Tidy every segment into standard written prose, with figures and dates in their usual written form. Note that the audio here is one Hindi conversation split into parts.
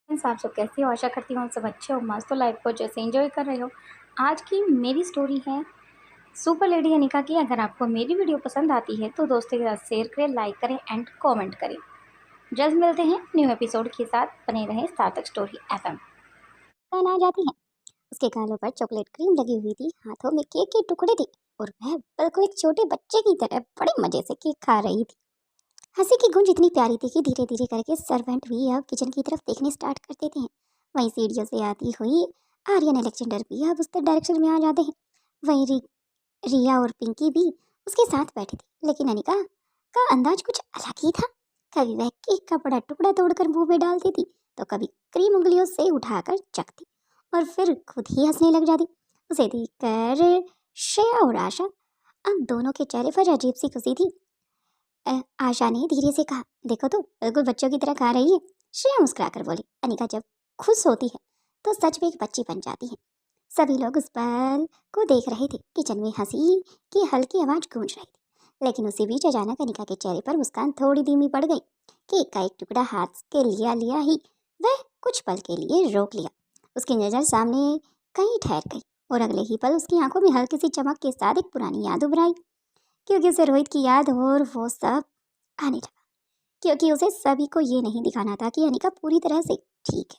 फ्रेंड्स, आप सब कैसे हो? आशा करती हूँ आप सब अच्छे हो, मस्त हो, लाइफ को जैसे एंजॉय कर रहे हो। आज की मेरी स्टोरी है सुपर लेडी अनिका की। अगर आपको मेरी वीडियो पसंद आती है तो दोस्तों के साथ शेयर करें, लाइक करें एंड कमेंट करें। जल्द मिलते हैं न्यू एपिसोड के साथ। बने रहें सार्थक स्टोरी एफएम। आ जाती है। उसके गालों पर चॉकलेट क्रीम लगी हुई थी, हाथों में केक के टुकड़े थे और वह बिल्कुल एक छोटे बच्चे की तरह बड़े मजे से केक खा रही थी। हंसी की गूंज इतनी प्यारी थी कि धीरे धीरे करके सर्वेंट भी अब किचन की तरफ देखने स्टार्ट कर देते हैं। वहीं सीढ़ियों से आती हुई आर्यन अलेक्जेंडर भी अब उस डायरेक्शन में आ जाते हैं। वहीं रिया और पिंकी भी उसके साथ बैठी थी, लेकिन अनिका का अंदाज कुछ अलग ही था। कभी वह केक का बड़ा टुकड़ा तोड़कर मुंह में डालती थी, तो कभी क्रीम उंगलियों से उठाकर चखती और फिर खुद ही हंसने लग जाती। उसे देखकर श्रेया और आशा, अब दोनों के चेहरे पर अजीब सी खुशी थी। आशा ने धीरे से कहा, देखो तो बिल्कुल बच्चों की तरह खा रही है। श्रेया मुस्कुराकर बोली, अनिका जब खुश होती है तो सच में एक बच्ची बन जाती है। सभी लोग उस पल को देख रहे थे। किचन में हंसी की हल्की आवाज गूंज रही थी, लेकिन उसी बीच अचानक अनिका के चेहरे पर मुस्कान थोड़ी धीमी पड़ गई। केक का एक टुकड़ा हाथ के लिया ही वह कुछ पल के लिए रोक लिया। उसकी नज़र सामने कहीं ठहर गई और अगले ही पल उसकी आंखों में हल्की सी चमक के साथ एक पुरानी याद उभर आई। क्योंकि उसे रोहित की याद और वो सब आने लगा। क्योंकि उसे सभी को ये नहीं दिखाना था कि अनिका पूरी तरह से ठीक है।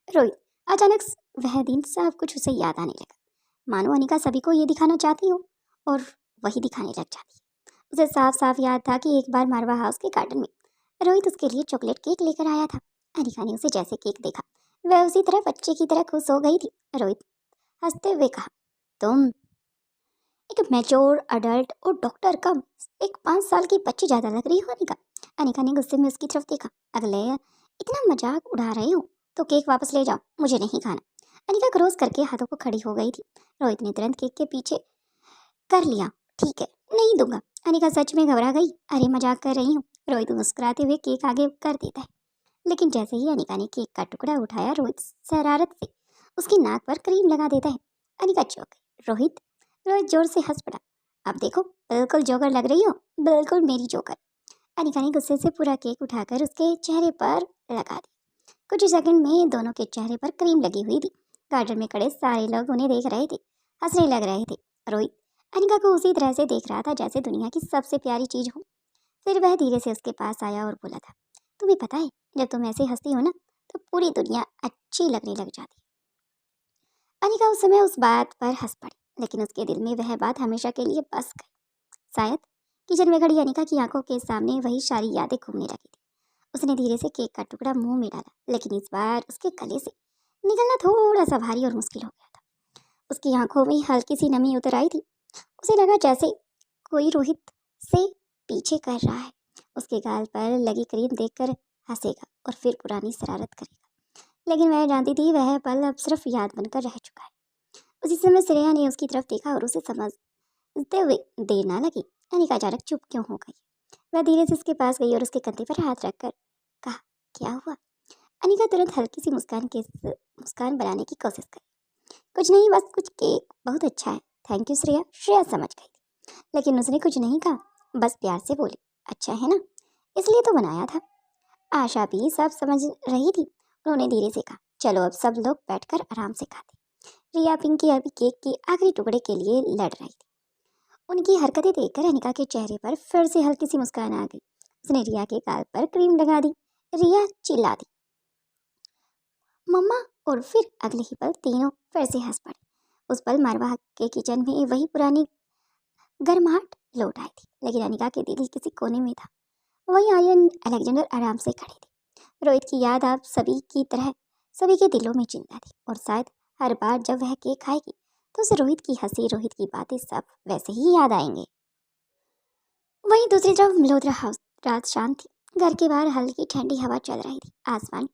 रोहित अचानक वह दिन सब कुछ उसे याद आने लगा, मानो अनिका सभी को ये दिखाना चाहती हो और वही दिखाने लग जाती है। उसे साफ साफ याद था कि एक बार मारवा हाउस के गार्डन में रोहित उसके लिए चॉकलेट केक लेकर आया था। अनिका ने उसे जैसे केक देखा, वह उसी तरह बच्चे की तरह खुश हो गई थी। रोहित हंसते हुए कहा, तुम एक मैच्योर अडल्ट और डॉक्टर कम एक 5 साल की बच्ची ज्यादा लग रही हो अनिका। अनिका ने गुस्से में उसकी तरफ देखा। अगले इतना मजाक उड़ा रहे हो तो केक वापस ले जाओ, मुझे नहीं खाना। अनिका क्रॉस करके हाथों को खड़ी हो गई थी। रोहित ने तुरंत केक के पीछे कर लिया, ठीक है नहीं दूंगा। अनिका सच में घबरा गई। अरे मजाक कर रही हूँ। रोहित मुस्कुराते हुए केक आगे कर देता है, लेकिन जैसे ही अनिका ने केक का टुकड़ा उठाया, रोहित शरारत से उसकी नाक पर क्रीम लगा देता है। अनिका चौंक गई। रोहित रोहित जोर से हंस पड़ा। अब देखो बिल्कुल जोकर लग रही हो, बिल्कुल मेरी जोकर। अनिका ने गुस्से से पूरा केक उठाकर उसके चेहरे पर लगा दिया। कुछ सेकंड में दोनों के चेहरे पर क्रीम लगी हुई थी। गार्डन में खड़े सारे लोग उन्हें देख रहे थे, हंसने लग रहे थे। रोहित अनिका को उसी तरह से देख रहा था जैसे दुनिया की सबसे प्यारी चीज हो। फिर वह धीरे से उसके पास आया और बोला था, तुम्हें पता है जब तुम ऐसे हंसती हो ना तो पूरी दुनिया अच्छी लगने लग जाती है। अनिका उस समय उस बात पर हंस पड़ी, लेकिन उसके दिल में वह बात हमेशा के लिए बस गई। शायद किचन में खड़ी अनिका की आंखों के सामने वही सारी यादें घूमने लगी थी। उसने धीरे से केक का टुकड़ा मुंह में डाला, लेकिन इस बार उसके गले से निकलना थोड़ा सा भारी और मुश्किल हो गया था। उसकी आंखों में हल्की सी नमी उतर आई थी। उसे लगा जैसे कोई रोहित से पीछे कर रहा है। उसके गाल पर लगी क्रीम देखकर हंसेगा और फिर पुरानी शरारत करेगा, लेकिन वह जानती थी वह पल अब सिर्फ याद बनकर रह चुका है। उसी समय श्रेया ने उसकी तरफ देखा और उसे समझते हुए देर ना लगी। अनिका अचानक चुप क्यों हो गई। वह धीरे से उसके पास गई और उसके कंधे पर हाथ रखकर कहा, क्या हुआ। अनिका तुरंत हल्की सी मुस्कान बनाने की कोशिश करी। कुछ नहीं, बस कुछ केक बहुत अच्छा है, थैंक यू श्रेया। श्रेया समझ गई थी, लेकिन उसने कुछ नहीं कहा, बस प्यार से बोली, अच्छा है ना, इसलिए तो बनाया था। आशा भी सब समझ रही थी। उन्होंने धीरे से कहा, चलो अब सब लोग बैठकर आराम से खाते। रिया पिंकी अभी केक के आखिरी टुकड़े के लिए लड़ रही थी। उनकी हरकतें देखकर अनिका के चेहरे पर फिर से हल्की सी मुस्कान आ गई। उसने रिया के गाल पर क्रीम लगा दी। रिया चिल्ला दी, मम्मा, और फिर अगले ही पल तीनों फिर से हंस पड़े। उस पल मारवा के किचन में वही पुरानी गर्माहट लौट आई थी, लेकिन अनिका के दिल किसी कोने में था। वही आर्यन अलेक्जेंडर आराम से खड़े थे। रोहित की याद आप सभी की तरह सभी के दिलों में जिंदा थी, और शायद हर बार जब वह केक खाएगी तो उसे रोहित की हंसी, रोहित की बातें सब वैसे ही याद आएंगे। वहीं दूसरी तरफ मल्होत्रा हाउस। रात शांत थी। घर के बाहर हल्की ठंडी हवा चल रही थी। आसमान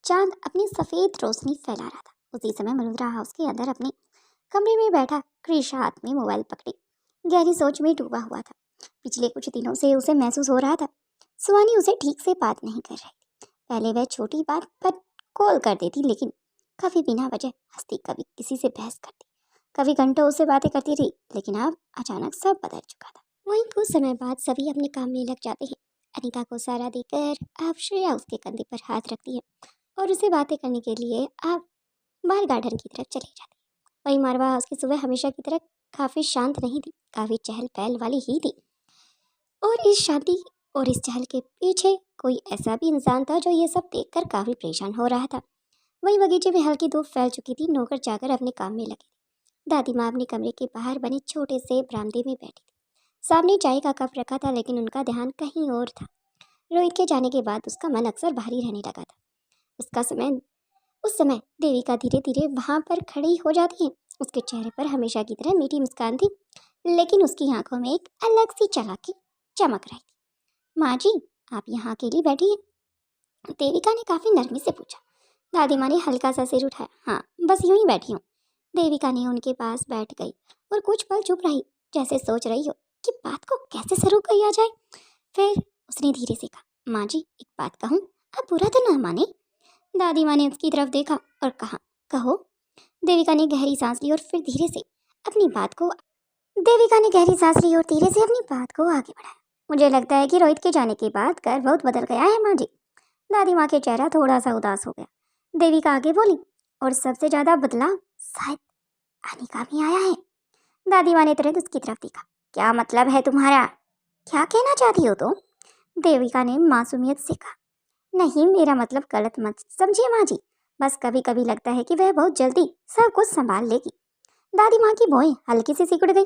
चांद अपनी सफेद रोशनी फैला रहा था। उसी समय मल्होत्रा हाउस के अंदर अपने कमरे में बैठा क्रिश हाथ में मोबाइल पकड़े गहरी सोच में डूबा हुआ था। पिछले कुछ दिनों से उसे महसूस हो रहा था सुहानी उसे ठीक से बात नहीं कर रही थी। पहले वह छोटी बात पर कॉल कर देती, लेकिन कभी बिना वजह हंसती, कभी किसी से बहस करती, कभी घंटों उससे बातें करती रही। लेकिन अब अचानक सब बदल चुका था। वहीं कुछ समय बाद सभी अपने काम में लग जाते हैं। अनिका को सहारा देकर अब श्रेया उसके कंधे पर हाथ रखती है और उसे बातें करने के लिए अब बाहर गार्डन की तरफ चली जाती है। वहीं मारवा हाउस की सुबह हमेशा की तरह काफ़ी शांत नहीं थी, काफ़ी चहल पहल वाली ही थी। और इस शांति और इस चहल के पीछे कोई ऐसा भी इंसान था जो ये सब देखकर काफ़ी परेशान हो रहा था। वहीं बगीचे में हल्की धूप फैल चुकी थी। नौकर जाकर अपने काम में लगे थे। दादी माँ अपने कमरे के बाहर बने छोटे से बरामदे में बैठी थी। सामने चाय का कप रखा था, लेकिन उनका ध्यान कहीं और था। रोहित के जाने के बाद उसका मन अक्सर भारी रहने लगा था। उस समय देविका धीरे धीरे वहां पर खड़ी हो जाती है। उसके चेहरे पर हमेशा की तरह मीठी मुस्कान थी, लेकिन उसकी आंखों में एक अलग सी चालाकी चमक रही थी। माँ जी, आप यहाँ अकेली बैठी हैं? देविका ने काफी नरमी से पूछा। दादी माँ ने हल्का सा सिर उठाया। हाँ, बस यूं ही बैठी हूँ। देविका ने उनके पास बैठ गई और कुछ पल चुप रही, जैसे सोच रही हो कि बात को कैसे शुरू किया जाए। फिर उसने धीरे से कहा, माँ जी, एक बात कहूँ, आप बुरा तो ना माने। दादी माँ ने उसकी तरफ देखा और कहा, कहो। देविका ने गहरी सांस ली और फिर धीरे से अपनी बात को आगे बढ़ाया। मुझे लगता है कि रोहित के जाने के बाद घर बहुत बदल गया है माँ जी। दादी माँ के चेहरा थोड़ा सा उदास हो गया। देविका आगे बोली, और सबसे ज्यादा बदलाव शायद अनिका भी आया है। दादी माँ ने तुरंत उसकी तरफ देखा। क्या मतलब है तुम्हारा? क्या कहना चाहती हो तुम? देविका ने मासूमियत से कहा। नहीं, मेरा मतलब गलत मत समझिए माँ जी। बस कभी कभी लगता है कि वह बहुत जल्दी सब कुछ संभाल लेगी। दादी माँ की भौहें हल्की से सिकुड़ गई।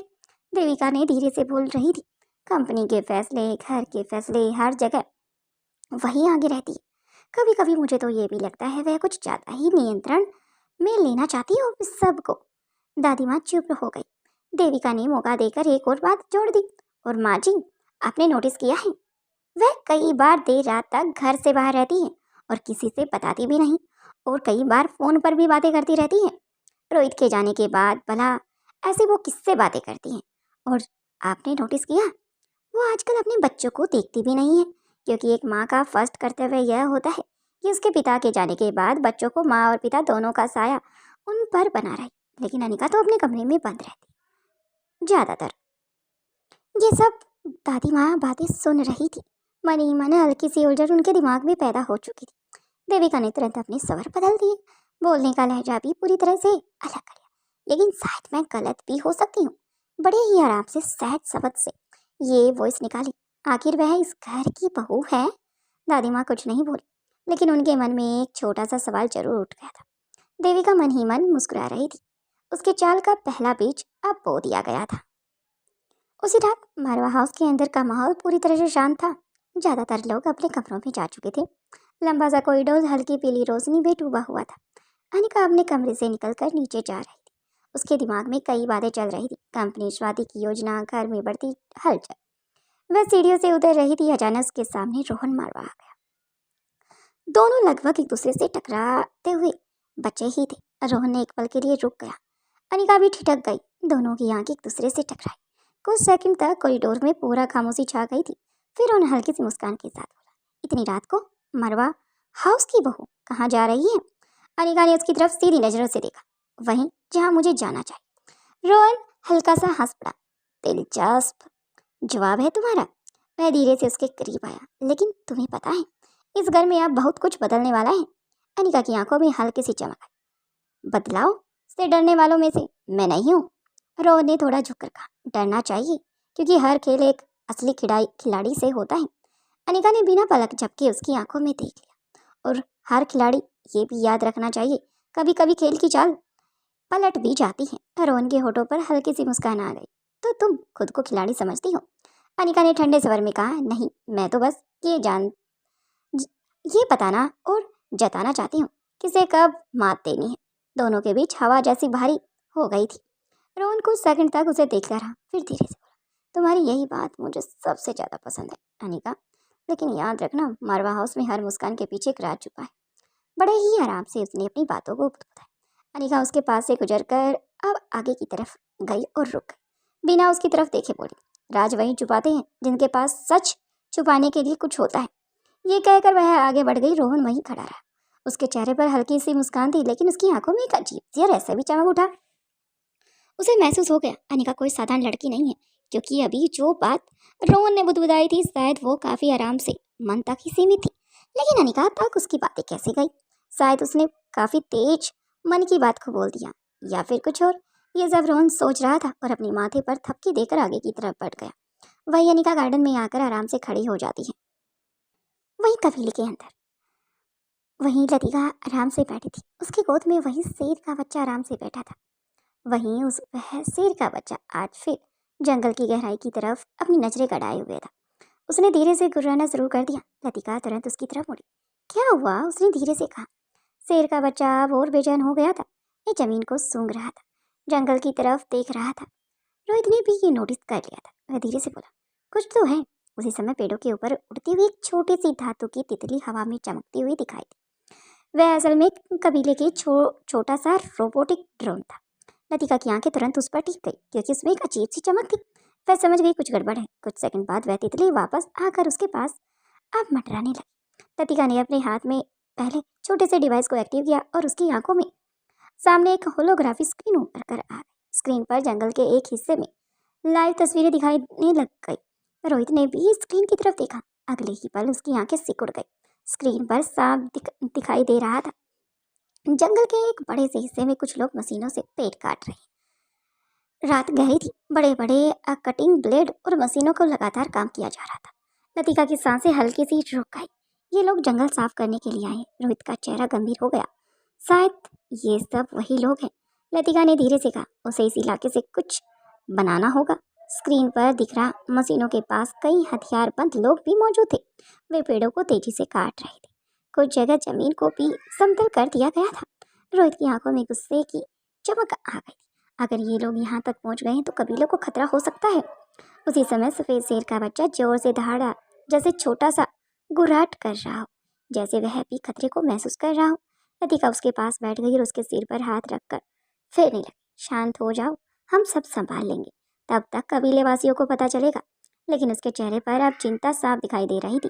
देविका ने धीरे से बोल रही थी, कंपनी के फैसले, घर के फैसले, हर जगह वही आगे रहती है। कभी कभी मुझे तो ये भी लगता है वह कुछ ज़्यादा ही नियंत्रण में लेना चाहती हो इस सबको। दादी माँ चुप हो गई। देविका ने मौका देकर एक और बात जोड़ दी, और माँ जी, आपने नोटिस किया है, वह कई बार देर रात तक घर से बाहर रहती है और किसी से बताती भी नहीं, और कई बार फोन पर भी बातें करती रहती है। रोहित के जाने के बाद भला ऐसे वो किससे बातें करती हैं? और आपने नोटिस किया, वो आजकल अपने बच्चों को देखती भी नहीं है, क्योंकि एक माँ का फर्स्ट कर्तव्य यह होता है कि उसके पिता के जाने के बाद बच्चों को माँ और पिता दोनों का साया उन पर बना रहे। लेकिन अनिका तो अपने कमरे में बंद रहती ज़्यादातर। ये सब दादी माँ बातें सुन रही थी। मन ही मन हल्की सी उलझन उनके दिमाग में पैदा हो चुकी थी। देविका ने तुरंत अपने स्वर बदल दिए, बोलने का लहजा भी पूरी तरह से अलग कर लिया। लेकिन शायद मैं गलत भी हो सकती हूँ। बड़े ही आराम से सहज शब्द से ये वॉइस निकाली, आखिर वह इस घर की बहू है? दादी माँ कुछ नहीं बोली, लेकिन उनके मन में एक छोटा सा सवाल जरूर उठ गया था। देविका मन ही मन मुस्कुरा रही थी। उसके चाल का पहला बीज अब बो दिया गया था। उसी रात मारवा हाउस के अंदर का माहौल पूरी तरह से शांत था। ज्यादातर लोग अपने कमरों में जा चुके थे। लंबा सा कॉरिडोर हल्की पीली रोशनी में डूबा हुआ था। अनिका अपने कमरे से निकलकर नीचे जा रही थी। उसके दिमाग में कई बातें चल रही थी, कंपनी, शादी की योजना, घर में बढ़ती हलचल। वह सीढ़ियों से उतर रही थी, अचानक उसके सामने रोहन मारवा आ गया। दोनों लगभग एक दूसरे से टकराते हुए बचे ही थे। रोहन ने एक पल के लिए रुक गया। अनिका भी ठिठक गई। दोनों की आंखें एक दूसरे से टकराई। कुछ सेकंड तक कॉरिडोर में पूरा खामोशी छा गई थी। फिर उन्हें हल्की सी मुस्कान के साथ बोला, इतनी रात को मरवा हाउस की बहू कहाँ जा रही है? अनिका ने उसकी तरफ सीधी नजरों से देखा, वहीं जहाँ मुझे जाना चाहिए। रोहन हल्का सा हंस पड़ा। दिलचस्प जवाब है तुम्हारा। वह धीरे से उसके करीब आया। लेकिन तुम्हें पता है, इस घर में अब बहुत कुछ बदलने वाला है। अनिका की आंखों में हल्की सी चमक आई। बदलाव से डरने वालों में से मैं नहीं हूँ। रोहन ने थोड़ा झुककर कहा, डरना चाहिए, क्योंकि हर खेल एक असली खिलाड़ी से होता है। अनिका ने बिना पलक झपके उसकी आंखों में देख लिया। और हर खिलाड़ी ये भी याद रखना चाहिए, कभी कभी खेल की चाल पलट भी जाती है। रोहन के होठों पर हल्की सी मुस्कान आ गई। तो तुम खुद को खिलाड़ी समझती हो? अनिका ने ठंडे स्वर में कहा, नहीं, मैं तो बस ये बताना और जताना चाहती हूँ किसे कब मात देनी है। दोनों के बीच हवा जैसी भारी हो गई थी। रोहन कुछ सेकंड तक उसे देखता रहा, फिर धीरे से बोला, तुम्हारी यही बात मुझे सबसे ज़्यादा पसंद है अनिका। लेकिन याद रखना, मारवा हाउस में हर मुस्कान के पीछे एक राज छुपा है। बड़े ही आराम से उसने अपनी बातों को बताया। अनिका उसके पास से गुजरकर अब आगे की तरफ गई और रुक गई। बिना उसकी तरफ देखे बोली, राज वही छुपाते हैं जिनके पास सच छुपाने के लिए कुछ होता है। ये कहकर वह आगे बढ़ गई। रोहन वहीं खड़ा रहा। उसके चेहरे पर हल्की सी मुस्कान थी, लेकिन उसकी आंखों में एक अजीब सी रहस्य भी चमक उठा। उसे महसूस हो गया, अनिका कोई साधारण लड़की नहीं है। क्योंकि अभी जो बात रोहन ने बुदबुदाई थी शायद वो काफ़ी आराम से मन तक ही सीमित थी। लेकिन अनिका तक उसकी बातें कैसे गई? शायद उसने काफ़ी तेज मन की बात को बोल दिया, या फिर कुछ और। ये सब रोहन सोच रहा था और अपनी माथे पर थपकी देकर आगे की तरफ बढ़ गया। वही अनिका गार्डन में आकर आराम से खड़ी हो जाती है। वही कबीले के अंदर वहीं लतिका आराम से बैठी थी। उसकी गोद में वही शेर का बच्चा आराम से बैठा था। वहीं वह शेर का बच्चा आज फिर जंगल की गहराई की तरफ अपनी नजरें गड़ाए हुए था। उसने धीरे से गुर्राना शुरू कर दिया। लतिका तुरंत उसकी तरफ मुड़ी। क्या हुआ? उसने धीरे से कहा। शेर का बच्चा अब और बेचैन हो गया था। ये जमीन को सूंघ रहा था, जंगल की तरफ देख रहा था। रोहित ने भी ये नोटिस कर लिया था। वह धीरे से बोला, कुछ तो है। उसी समय पेड़ों के ऊपर उड़ती हुई एक छोटी सी धातु की तितली हवा में चमकती हुई दिखाई दी। वह असल में कबीले के छोटा सा रोबोटिक ड्रोन था। लतिका की आंखें तुरंत उस पर टिक गई, क्योंकि उसमें एक अजीब सी चमक थी। वह समझ गई कुछ गड़बड़ है। कुछ सेकंड बाद वह तितली वापस आकर उसके पास अब मंडराने लगी। लतिका ने अपने हाथ में पहले छोटे से डिवाइस को एक्टिव किया और उसकी आंखों में सामने एक होलोग्राफी स्क्रीन ऊपर कर आ गई। स्क्रीन पर जंगल के एक हिस्से में लाइव तस्वीरें दिखाने लग गई। रोहित ने भी स्क्रीन की तरफ देखा। अगले ही पल उसकी आंखें सिकुड़ गई। स्क्रीन पर साफ दिखाई दे रहा था, जंगल के एक बड़े से हिस्से में कुछ लोग मशीनों से पेड़ काट रहे। रात गहरी थी। बड़े बड़े कटिंग ब्लेड और मशीनों को लगातार काम किया जा रहा था। लतिका की सांसें हल्की सी रुक गई। ये लोग जंगल साफ करने के लिए आए। रोहित का चेहरा गंभीर हो गया। शायद ये सब वही लोग हैं। लतिका ने धीरे से कहा, उसे इस इलाके से कुछ बनाना होगा। स्क्रीन पर दिख रहा मशीनों के पास कई हथियारबंद लोग भी मौजूद थे। वे पेड़ों को तेजी से काट रहे थे। कुछ जगह जमीन को भी समतल कर दिया गया था। रोहित की आंखों में गुस्से की चमक आ गई। अगर ये लोग यहाँ तक पहुँच गए हैं तो कबीलों को खतरा हो सकता है। उसी समय सफेद शेर का बच्चा जोर से दहाड़ा, जैसे छोटा सा गुर्राट कर रहा हो, जैसे वह भी खतरे को महसूस कर रहा हो। लतिका उसके पास बैठ गई और उसके सिर पर हाथ रखकर फेरने लगी। शांत हो जाओ, हम सब संभाल लेंगे। तब तक कबीले वासियों को पता चलेगा। लेकिन उसके चेहरे पर अब चिंता साफ दिखाई दे रही थी।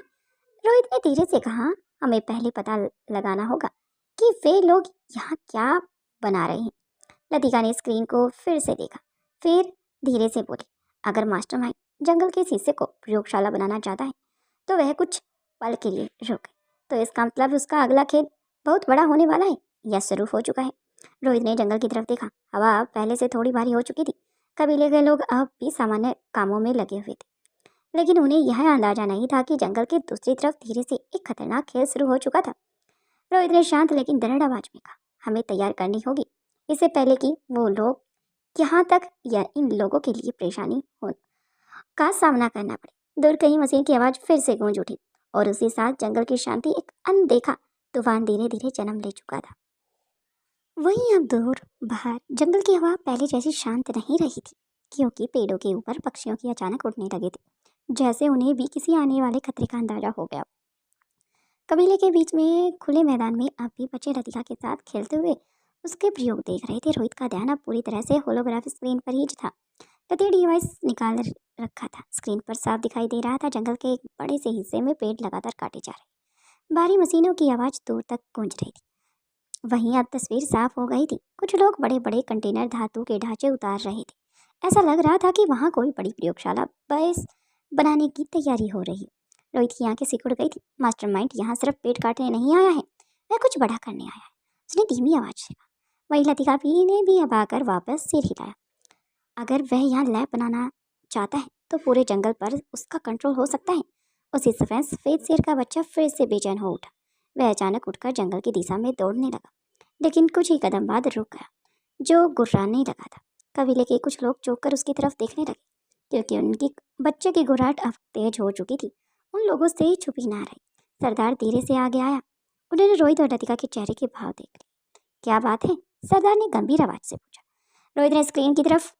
रोहित ने धीरे से कहा, हमें पहले पता लगाना होगा कि वे लोग यहाँ क्या बना रहे हैं। लतिका ने स्क्रीन को फिर से देखा, फिर धीरे से बोली, अगर मास्टरमाइंड जंगल के शीशे को प्रयोगशाला बनाना चाहता है तो वह कुछ पल के लिए रुके। तो इसका मतलब उसका अगला खेल बहुत बड़ा होने वाला है या शुरू हो चुका है। रोहित ने जंगल की तरफ देखा। हवा पहले से थोड़ी भारी हो चुकी थी। कबीले के लोग अब भी सामान्य कामों में लगे हुए थे, लेकिन उन्हें यह अंदाजा नहीं था कि जंगल के दूसरी तरफ धीरे से एक खतरनाक खेल शुरू हो चुका था। रोहित ने शांत लेकिन दृढ़ आवाज में कहा, हमें तैयार करनी होगी, इससे पहले कि वो लोग यहाँ तक या इन लोगों के लिए परेशानी हो का सामना करना पड़े। दूर कहीं मशीन की आवाज़ फिर से गूंज उठी और उसी साथ जंगल की शांति एक अनदेखा तूफान धीरे धीरे जन्म ले चुका था। वहीं अब दूर बाहर जंगल की हवा पहले जैसी शांत नहीं रही थी, क्योंकि पेड़ों के ऊपर पक्षियों की अचानक उड़ने लगे थे, जैसे उन्हें भी किसी आने वाले खतरे का अंदाजा हो गया। कबीले के बीच में खुले मैदान में अब भी बच्चे लतिका के साथ खेलते हुए उसके प्रयोग देख रहे थे। रोहित का ध्यान अब पूरी तरह से होलोग्राफी स्क्रीन पर ही था। लतिका डिवाइस निकाल रखा था। स्क्रीन पर साफ दिखाई दे रहा था, जंगल के एक बड़े से हिस्से में पेड़ लगातार काटे जा रहे। भारी मशीनों की आवाज़ दूर तक गूंज रही थी। वहीं अब तस्वीर साफ हो गई थी। कुछ लोग बड़े बड़े कंटेनर धातु के ढांचे उतार रहे थे। ऐसा लग रहा था कि वहाँ कोई बड़ी प्रयोगशाला बस बनाने की तैयारी हो रही है। रोहित की आंखें सिकुड़ गई थी। मास्टरमाइंड यहाँ सिर्फ पेट काटने नहीं आया है, वह कुछ बड़ा करने आया है, उसने धीमी आवाज से कहा। वहीं लतिका ने भी अब आकर वापस सिर हिलाया। अगर वह यहाँ लैब बनाना चाहता है तो पूरे जंगल पर उसका कंट्रोल हो सकता है। उसी समय सफेद शेर का बच्चा फिर से बेचैन हो उठा। वह अचानक उठकर जंगल की दिशा में दौड़ने लगा, लेकिन कुछ ही कदम बाद रुक गया, जो गुर्राने लगा था। कबीले के कुछ लोग चौंक कर उसकी तरफ देखने लगे, क्योंकि उनकी बच्चे की गुर्राहट अब तेज हो चुकी थी। उन लोगों से ही छुपी ना रही। सरदार धीरे से आगे आया। उन्होंने रोहित और लतिका के चेहरे के भाव देख लिए। क्या बात है? सरदार ने गंभीर आवाज से पूछा। रोहित ने स्क्रीन की तरफ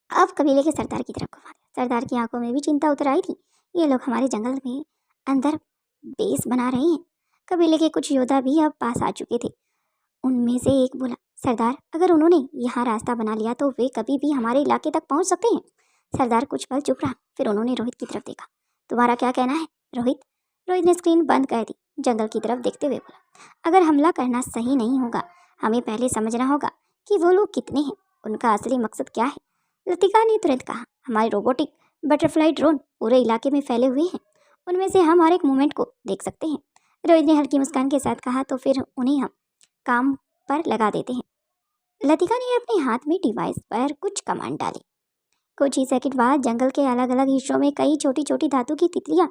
अब कबीले के सरदार की तरफ घुमा दिया। सरदार की आंखों में भी चिंता उतर आई थी। ये लोग हमारे जंगल में अंदर बेस बना रहे हैं। कबीले के कुछ योद्धा भी अब पास आ चुके थे। उनमें से एक बोला, सरदार, अगर उन्होंने यहाँ रास्ता बना लिया तो वे कभी भी हमारे इलाके तक पहुँच सकते हैं। सरदार कुछ पल चुप रहा, फिर उन्होंने रोहित की तरफ देखा। तुम्हारा क्या कहना है रोहित? रोहित ने स्क्रीन बंद कर दी। जंगल की तरफ देखते हुए बोला, अगर हमला करना सही नहीं होगा, हमें पहले समझना होगा कि वो लोग कितने हैं, उनका असली मकसद क्या है। लतिका ने तुरंत कहा, हमारे रोबोटिक बटरफ्लाई ड्रोन पूरे इलाके में फैले हुए हैं, उनमें से हम हर एक मूवमेंट को देख सकते हैं। रोहित ने हल्की मुस्कान के साथ कहा, तो फिर उन्हें हम काम पर लगा देते हैं। लतिका ने अपने हाथ में डिवाइस पर कुछ कमांड डाली। कुछ ही सेकंड बाद जंगल के अलग अलग हिस्सों में कई छोटी छोटी धातु की तितलियां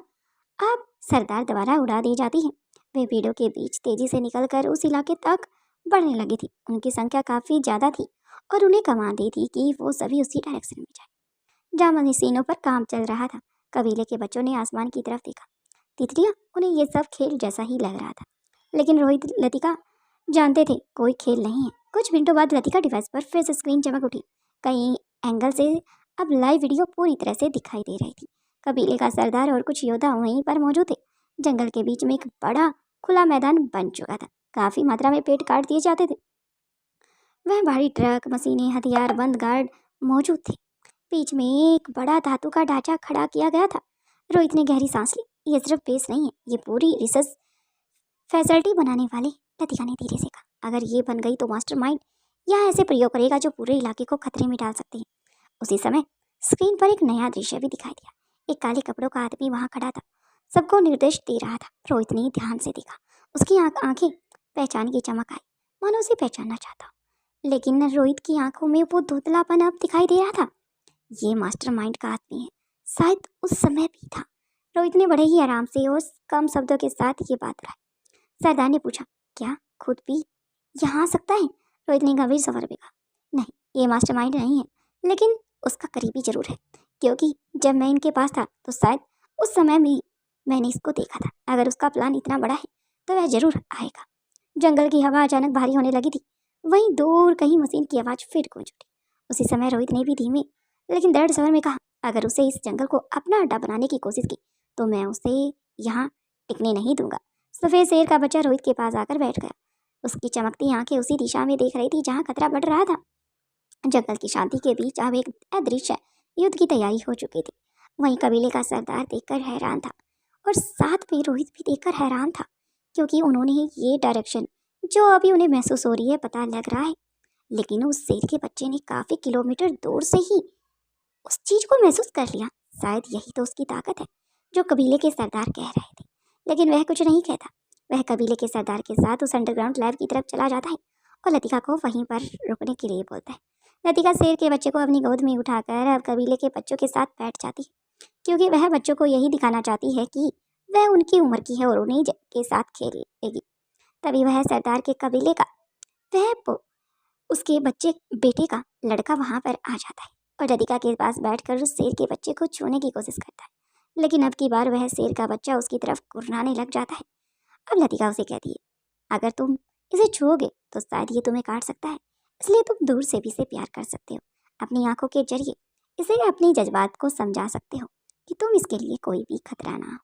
अब सरदार द्वारा उड़ा दी जाती हैं। वे पेड़ों के बीच तेजी से निकलकर उस इलाके तक बढ़ने लगी थी। उनकी संख्या काफी ज्यादा थी और उन्हें कमान दी थी कि वो सभी उसी डायरेक्शन में जाए जहाँ मशीनों पर काम चल रहा था। कबीले के बच्चों ने आसमान की तरफ देखा। तितलियां, उन्हें ये सब खेल जैसा ही लग रहा था, लेकिन रोहित लतिका जानते थे कोई खेल नहीं है। कुछ मिनटों बाद लतिका डिवाइस पर फिर से स्क्रीन चमक उठी। कई एंगल से अब लाइव वीडियो पूरी तरह से दिखाई दे रही थी। कबीले का सरदार और कुछ योद्धा वहीं पर मौजूद थे। जंगल के बीच में एक बड़ा खुला मैदान बन चुका था। काफी मात्रा में पेड़ काट दिए जाते थे। वह भारी ट्रक, मशीनें, हथियार बंद गार्ड मौजूद थे। बीच में एक बड़ा धातु का ढांचा खड़ा किया गया था। रोहित ने गहरी सांस ली। ये सिर्फ बेस नहीं है, ये पूरी रिसर्च फैसिलिटी बनाने वाले, लतिका ने धीरे से कहा। अगर ये बन गई तो मास्टरमाइंड यहाँ ऐसे प्रयोग करेगा जो पूरे इलाके को खतरे में डाल सकते हैं। उसी समय स्क्रीन पर एक नया दृश्य भी दिखाई दिया। एक काले कपड़ों का आदमी वहां खड़ा था, सबको निर्देश दे रहा था। रोहित ने ध्यान से देखा। उसकी आंखें पहचान की चमक आई, मानो उसे पहचानना चाहता। लेकिन रोहित की आंखों में वो धुंधलापन अब दिखाई दे रहा था। ये मास्टरमाइंड का आदमी है, शायद उस समय भी था। रोहित ने बड़े ही आराम से और कम शब्दों के साथ ये बात दोहराई। सरदार ने पूछा, क्या खुद भी यहाँ आ सकता है? रोहित ने गंभीर स्वर में कहा, नहीं, ये मास्टरमाइंड नहीं है, लेकिन उसका करीबी जरूर है, क्योंकि जब मैं इनके पास था तो शायद उस समय भी मैंने इसको देखा था। अगर उसका प्लान इतना बड़ा है तो वह जरूर आएगा। जंगल की हवा अचानक भारी होने लगी थी। वहीं दूर कहीं मशीन की आवाज़ फिर गूंज उठी। उसी समय रोहित ने भी धीमे लेकिन दृढ़ स्वर में कहा, अगर उसे इस जंगल को अपना अड्डा बनाने की कोशिश की तो मैं उसे यहाँ टिकने नहीं दूंगा। सफ़ेद शेर का बच्चा रोहित के पास आकर बैठ गया। उसकी चमकती आंखें उसी दिशा में देख रही थी जहाँ खतरा बढ़ रहा था। जंगल की शांति के बीच अब एक अदृश्य युद्ध की तैयारी हो चुकी थी। वहीं कबीले का सरदार देखकर हैरान था और साथ में रोहित भी देखकर हैरान था, क्योंकि उन्होंने ये डायरेक्शन जो अभी उन्हें महसूस हो रही है पता लग रहा है, लेकिन उस शेर के बच्चे ने काफी किलोमीटर दूर से ही उस चीज को महसूस कर लिया। शायद यही तो उसकी ताकत है जो कबीले के सरदार कह रहे थे। लेकिन वह कुछ नहीं कहता। वह कबीले के सरदार के साथ उस अंडरग्राउंड लैब की तरफ चला जाता है और लतिका को वहीं पर रुकने के लिए बोलता है। लतिका शेर के बच्चे को अपनी गोद में उठाकर अब कबीले के बच्चों के साथ बैठ जाती है, क्योंकि वह बच्चों को यही दिखाना चाहती है कि वह उनकी उम्र की है और उन्हीं के साथ खेलेगी। तभी वह सरदार के कबीले का वह उसके बेटे का लड़का वहां पर आ जाता है और लतिका के पास बैठकर उस शेर के बच्चे को छूने की कोशिश करता है। लेकिन अब की बार वह शेर का बच्चा उसकी तरफ गुर्राने लग जाता है। अब लतिका उसे कहती है, अगर तुम इसे छूओगे तो शायद ये तुम्हें काट सकता है, इसलिए तुम दूर से भी इसे प्यार कर सकते हो। अपनी आंखों के जरिए इसे अपनी जज्बात को समझा सकते हो कि तुम इसके लिए कोई भी खतरा ना हो।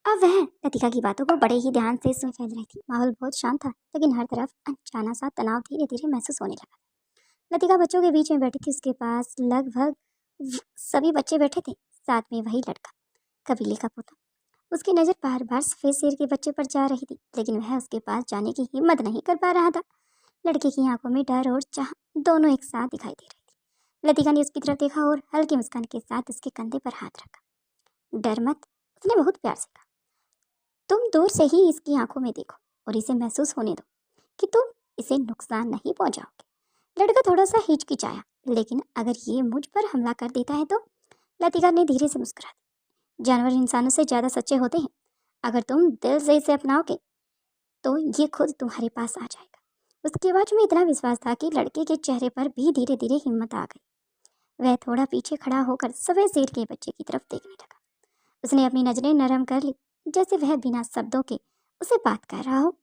अब वह लतिका की बातों को बड़े ही ध्यान से सुन रही थी। माहौल बहुत शांत था, लेकिन हर तरफ अनजाना सा तनाव धीरे धीरे महसूस होने लगा। लतिका बच्चों के बीच में बैठी थी। उसके पास लगभग सभी बच्चे बैठे थे, साथ में वही लड़का, कबीले का पोता। उसकी नज़र बार बार सफ़ेद शेर के बच्चे पर जा रही थी, लेकिन वह उसके पास जाने की हिम्मत नहीं कर पा रहा था। लड़के की आंखों में डर और चाह दोनों एक साथ दिखाई दे रही थी। लतिका ने उसकी तरफ देखा और हल्की मुस्कान के साथ उसके कंधे पर हाथ रखा। डर मत, उसने बहुत प्यार से कहा। तुम दूर से ही इसकी आंखों में देखो और इसे महसूस होने दो कि तुम इसे नुकसान नहीं पहुंचाओगे। लड़का थोड़ा सा हिचकिचाया, लेकिन अगर ये मुझ पर हमला कर देता है तो? लतिका ने धीरे से मुस्कुरा दी। जानवर इंसानों से ज़्यादा सच्चे होते हैं। अगर तुम दिल से इसे अपनाओगे तो ये खुद तुम्हारे पास आ जाएगा। उसकी आवाज़ में इतना विश्वास था कि लड़के के चेहरे पर भी धीरे धीरे हिम्मत आ गई। वह थोड़ा पीछे खड़ा होकर सफ़ेद शेर के बच्चे की तरफ देखने लगा। उसने अपनी नज़रें नरम कर ली, जैसे वह बिना शब्दों के उसे बात कर रहा हो।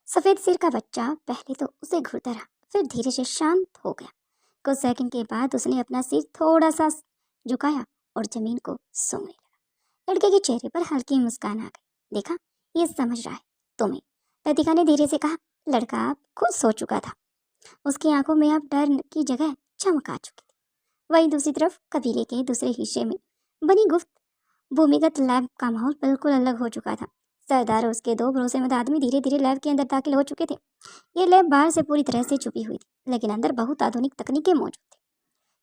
सफ़ेद शेर का बच्चा पहले तो उसे घूरता रहा, फिर धीरे से शांत हो गया। कुछ सेकंड के बाद उसने अपना सिर थोड़ा सा झुकाया और जमीन को सूंघने लगा। लड़के के चेहरे पर हल्की मुस्कान आ गई। देखा, ये समझ रहा है तुम्हें, लतिका ने धीरे से कहा। लड़का खुश हो चुका था। उसकी आंखों में अब डर की जगह चमक आ चुकी थी। वहीं दूसरी तरफ कबीले के दूसरे हिस्से में बनी गुप्त भूमिगत लैब का माहौल बिल्कुल अलग हो चुका था। सरदार और उसके दो भरोसेमंद आदमी धीरे धीरे लैब के अंदर दाखिल हो चुके थे। ये लैब बाहर से पूरी तरह से छुपी हुई थी, लेकिन अंदर बहुत आधुनिक तकनीकें मौजूद थी।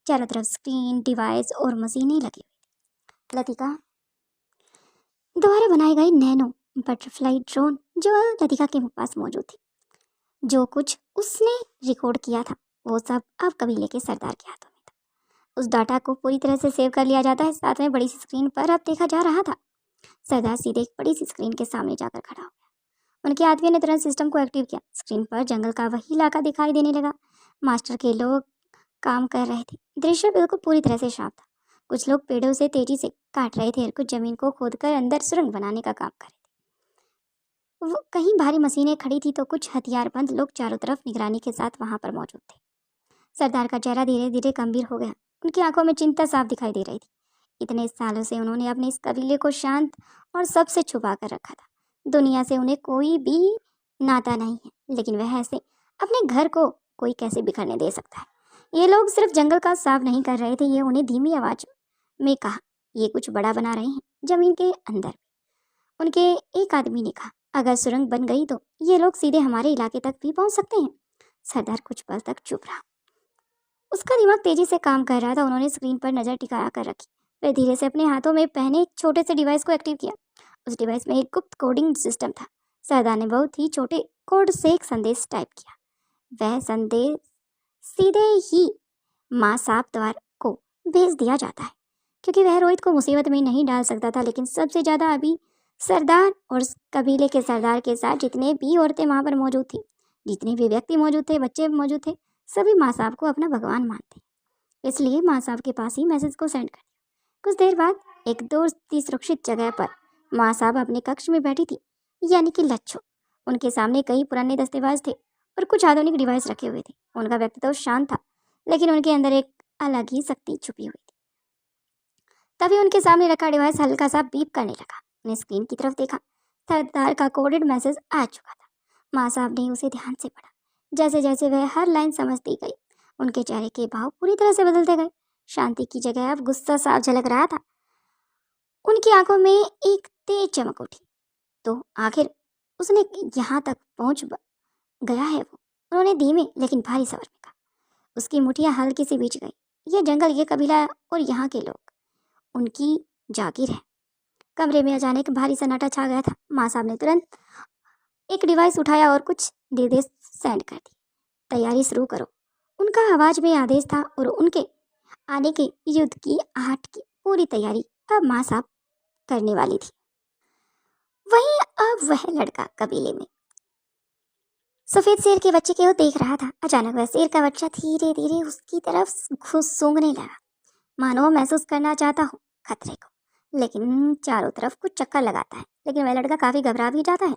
चारों तरफ स्क्रीन, डिवाइस और मशीनें लगी हुई। लतिका द्वारा बनाए गए नैनो बटरफ्लाई ड्रोन जो लतिका के पास मौजूद थी, जो कुछ उसने रिकॉर्ड किया था वो सब अब कबीले के सरदार के हाथों में था। उस डाटा को पूरी तरह से सेव कर लिया जाता है। साथ में बड़ी सी स्क्रीन पर अब देखा जा रहा था। सरदार सीधे एक बड़ी सी स्क्रीन के सामने जाकर खड़ा हो गया। उनके आदमी ने तुरंत सिस्टम को एक्टिव किया। स्क्रीन पर जंगल का वही इलाका दिखाई देने लगा। मास्टर के लोग काम कर रहे थे। दृश्य बिल्कुल पूरी तरह से साफ था। कुछ लोग पेड़ों से तेजी से काट रहे थे और कुछ जमीन को खोदकर अंदर सुरंग बनाने का काम कर रहे थे। वो कहीं भारी मशीनें खड़ी थी तो कुछ हथियारबंद लोग चारों तरफ निगरानी के साथ वहां पर मौजूद थे। सरदार का चेहरा धीरे धीरे गंभीर हो गया। उनकी आंखों में चिंता साफ दिखाई दे रही थी। इतने सालों से उन्होंने अपने इस कबीले को शांत और सबसे छुपा कर रखा था। दुनिया से उन्हें कोई भी नाता नहीं है, लेकिन वह ऐसे अपने घर को कोई कैसे बिखरने दे सकता है। ये लोग सिर्फ जंगल का साफ नहीं कर रहे थे, ये उन्हें धीमी आवाज में कहा, ये कुछ बड़ा बना रहे हैं जमीन के अंदर। उनके एक आदमी ने कहा, अगर सुरंग बन गई तो ये लोग सीधे हमारे इलाके तक भी पहुंच सकते हैं। सरदार कुछ पल तक चुप रहा। उसका दिमाग तेजी से काम कर रहा था। उन्होंने स्क्रीन पर नजर टिका कर रखी। वह धीरे से अपने हाथों में पहने एक छोटे से डिवाइस को एक्टिव किया। उस डिवाइस में एक गुप्त कोडिंग सिस्टम था। सरदार ने बहुत ही छोटे कोड से एक संदेश टाइप किया। वह संदेश सीधे ही माँ साहब द्वार को भेज दिया जाता है, क्योंकि वह रोहित को मुसीबत में नहीं डाल सकता था। लेकिन सबसे ज्यादा अभी सरदार और कबीले के सरदार के साथ जितने भी औरतें वहां पर मौजूद थी, जितने भी व्यक्ति मौजूद थे, बच्चे मौजूद थे, सभी माँ साहब को अपना भगवान मानते, इसलिए माँ साहब के पास ही मैसेज को सेंड कर दिया। कुछ देर बाद एक दोस्ती सुरक्षित जगह पर माँ साहब अपने कक्ष में बैठी थी, यानी कि लच्छो। उनके सामने कई पुराने दस्तावेज थे और कुछ आधुनिक डिवाइस रखे हुए थे। उनका व्यक्तित्व शांत था, लेकिन उनके अंदर एक अलग ही शक्ति छुपी हुई थी। तभी उनके सामने रखा डिवाइस हल्का सा बीप करने लगा। उन्हें स्क्रीन की तरफ देखा। सरदार का कोडेड मैसेज आ चुका था। माँ साहब ने उसे ध्यान से पढ़ा। जैसे जैसे वह हर लाइन समझती गई, उनके चेहरे के भाव पूरी तरह से बदलते गए। शांति की जगह अब गुस्सा साफ झलक रहा था। उनकी आंखों में एक तेज चमक उठी। तो आखिर उसने यहाँ तक पहुंच गया है वो, उन्होंने धीमे लेकिन भारी स्वर में कहा। उसकी मुठियां हल्की सी बीच गई। यह जंगल, ये कबीला और यहाँ के लोग उनकी जागीर है। कमरे में अचानक भारी सन्नाटा छा गया था। माँ साहब ने तुरंत एक डिवाइस उठाया और कुछ निर्देश सेंड कर दिए। तैयारी शुरू करो। उनका आवाज में आदेश था और उनके आने के युद्ध की आहट की पूरी तैयारी अब माँ साहब करने वाली थी। वहीं अब वह लड़का कबीले में सफेद शेर के बच्चे की ओर देख रहा था। अचानक वह शेर का बच्चा धीरे धीरे उसकी तरफ घुस सूंघने लगा, मानो महसूस करना चाहता हो खतरे को, लेकिन चारों तरफ कुछ चक्कर लगाता है। लेकिन वह लड़का काफी घबरा भी जाता है।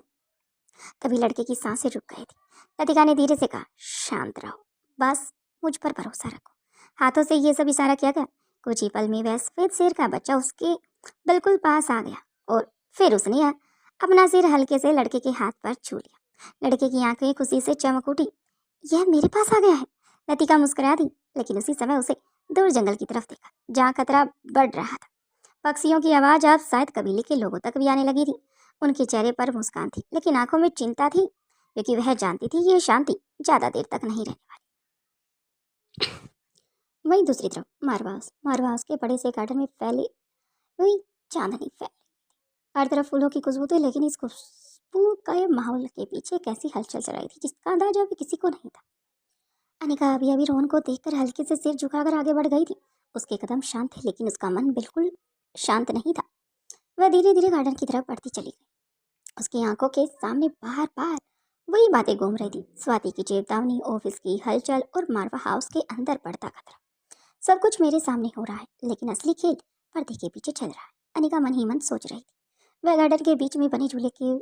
तभी लड़के की सांसें रुक गई थी। लतिका ने धीरे से कहा, शांत रहो, बस मुझ पर भरोसा रखो। हाथों से ये सब इशारा किया गया। कुछ ही पल में वह सफेद शेर का बच्चा उसके बिल्कुल पास आ गया और फिर उसने अपना सिर हल्के से लड़के के हाथ पर छू लिया। लड़के की आंखें खुशी से चमक उठी। यह मेरे पास आ गया है। लतिका मुस्कुरा दी, लेकिन उसी समय उसे दूर जंगल की तरफ देखा, जहाँ खतरा बढ़ रहा था। पक्षियों की आवाज अब शायद कबीले के लोगों तक भी आने लगी थी। उनके चेहरे पर मुस्कान थी, लेकिन आंखों में चिंता थी, क्योंकि वह जानती थी ये शांति ज्यादा देर तक नहीं रहने वाली। वहीं दूसरी तरफ मारवा हाउस के बड़े से गार्डन में फैले वही चांदनी फैली। हर तरफ फूलों की खुशबू थी, लेकिन इस खुशबू के माहौल के पीछे कैसी हलचल चल रही थी जिसका अंदाजा भी किसी को नहीं था। अनिका अभी अभी रोहन को देखकर हल्के से सिर झुकाकर आगे बढ़ गई थी। उसके कदम शांत थे, लेकिन उसका मन बिल्कुल शांत नहीं था। वह धीरे धीरे गार्डन की तरफ बढ़ती चली गई। उसकी आंखों के सामने बार बार वही बातें घूम रही थी। स्वाति की चेतावनी, ऑफिस की हलचल और मारवा हाउस के अंदर बढ़ता खतरा। सब कुछ मेरे सामने हो रहा है, लेकिन असली खेल पर्दे के पीछे चल रहा है। अनिका मन ही मन सोच रही थी। वह गार्डन के बीच में बने झूले के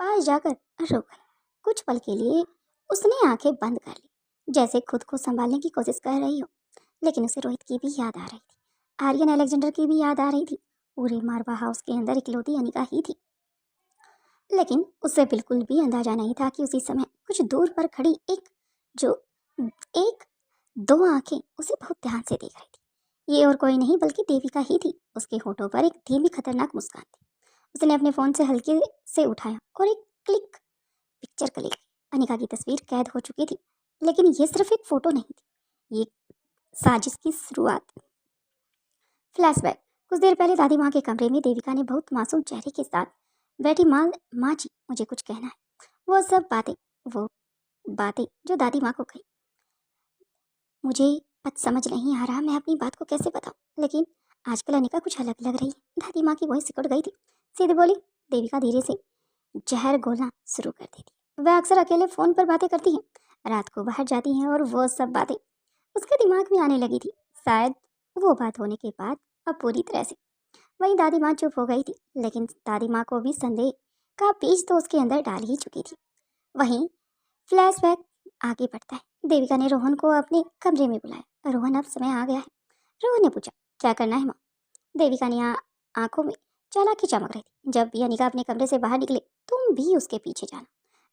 पास जाकर रुक गई। कुछ पल के लिए उसने आंखें बंद कर ली, जैसे खुद को संभालने की कोशिश कर रही हो। लेकिन उसे रोहित की भी याद आ रही थी, आर्यन अलेक्जेंडर की भी याद आ रही थी। पूरे मारवा हाउस के अंदर इकलौती अनिका ही थी। लेकिन उसे बिल्कुल भी अंदाजा नहीं था कि उसी समय कुछ दूर पर खड़ी एक दो आंखें उसे बहुत ध्यान से देख रही थी। ये और कोई नहीं बल्कि देविका ही थी। उसके होठों पर एक धीमी खतरनाक मुस्कान थी। उसने अपने फोन से हल्के से उठाया और एक क्लिक पिक्चर क्लिक की। अनिका की तस्वीर कैद हो चुकी थी, लेकिन ये सिर्फ एक फोटो नहीं थी, ये साजिश की शुरुआत। फ्लैशबैक। कुछ देर पहले दादी माँ के कमरे में देविका ने बहुत मासूम चेहरे के साथ बैठी माँ माँ जी मुझे कुछ कहना है, वो बातें जो दादी माँ को कही। मुझे समझ नहीं आ रहा मैं अपनी बात को कैसे बताऊं, लेकिन आजकल अनिका कुछ अलग लग रही है। दादी माँ की वॉइस सिकुड़ गई थी। सीधे बोली। देविका धीरे से जहर घोलना शुरू कर देती। वह अक्सर अकेले फोन पर बातें करती हैं, रात को बाहर जाती हैं और वो सब बातें उसके दिमाग में आने लगी थी। शायद वो बात होने के बाद अब पूरी तरह से। वहीं दादी माँ चुप हो गई थी, लेकिन दादी माँ को भी संदेह का बीज तो उसके अंदर डाल ही चुकी थी। वहीं फ्लैशबैक आगे बढ़ता है। देविका ने रोहन को अपने कमरे में बुलाया। रोहन, अब समय आ गया है। रोहन ने पूछा, क्या करना है माँ? देविका ने आंखों में चालाकी चमक रही थी। जब भी अनिका अपने कमरे से बाहर निकले तुम भी उसके पीछे जाना।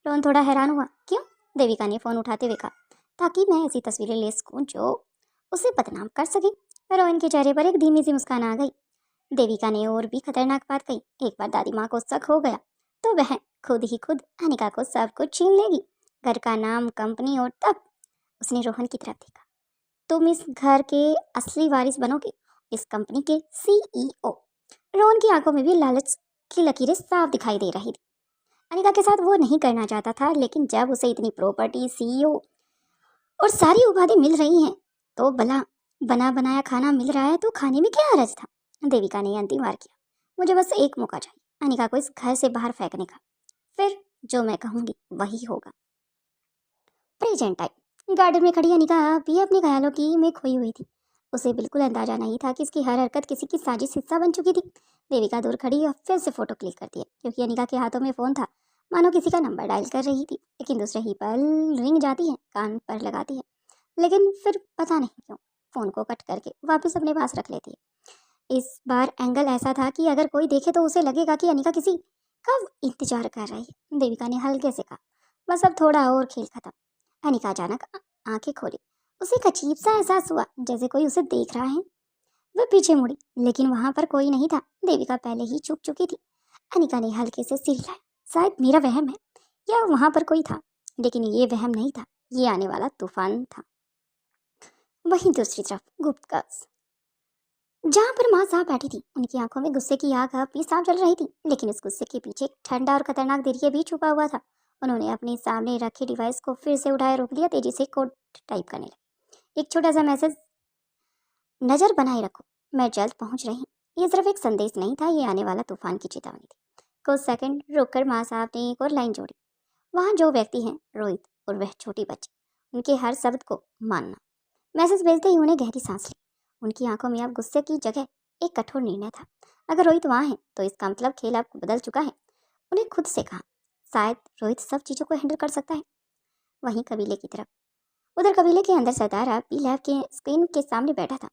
रोहन थोड़ा हैरान हुआ। क्यों? देविका ने फोन उठाते हुए कहा, ताकि मैं ऐसी तस्वीरें ले सकूं जो उसे बदनाम कर सके। रोहन के चेहरे पर एक धीमी सी मुस्कान आ गई। देविका ने और भी खतरनाक बात कही, एक बार दादी माँ को शक हो गया तो वह खुद ही खुद अनिका को सब कुछ छीन लेगी, घर का नाम, कंपनी। और तब उसने रोहन की तरफ देखा। तुम इस घर के असली वारिस बनोगे, इस कंपनी के CEO। रोहन की आंखों में भी लालच की लकीरें साफ दिखाई दे रही थी। अनिका के साथ वो नहीं करना चाहता था, लेकिन जब उसे इतनी प्रॉपर्टी, CEO और सारी उपाधि मिल रही हैं, तो भला बना बनाया खाना मिल रहा है तो खाने में क्या हर्ज था। देविका ने अंतिम वार किया। मुझे बस एक मौका चाहिए अनिका को इस घर से बाहर फेंकने का, फिर जो मैं कहूंगी वही होगा। Present time. गार्डन में खड़ी अनिका भी अपने ख्यालों की में खोई हुई थी। उसे बिल्कुल अंदाजा नहीं था कि इसकी हर हरकत किसी की साजिश हिस्सा बन चुकी थी। देविका दूर खड़ी और फिर से फोटो क्लिक करती है, क्योंकि अनिका के हाथों में फोन था, मानो किसी का नंबर डायल कर रही थी। लेकिन दूसरे ही पल रिंग जाती है, कान पर लगाती है, लेकिन फिर पता नहीं क्यों फोन को कट करके वापस अपने पास रख लेती है। इस बार एंगल ऐसा था कि अगर कोई देखे तो उसे लगेगा कि अनिका किसी का इंतजार कर रही है। देविका ने हल्के से कहा, बस अब थोड़ा और खेल खत्म। अनिका अचानक आंखें खोली। उसे एक अजीब सा एहसास हुआ, जैसे कोई उसे देख रहा है। वह पीछे मुड़ी, लेकिन वहां पर कोई नहीं था। देविका पहले ही चुप चुकी थी। अनिका ने हल्के से सिर हिलाया। शायद मेरा वहम है, या वहां पर कोई था, लेकिन ये वहम नहीं था, ये आने वाला तूफान था। वहीं दूसरी तरफ गुप्त कक्ष, जहाँ पर माँ साहब बैठी थी, उनकी आंखों में गुस्से की आग भी साफ जल रही थी, लेकिन उस गुस्से के पीछे एक ठंडा और खतरनाक धैर्य भी छुपा हुआ था। उन्होंने अपने सामने रखे डिवाइस को फिर से उठाए रोक लिया, तेजी से कोड टाइप करने लगे। एक छोटा सा मैसेज, नजर बनाए रखो, मैं जल्द पहुंच रही हूँ। ये सिर्फ एक संदेश नहीं था, ये आने वाला तूफान की चेतावनी थी। कुछ सेकंड रुककर माँ साहब ने एक और लाइन जोड़ी, वहाँ जो व्यक्ति हैं रोहित और वह छोटी बच्ची, उनके हर शब्द को मानना। मैसेज भेजते ही उन्हें गहरी सांस ली। उनकी आंखों में अब गुस्से की जगह एक कठोर निर्णय था। अगर रोहित वहाँ है तो इसका मतलब खेल अब बदल चुका है। उन्हें खुद से कहा, शायद रोहित सब चीज़ों को हैंडल कर सकता है। वहीं कबीले की तरफ, उधर कबीले के अंदर सरदार अपनी लैब के स्क्रीन के सामने बैठा था।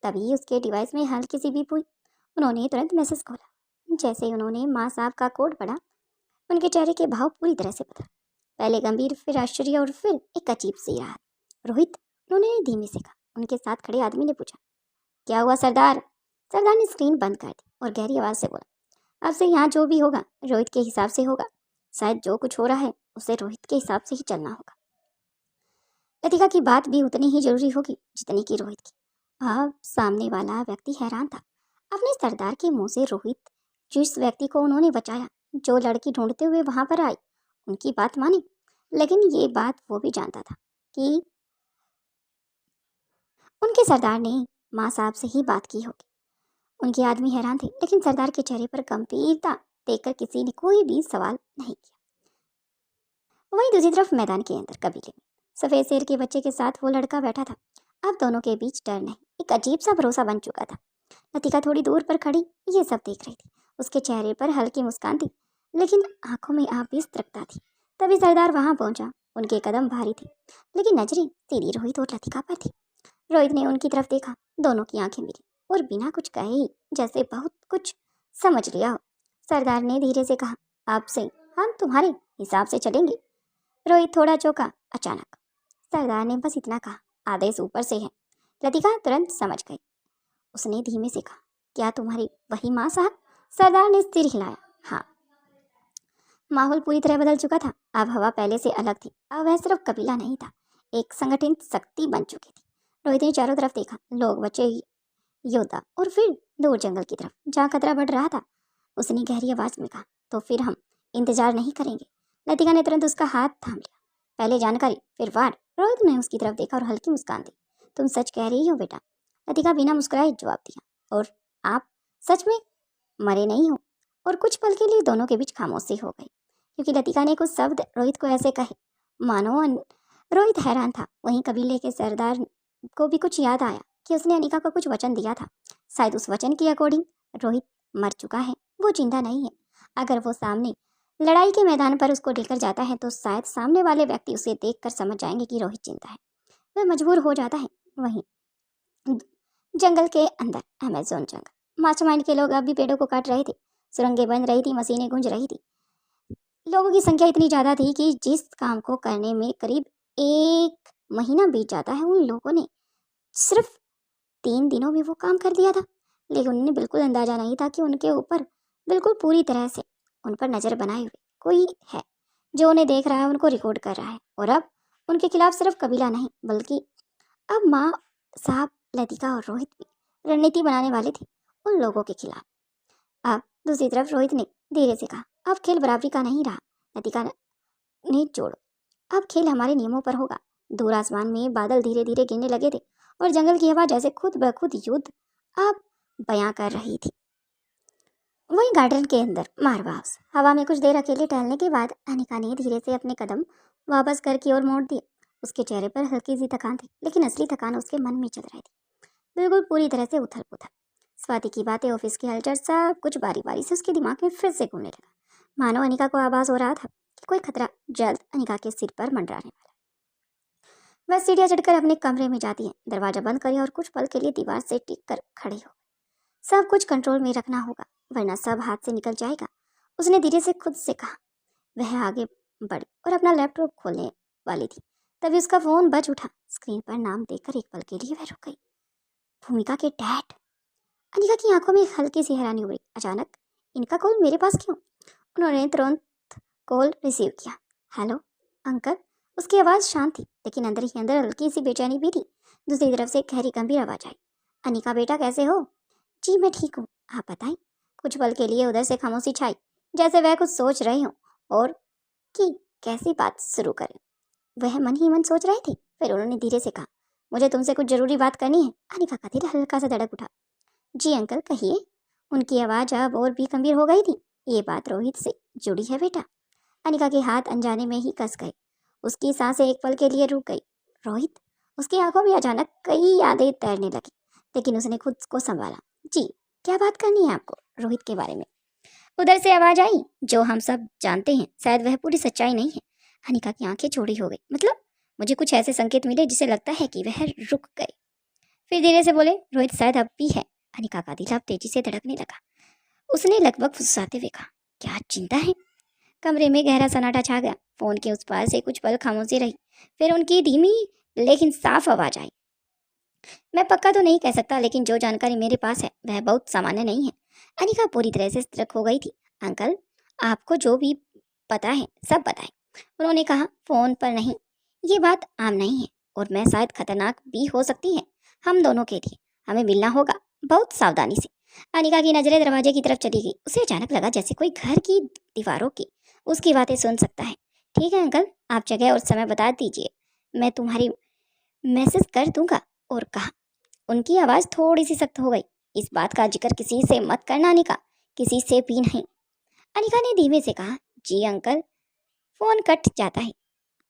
तभी उसके डिवाइस में हल्की सी बीप हुई। उन्होंने तुरंत मैसेज खोला। जैसे ही उन्होंने माँ साहब का कोड पढ़ा, उनके चेहरे के भाव पूरी तरह से बदल। पहले गंभीर, फिर आश्चर्य और फिर एक अजीब सी राहत। रोहित, उन्होंने धीमे से कहा। उनके साथ खड़े आदमी ने पूछा, क्या हुआ सरदार? सरदार ने स्क्रीन बंद कर दी और गहरी आवाज से बोला, अब से यहाँ जो भी होगा रोहित के हिसाब से होगा। शायद जो कुछ हो रहा है उसे रोहित के हिसाब से ही चलना होगा। लतिका की बात भी उतनी ही जरूरी होगी जितनी की रोहित की। अब सामने वाला व्यक्ति हैरान था। अपने सरदार के मुंह से रोहित, जिस व्यक्ति को उन्होंने बचाया, जो लड़की ढूंढते हुए वहां पर आई, उनकी बात मानी। लेकिन ये बात वो भी जानता था कि उनके सरदार ने माँ साहब से ही बात की होगी। उनके आदमी हैरान थे, लेकिन सरदार के चेहरे पर गंभीरता देखकर किसी ने कोई भी सवाल नहीं किया। वहीं दूसरी तरफ मैदान के अंदर कबीले में सफेद शेर के बच्चे के साथ वो लड़का बैठा था। अब दोनों के बीच डर नहीं, एक अजीब सा भरोसा बन चुका था। लतिका थोड़ी दूर पर खड़ी ये सब देख रही थी। उसके चेहरे पर हल्की मुस्कान थी, लेकिन आंखों में आप भी सतर्कता थी। तभी सरदार वहां पहुंचा। उनके कदम भारी थे, लेकिन नजरें सीधी रोहित और लतिका पर थी। रोहित ने उनकी तरफ देखा, दोनों की आंखें मिली और बिना कुछ कहे ही जैसे बहुत कुछ समझ लिया हो, सरदार ने धीरे से कहा, आपसे हम तुम्हारे हिसाब से चलेंगे। रोहित थोड़ा चौंका। अचानक सरदार ने बस इतना कहा, आदेश ऊपर से है। लतिका तुरंत समझ गई। उसने धीमे से कहा, क्या तुम्हारी वही माँ साहब? सरदार ने सिर हिलाया। हाँ। माहौल पूरी तरह बदल चुका था। अब हवा पहले से अलग थी। अब वह सिर्फ कबीला नहीं था, एक संगठित शक्ति बन चुकी थी। रोहित ने चारों तरफ देखा, लोग, बच्चे, योद्धा, और फिर दूर जंगल की तरफ जहाँ खतरा बढ़ रहा था। उसने गहरी आवाज में कहा, तो फिर हम इंतजार नहीं करेंगे। लतिका ने तुरंत उसका हाथ थाम लिया। पहले जानकारी फिर वार। रोहित ने उसकी तरफ देखा और हल्की मुस्कान दी। तुम सच कह रही हो बेटा? लतिका बिना मुस्कुराए जवाब दिया। और आप सच में मरे नहीं हो? और कुछ पल के लिए दोनों के बीच खामोशी हो गई, क्योंकि लतिका ने कुछ शब्द रोहित को ऐसे कहे मानो रोहित हैरान था। वहीं कबीले के सरदार को भी कुछ याद आया कि उसने अनिका को कुछ वचन दिया था। शायद उस वचन के अकॉर्डिंग रोहित मर चुका है, वो जिंदा नहीं है। अगर वो सामने लड़ाई के मैदान पर उसको लेकर जाता है तो शायद सामने वाले व्यक्ति उसे देखकर समझ जाएंगे कि रोहित जिंदा है। वह मजबूर हो जाता है। वहीं जंगल के अंदर, अमेज़न जंगल, मास्टरमाइंड के लोग अब भी पेड़ों को काट रहे थे। सुरंगें बन रही थी, मशीनें गूंज रही थी। लोगों की संख्या इतनी ज़्यादा थी कि जिस काम को करने में करीब 1 महीना बीत जाता है, उन लोगों ने सिर्फ 3 दिनों में वो काम कर दिया था। लेकिन उन्हें बिल्कुल अंदाजा नहीं था कि उनके ऊपर बिल्कुल पूरी तरह से उन पर नज़र बनाए हुए कोई है जो उन्हें देख रहा है, उनको रिकॉर्ड कर रहा है। और अब उनके खिलाफ सिर्फ कबीला नहीं, बल्कि अब माँ साहब, लतिका और रोहित भी रणनीति बनाने वाले थे उन लोगों के खिलाफ। अब दूसरी तरफ रोहित ने धीरे से कहा, अब खेल बराबरी का नहीं रहा। लतिका ने जोड़ो, अब खेल हमारे नियमों पर होगा। दूर आसमान में बादल धीरे धीरे गिरने लगे थे और जंगल की हवा जैसे खुद ब खुद युद्ध अब बयां कर रही थी। वहीं गार्डन के अंदर मारवा हाउस, हवा में कुछ देर अकेले टहलने के बाद अनिका ने धीरे से अपने कदम वापस घर की ओर मोड़ दिए। उसके चेहरे पर हल्की सी थकान थी, लेकिन असली थकान उसके मन में चल रही थी, बिल्कुल पूरी तरह से उथल पुथल। स्वाति की बातें, ऑफिस की हलचल, सब कुछ बारी बारी से उसके दिमाग में फिर से घूमने लगा। मानो अनिका को आभास हो रहा था कि कोई खतरा जल्द अनिका के सिर पर मंडराने वाला है। वह सीढ़ियां चढ़कर अपने कमरे में जाती है, दरवाजा बंद करे और कुछ पल के लिए दीवार से टिक कर खड़ी हो। सब कुछ कंट्रोल में रखना होगा, वरना सब हाथ से निकल जाएगा, उसने धीरे से खुद से कहा। वह आगे बढ़ी और अपना लैपटॉप खोलने वाली थी, तभी उसका फोन बज उठा। स्क्रीन पर नाम देखकर एक पल के लिए वह रुक गई। भूमिका के डैड। अनिका की आंखों में हल्की सी हैरानी हुई। अचानक इनका कॉल मेरे पास क्यों? उन्होंने तुरंत कॉल रिसीव किया। Hello uncle. उसकी आवाज़ शांत थी, लेकिन अंदर ही अंदर हल्की सी बेचैनी भी थी। दूसरी तरफ से गहरी गंभीर आवाज़ आई। अनिका बेटा कैसे हो? जी मैं ठीक हूँ, आप बताएं। कुछ पल के लिए उधर से खामोशी छाई, जैसे वह कुछ सोच रहे हों और कि कैसी बात शुरू करें। वह मन ही मन सोच रहे थे। फिर उन्होंने धीरे से कहा, मुझे तुमसे कुछ ज़रूरी बात करनी है। अनिका का दिल हल्का सा धड़क उठा। जी अंकल कहिए। उनकी आवाज़ अब और भी गंभीर हो गई थी। ये बात रोहित से जुड़ी है बेटा। अनिका के हाथ अनजाने में ही कस गए। उसकी सांसें एक पल के लिए रुक गई। रोहित। उसकी आंखों में अचानक कई यादें तैरने लगी, लेकिन उसने खुद को संभाला। जी क्या बात करनी है आपको? रोहित के बारे में। उधर से आवाज आई, जो हम सब जानते हैं शायद वह पूरी सच्चाई नहीं है। अनिका की आंखें चौड़ी हो गई। मतलब? मुझे कुछ ऐसे संकेत मिले जिसे लगता है कि वह रुक गए। फिर धीरे से बोले, रोहित शायद अब भी है। अनिका का दिल अब तेजी से धड़कने लगा। उसने लगभग फुसलाते हुए कहा, क्या चिंता है? कमरे में गहरा सन्नाटा छा गया। फोन के उस पार से कुछ पल खामोशी रही, फिर उनकी धीमी लेकिन साफ आवाज आई। मैं पक्का तो नहीं कह सकता, लेकिन जो जानकारी मेरे पास है वह बहुत सामान्य नहीं है। अनिका पूरी तरह से स्ट्रक हो गई थी। अंकल आपको जो भी पता है सब बताएं। उन्होंने कहा, फोन पर नहीं, ये बात आम नहीं है और मैं शायद खतरनाक भी हो सकती है हम दोनों के लिए। हमें मिलना होगा बहुत सावधानी से। अनिका की नजरें दरवाजे की तरफ चली गई। उसे अचानक लगा जैसे कोई घर की दीवारों की उसकी बातें सुन सकता है। ठीक है अंकल, आप जगह और समय बता दीजिए, मैं तुम्हारी मैसेज कर दूंगा। और कहा। उनकी आवाज़ थोड़ी सी सख्त हो गई। इस बात का जिक्र किसी से मत करना अनिका, किसी से भी नहीं। अनिका ने धीमे से कहा, जी अंकल। फोन कट जाता है।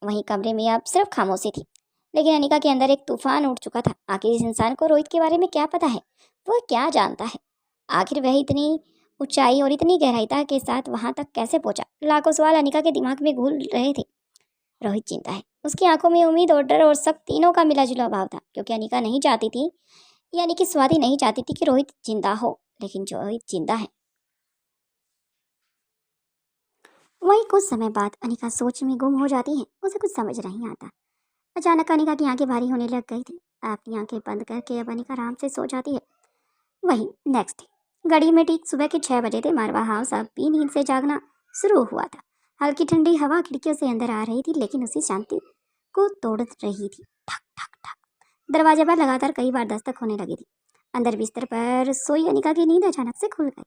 वहीं कमरे में अब सिर्फ खामोशी थी, लेकिन अनिका के अंदर एक तूफान उठ चुका था। आखिर इस इंसान को रोहित के बारे में क्या पता है? वह क्या जानता है? आखिर वह इतनी ऊंचाई और इतनी गहराई के साथ वहां तक कैसे पहुंचा? लाखों सवाल अनिका के दिमाग में घूल रहे थे। रोहित चिंता है। उसकी आंखों में उम्मीद और डर और शक तीनों का मिला जुला भाव था, क्योंकि अनिका नहीं चाहती थी, यानी कि स्वाति नहीं चाहती थी कि रोहित जिंदा हो, लेकिन रोहित जिंदा है। वही कुछ समय बाद अनिका सोच में गुम हो जाती है। उसे कुछ समझ नहीं आता। अचानक अनिका की आंखें भारी होने लग गई थी। अपनी आंखें बंद करके अब अनिका आराम से सो जाती है। वही नेक्स्ट डे घड़ी में ठीक सुबह के 6 बजे थे। मारवा हाउस अब भी नींद से जागना शुरू हुआ था। हल्की ठंडी हवा खिड़कियों से अंदर आ रही थी, लेकिन उसी शांति को तोड़ रही थी। ठक ठक ठक दरवाजे पर लगातार कई बार दस्तक होने लगी थी। अंदर बिस्तर पर सोई अनिका की नींद अचानक से खुल गई।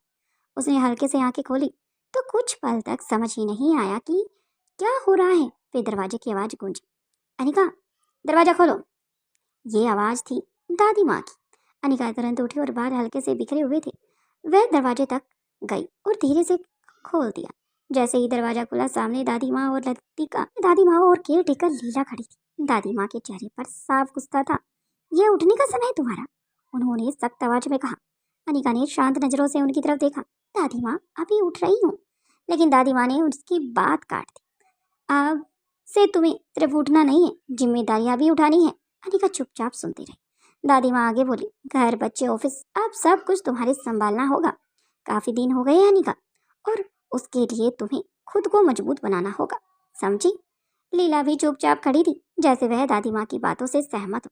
उसने हल्के से आंखें खोली तो कुछ पल तक समझ ही नहीं आया कि क्या हो रहा है। फिर दरवाजे की आवाज गूंजी, अनिका दरवाजा खोलो। ये आवाज थी दादी माँ की। अनिका तुरंत उठी और बाल हल्के से बिखरे हुए थे। वह दरवाजे तक गई और धीरे से खोल दिया। जैसे ही दरवाजा खुला, सामने दादी माँ और केयर टेकर लीला खड़ी थी। दादी माँ के चेहरे पर साफ गुस्सा था। यह उठने का समय है तुम्हारा, उन्होंने सख्त आवाज में कहा। अनिका ने शांत नजरों से उनकी तरफ देखा। दादी माँ अभी उठ रही हूँ। लेकिन दादी माँ ने उसकी बात काट दी। अब से तुम्हें सिर्फ उठना नहीं है, जिम्मेदारियां भी उठानी है। अनिका चुपचाप सुनती रही। दादी माँ आगे बोली, घर बच्चे ऑफिस अब सब कुछ तुम्हारे संभालना होगा। काफी दिन हो गए हैं अनिका, और उसके लिए तुम्हें खुद को मजबूत बनाना होगा, समझी। लीला भी चुपचाप खड़ी थी, जैसे वह दादी माँ की बातों से सहमत हो।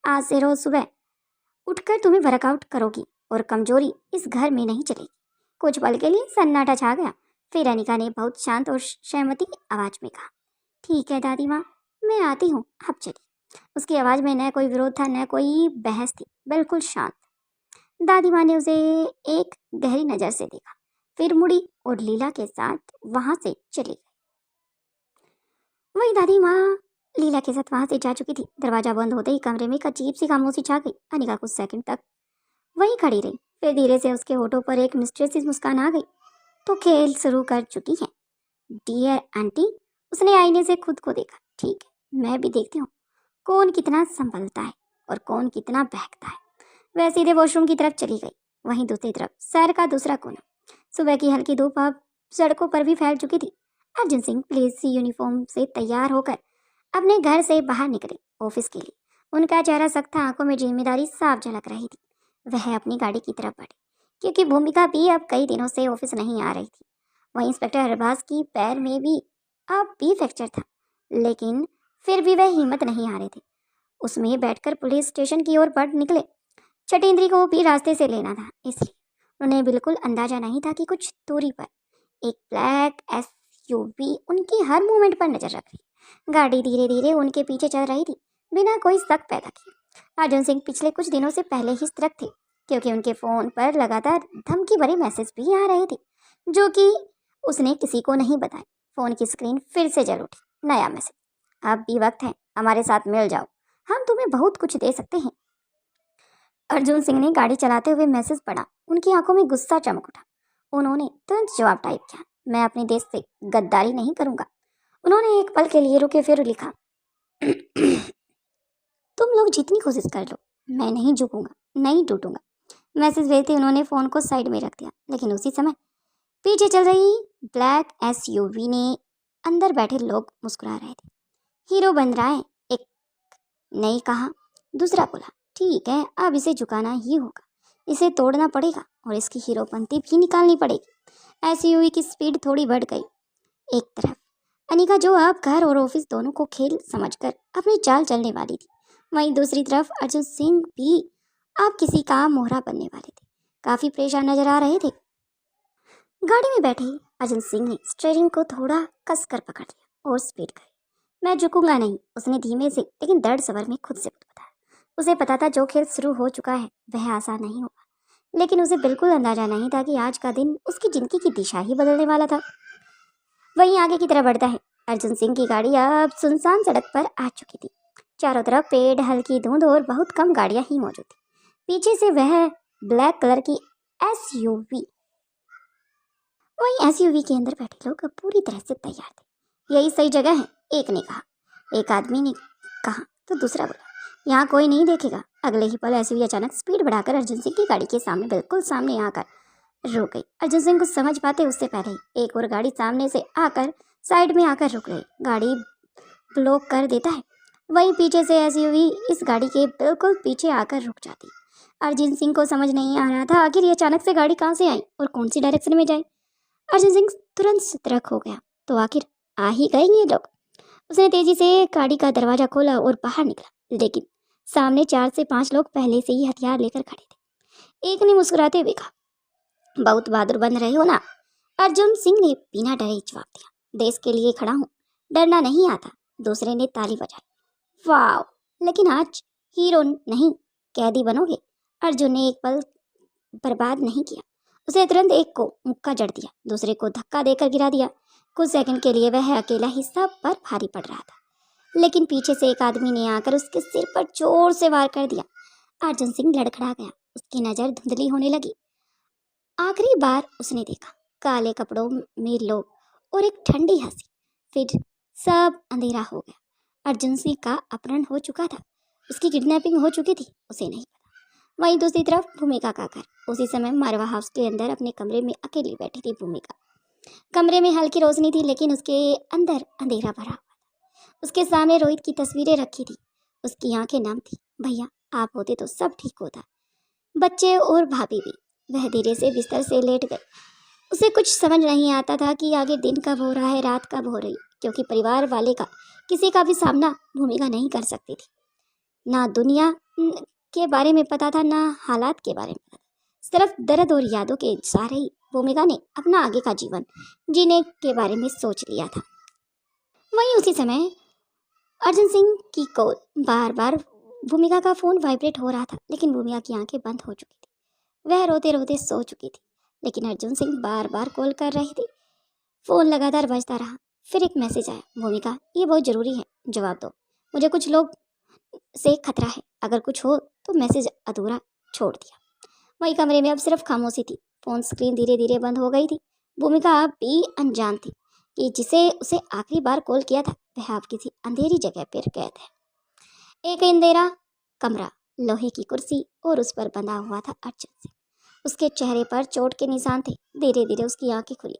आज से रोज सुबह उठकर तुम्हें वर्कआउट करोगी और कमजोरी इस घर में नहीं चलेगी। कुछ पल के लिए सन्नाटा छा गया। फिर अनिका ने बहुत शांत और सहमति की आवाज में कहा, ठीक है दादी माँ, मैं आती हूँ, आप चलिए। उसकी आवाज में न कोई विरोध था न कोई बहस थी, बिल्कुल शांत। दादी माँ ने उसे एक गहरी नजर से देखा, फिर मुड़ी और लीला के साथ वहां से चली गई। वही दादी माँ लीला के साथ वहां से जा चुकी थी। दरवाजा बंद होते ही कमरे में एक अजीब सी खामोशी छा गई। अनिका कुछ सेकंड तक वहीं खड़ी रही। फिर धीरे से उसके होठों पर एक मिस्टीरियस मुस्कान आ गई। तो खेल शुरू कर चुकी है डियर आंटी। उसने आईने से खुद को देखा। ठीक है, मैं भी देखती हूँ कौन कितना संभलता है और कौन कितना बहकता है। वह सीधे वॉशरूम की तरफ चली गई। वहीं दूसरी तरफ शहर का दूसरा कोना। सुबह की हल्की धूप अब सड़कों पर भी फैल चुकी थी। अर्जुन सिंह पुलिस यूनिफॉर्म से तैयार होकर अपने घर से बाहर निकले ऑफिस के लिए। उनका चेहरा सख्त था, आंखों में जिम्मेदारी साफ झलक रही थी। वह अपनी गाड़ी की तरफ बढ़े, क्योंकि भूमिका भी अब कई दिनों से ऑफिस नहीं आ रही थी। वहीं इंस्पेक्टर अरबाज की पैर में भी अब भी फ्रैक्चर था, लेकिन फिर भी वह हिम्मत नहीं हारे थे। उसमें बैठकर पुलिस स्टेशन की ओर बढ़ निकले। छठेंद्री को भी रास्ते से लेना था, इसलिए उन्हें बिल्कुल अंदाजा नहीं था कि कुछ दूरी पर एक ब्लैक एसयूवी उनकी हर मूवमेंट पर नजर रख रही। गाड़ी धीरे धीरे उनके पीछे चल रही थी, बिना कोई शक पैदा किए। अर्जुन सिंह पिछले कुछ दिनों से पहले ही सतर्क थे, क्योंकि उनके फोन पर लगातार धमकी भरे मैसेज भी आ रहे थे, जो कि उसने किसी को नहीं बताया। फोन की स्क्रीन फिर से जल उठी। नया मैसेज, अब भी वक्त है, हमारे साथ मिल जाओ, हम तुम्हें बहुत कुछ दे सकते हैं। अर्जुन सिंह ने गाड़ी चलाते हुए मैसेज पढ़ा। उनकी आंखों में गुस्सा चमक उठा। उन्होंने तुरंत जवाब टाइप किया, मैं अपने देश से गद्दारी नहीं करूंगा। उन्होंने एक पल के लिए रुके, फिर लिखा, तुम लोग जितनी कोशिश कर लो, मैं नहीं झुकूंगा, नहीं टूटूंगा। मैसेज भेजते उन्होंने फोन को साइड में रख दिया। लेकिन उसी समय पीछे चल रही ब्लैक एसयूवी ने अंदर बैठे लोग मुस्कुरा रहे थे। हीरो बन रहा है, एक ने कहा। दूसरा बोला, ठीक है, अब इसे झुकाना ही होगा, इसे तोड़ना पड़ेगा और इसकी हीरोपंती भी निकालनी पड़ेगी। एसयूवी की स्पीड थोड़ी बढ़ गई। एक तरफ अनिका, जो अब घर और ऑफिस दोनों को खेल समझकर अपनी चाल चलने वाली थी, वहीं दूसरी तरफ अर्जुन सिंह भी अब किसी का मोहरा बनने वाले थे। काफी परेशान नजर आ रहे थे। गाड़ी में बैठे अर्जुन सिंह ने स्टीयरिंग को थोड़ा कसकर पकड़ लिया और स्पीड करी। मैं झुकूंगा नहीं, उसने धीमे से लेकिन दर्द स्वर में खुद से बताया। उसे पता था जो खेल शुरू हो चुका है वह आसान नहीं होगा, लेकिन उसे बिल्कुल अंदाजा नहीं था कि आज का दिन उसकी जिंदगी की दिशा ही बदलने वाला था। वहीं आगे की तरफ बढ़ता है। अर्जुन सिंह की गाड़ी अब सुनसान सड़क पर आ चुकी थी। चारों तरफ पेड़, हल्की धुंध और बहुत कम गाड़ियां ही मौजूद थी। पीछे से वह ब्लैक कलर की एसयूवी। वहीं एसयूवी के अंदर बैठे लोग अब पूरी तरह से तैयार थे। यही सही जगह है, एक ने कहा। एक आदमी ने कहा तो दूसरा बोला, यहाँ कोई नहीं देखेगा। अगले ही पल एसयूवी अचानक स्पीड बढ़ाकर अर्जुन सिंह की गाड़ी के सामने, बिल्कुल सामने आकर रुक गई। अर्जुन सिंह कुछ समझ पाते उससे पहले ही एक और गाड़ी सामने से आकर साइड में आकर रुक गई। गाड़ी ब्लॉक कर देता है। वहीं पीछे से एसयूवी इस गाड़ी के बिल्कुल पीछे आकर रुक जाती। अर्जुन सिंह को समझ नहीं आ रहा था आखिर ये अचानक से गाड़ी कहाँ से आई और कौन सी डायरेक्शन में जाए। अर्जुन सिंह तुरंत सतर्क हो गया, तो आखिर आ ही गए ये लोग। उसने तेजी से गाड़ी का दरवाजा खोला और बाहर निकला, लेकिन सामने 4 से 5 लोग पहले से ही हथियार लेकर खड़े थे। एक ने मुस्कुराते हुए कहा, बहुत बहादुर बन रहे हो ना। अर्जुन सिंह ने बिना डरे जवाब दिया, देश के लिए खड़ा हूँ, डरना नहीं आता। दूसरे ने ताली बजाई, वाह, लेकिन आज हीरो नहीं, कैदी बनोगे। अर्जुन ने एक पल बर्बाद नहीं किया। उसने तुरंत एक को मुक्का जड़ दिया, दूसरे को धक्का देकर गिरा दिया। कुछ सेकंड के लिए वह अकेला ही सब पर भारी पड़ रहा था, लेकिन पीछे से एक आदमी ने आकर उसके सिर पर जोर से वार कर दिया। अर्जुन सिंह लड़खड़ा गया, उसकी नजर धुंधली होने लगी। आखिरी बार उसने देखा काले कपड़ों में लोग और एक ठंडी हंसी, फिर सब अंधेरा हो गया। अर्जुन सिंह का अपहरण हो चुका था, उसकी किडनैपिंग हो चुकी थी, उसे नहीं पता। वहीं दूसरी तरफ भूमिका का घर। उसी समय मारवा हाउस के अंदर अपने कमरे में अकेली बैठी थी भूमिका। कमरे में हल्की रोशनी थी, लेकिन उसके अंदर अंधेरा भरा हुआ था। उसके सामने रोहित की तस्वीरें रखी थी, उसकी आंखें नम थी। भैया आप होते तो सब ठीक होता, बच्चे और भाभी भी। वह धीरे से बिस्तर से लेट गए। उसे कुछ समझ नहीं आता था कि आगे दिन कब हो रहा है, रात कब हो रही, क्योंकि परिवार वाले का किसी का भी सामना भूमिका नहीं कर सकती थी। ना दुनिया के बारे में पता था, ना हालात के बारे में पता था। सिर्फ दर्द और यादों के सहारे ही भूमिका ने अपना आगे का जीवन जीने के बारे में सोच लिया था। वहीं उसी समय अर्जुन सिंह की कॉल। बार बार भूमिका का फोन वाइब्रेट हो रहा था, लेकिन भूमिका की आंखें बंद हो चुकी थी। वह रोते रोते सो चुकी थी, लेकिन अर्जुन सिंह बार बार कॉल कर रही थी। फोन लगातार बजता रहा। फिर एक मैसेज आया, भूमिका ये बहुत जरूरी है, जवाब दो, मुझे कुछ लोग से खतरा है, अगर कुछ हो तो। मैसेज अधूरा छोड़ दिया। वही कमरे में अब सिर्फ खामोशी थी। फोन स्क्रीन धीरे धीरे बंद हो गई थी। भूमिका अब भी अनजान थी कि जिसे उसे आखिरी बार कॉल किया था वह अब किसी अंधेरी जगह पर कैद है। एक अंधेरा कमरा, लोहे की कुर्सी और उस पर बंधा हुआ था अर्जुन सिंह। उसके चेहरे पर चोट के निशान थे। धीरे धीरे उसकी आंखें खुली।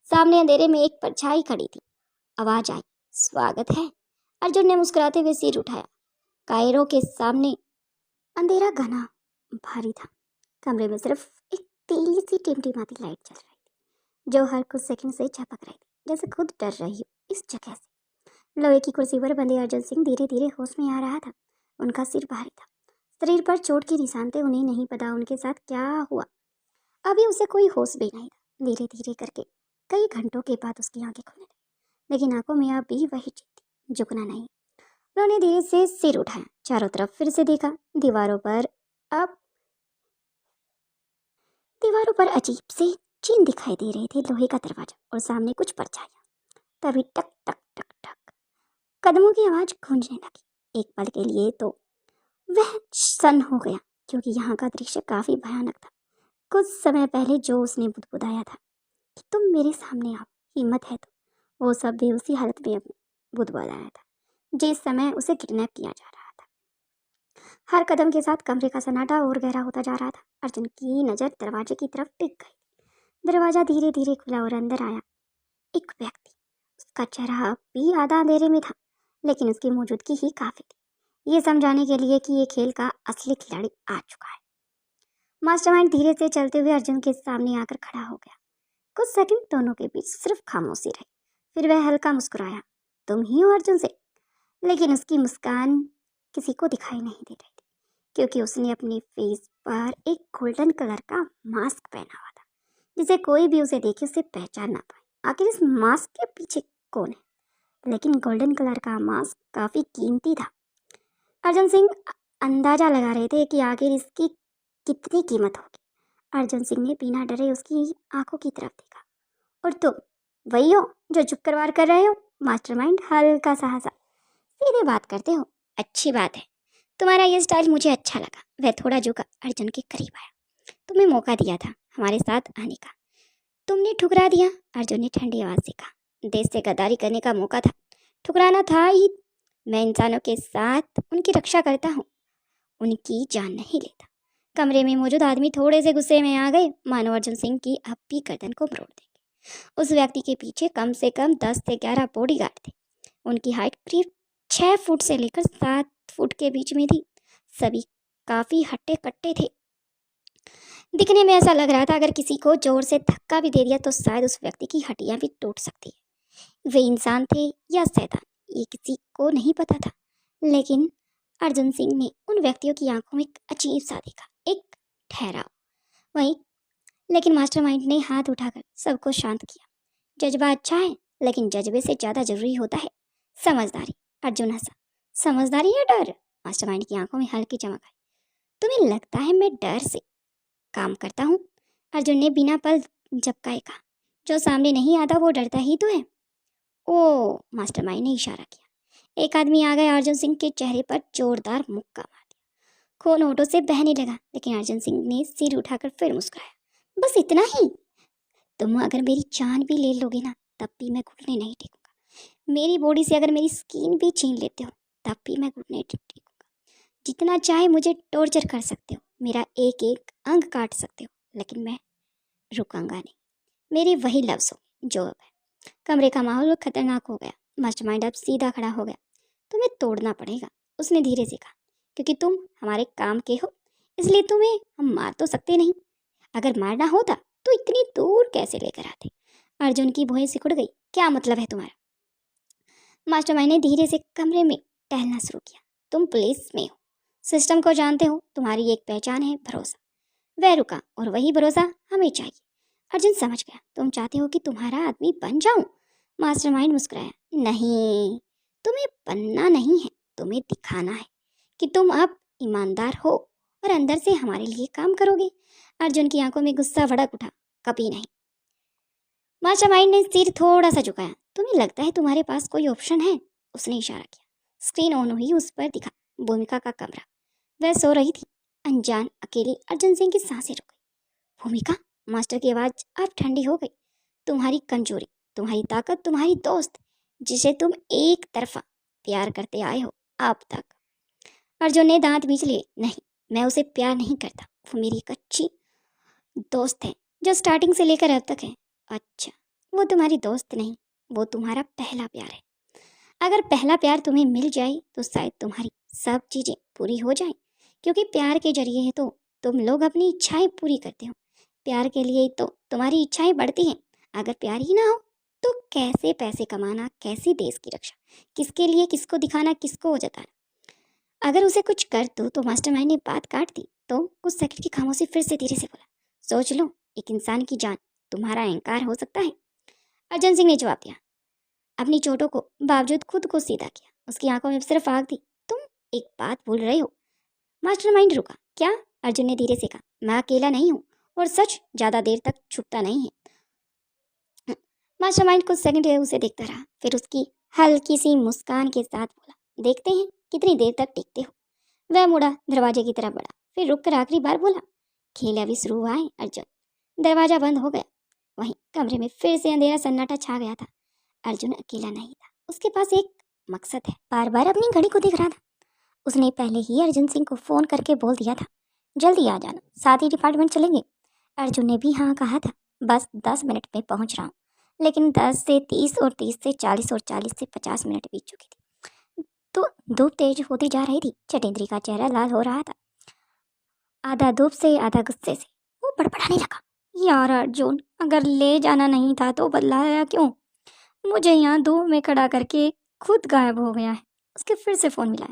सामने अंधेरे में एक परछाई खड़ी थी। आवाज आई, स्वागत है। अर्जुन ने मुस्कुराते हुए सिर उठाया। कायरों के सामने अंधेरा घना भारी था। कमरे में सिर्फ एक तेली सी टिमटिमाती लाइट चल रही थी, जो हर कुछ सेकंड से झपक रही थी, जैसे खुद डर रही हो इस जगह से। लोहे की कुर्सी पर बंधे अर्जुन सिंह धीरे धीरे होश में आ रहा था। उनका सिर भारी था, शरीर पर चोट के निशान थे। उन्हें नहीं पता उनके साथ क्या हुआ। अभी उसे कोई होश भी नहीं था। धीरे धीरे करके कई घंटों के बाद उसकी आंखें खुलने लगी, लेकिन आंखों में अब भी वही चीज थी, झुकना नहीं। उन्होंने धीरे से सिर उठाया, चारों तरफ फिर से देखा। दीवारों पर अजीब से चिन्ह दिखाई दे रहे थे, लोहे का दरवाजा और सामने कुछ परछाइयां। तभी टक टक टक टक कदमों की आवाज गूंजने लगी। एक पल के लिए तो वह सन्न हो गया, क्योंकि यहाँ का दृश्य काफी भयानक था। कुछ समय पहले जो उसने बुदबुदाया था कि तुम मेरे सामने आओ, हिम्मत है तो, वो सब भी उसी हालत में बुदबुदाया था जिस समय उसे किडनैप किया जा रहा था। हर कदम के साथ कमरे का सन्नाटा और गहरा होता जा रहा था। अर्जुन की नजर दरवाजे की तरफ टिक गई। दरवाजा धीरे धीरे खुला और अंदर आया एक व्यक्ति। उसका चेहरा भी आधा अंधेरे में था, लेकिन उसकी मौजूदगी ही काफी थी ये समझाने के लिए कि ये खेल का असली खिलाड़ी आ चुका है। मास्टरमाइंड धीरे से चलते हुए अर्जुन के सामने आकर खड़ा हो गया। कुछ सेकंड दोनों के बीच सिर्फ खामोशी रही। फिर वह हल्का मुस्कुराया, तुम ही हो अर्जुन से। लेकिन उसकी मुस्कान किसी को दिखाई नहीं दे रही थी, क्योंकि उसने अपने फेस पर एक गोल्डन कलर का मास्क पहना हुआ था, जिसे कोई भी उसे देखे उसे पहचान ना पाए। आखिर इस मास्क के पीछे कौन है? लेकिन गोल्डन कलर का मास्क काफी कीमती था। अर्जुन सिंह अंदाजा लगा रहे थे कि आखिर इसकी कितनी कीमत होगी। अर्जुन सिंह ने बिना डरे उसकी आंखों की तरफ देखा। और तुम वही हो जो चुप कर वार कर रहे हो? मास्टरमाइंड हल्का सा हंसा। सीधे बात करते हो, अच्छी बात है, तुम्हारा ये स्टाइल मुझे अच्छा लगा। वह थोड़ा झुका, अर्जुन के करीब आया। तुम्हें मौका दिया था हमारे साथ आने का, तुमने ठुकरा दिया। अर्जुन ने ठंडी आवाज से कहा, देश से गद्दारी करने का मौका था, ठुकराना था ही। मैं इंसानों के साथ उनकी रक्षा करता हूँ, उनकी जान नहीं लेता। कमरे में मौजूद आदमी थोड़े से गुस्से में आ गए, मानो अर्जुन सिंह की अब भी गर्दन को मरोड़ देंगे। उस व्यक्ति के पीछे कम से कम 10 से 11 बॉडीगार्ड थे। उनकी हाइट करीब 6 फुट से लेकर 7 फुट के बीच में थी। सभी काफी हट्टे कट्टे थे। दिखने में ऐसा लग रहा था अगर किसी को जोर से धक्का भी दे दिया तो शायद उस व्यक्ति की हड्डियां भी टूट सकती है। वे इंसान थे या शैतान, ये किसी को नहीं पता था, लेकिन अर्जुन सिंह ने उन व्यक्तियों की आंखों में एक अजीब सा देखा, एक ठहराव। वहीं लेकिन मास्टरमाइंड ने हाथ उठाकर सबको शांत किया। जज्बा अच्छा है, लेकिन जज्बे से ज्यादा जरूरी होता है समझदारी। अर्जुन हंसा, समझदारी या डर? मास्टरमाइंड की आंखों में हल्की चमक आई। तुम्हें लगता है मैं डर से काम करता हूँ? अर्जुन ने बिना पल झपकाए कहा। जो सामने नहीं आता वो डरता ही तो है। ओ, मास्टरमाइंड ने इशारा किया। एक आदमी आ गया, अर्जुन सिंह के चेहरे पर जोरदार मुक्का मार दिया। खून होठों से बहने लगा, लेकिन अर्जुन सिंह ने सिर उठाकर फिर मुस्कुराया। बस इतना ही? तुम अगर मेरी जान भी ले लोगे ना, तब भी मैं घुटने नहीं टेकूंगा। मेरी बॉडी से अगर मेरी स्किन भी छीन लेते हो, तब भी मैं घुटने नहीं टेकूंगा। जितना चाहे मुझे टॉर्चर कर सकते हो, मेरा एक एक अंग काट सकते हो, लेकिन मैं रुकूंगा नहीं। मेरे वही लफ्ज़ हो जो अब है। कमरे का माहौल खतरनाक हो गया। मास्टरमाइंड अब सीधा खड़ा हो गया। तुम्हें तोड़ना पड़ेगा, उसने धीरे से कहा, क्योंकि तुम हमारे काम के हो, इसलिए तुम्हें हम मार तो सकते नहीं। अगर मारना होता तो इतनी दूर कैसे लेकर आते? अर्जुन की भौहें सिकुड़ गई। क्या मतलब है तुम्हारा? मास्टरमाइंड ने धीरे से कमरे में टहलना शुरू किया। तुम पुलिस में हो, सिस्टम को जानते हो, तुम्हारी एक पहचान है, भरोसा। वह रुका, और वही भरोसा हमें चाहिए। अर्जुन समझ गया, तुम चाहते हो कि तुम्हारा आदमी बन जाऊं? मास्टरमाइंड मुस्कुराया। नहीं, तुम्हें बनना नहीं है, तुम्हें दिखाना है कि तुम अब ईमानदार हो और अंदर से हमारे लिए काम करोगे। अर्जुन की आंखों में गुस्सा भड़क उठा। कभी नहीं। मास्टरमाइंड ने सिर थोड़ा सा झुकाया। तुम्हें लगता है तुम्हारे पास कोई ऑप्शन है? उसने इशारा किया। स्क्रीन ऑन हुई, उस पर दिखा भूमिका का कमरा। वह सो रही थी। अनजान अकेली अर्जुन सिंह की सांसें रुक गई। भूमिका, मास्टर की आवाज अब ठंडी हो गई। तुम्हारी कमजोरी, तुम्हारी ताकत, तुम्हारी दोस्त, जिसे तुम एक तरफा प्यार करते आए हो अब तक। अर्जुन ने दांत बीच लिए। नहीं, मैं उसे प्यार नहीं करता। वो मेरी एक अच्छी दोस्त है, जो स्टार्टिंग से लेकर अब तक है। अच्छा, वो तुम्हारी दोस्त नहीं, वो तुम्हारा पहला प्यार है। अगर पहला प्यार तुम्हें मिल जाए तो शायद तुम्हारी सब चीज़ें पूरी हो जाएं, क्योंकि प्यार के जरिए है तो तुम लोग अपनी इच्छाएं पूरी करते हो। प्यार के लिए तो तुम्हारी इच्छाएं बढ़ती हैं। अगर प्यार ही ना हो तो कैसे पैसे कमाना, कैसी देश की रक्षा, किसके लिए, किसको दिखाना, किसको जताना। अगर उसे कुछ कर दो तो मास्टरमाइंड ने बात काट दी। तो कुछ सेकंड की खामोशी, फिर से धीरे से बोला, सोच लो, एक इंसान की जान तुम्हारा अहंकार हो सकता है। अर्जुन सिंह ने जवाब दिया, अपनी चोटों को बावजूद खुद को सीधा किया। उसकी आंखों में सिर्फ आग थी। तुम एक बात भूल रहे हो। मास्टरमाइंड रुका। क्या? अर्जुन ने धीरे से कहा, मैं अकेला नहीं हूँ, और सच ज्यादा देर तक छुपता नहीं है। मास्टरमाइंड कुछ सेकंड उसे देखता रहा, फिर उसकी हल्की सी मुस्कान के साथ बोला, देखते हैं कितनी देर तक टिकते हो। वह मुड़ा, दरवाजे की तरफ बढ़ा, फिर रुक कर आखिरी बार बोला, खेल अभी शुरू हुआ है अर्जुन। दरवाजा बंद हो गया। वहीं कमरे में फिर से अंधेरा सन्नाटा छा गया था। अर्जुन अकेला नहीं था, उसके पास एक मकसद है। बार बार अपनी घड़ी को देख रहा था। उसने पहले ही अर्जुन सिंह को फोन करके बोल दिया था, जल्दी आ जाना, साथ ही डिपार्टमेंट चलेंगे। अर्जुन ने भी हाँ कहा था, बस 10 मिनट में पहुंच रहा हूँ। लेकिन 10 से 30 और 30 से 40 और 40 से 50 मिनट बीत चुकी थी। तो धूप तेज होती जा रही थी। चटेंद्री का चेहरा लाल हो रहा था, आधा धूप से आधा गुस्से से। वो बड़बड़ाने लगा, यार अर्जुन, अगर ले जाना नहीं था तो बदलाया क्यों? मुझे यहाँ धूप में खड़ा करके खुद गायब हो गया है। उसके फिर से फ़ोन मिला,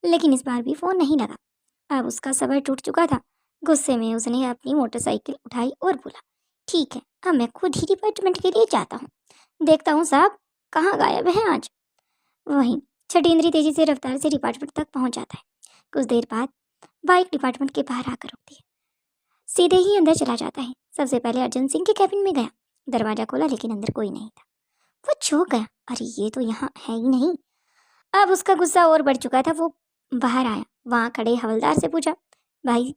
लेकिन इस बार भी फ़ोन नहीं लगा। अब उसका सब्र टूट चुका था। गुस्से में उसने अपनी मोटरसाइकिल उठाई और बोला, ठीक है, अब मैं खुद ही डिपार्टमेंट के लिए जाता हूँ। देखता हूँ साहब कहाँ गायब है आज। वहीं छटेंद्री तेजी से रफ्तार से डिपार्टमेंट तक पहुँच जाता है। कुछ देर बाद बाइक डिपार्टमेंट के बाहर आकर रुकती है। सीधे ही अंदर चला जाता है। सबसे पहले अर्जुन सिंह के कैबिन में गया। दरवाज़ा खोला, लेकिन अंदर कोई नहीं था। वो चौंक गया, अरे ये तो यहाँ है ही नहीं। अब उसका गुस्सा और बढ़ चुका था। वो बाहर आया, वहाँ खड़े हवलदार से पूछा, भाई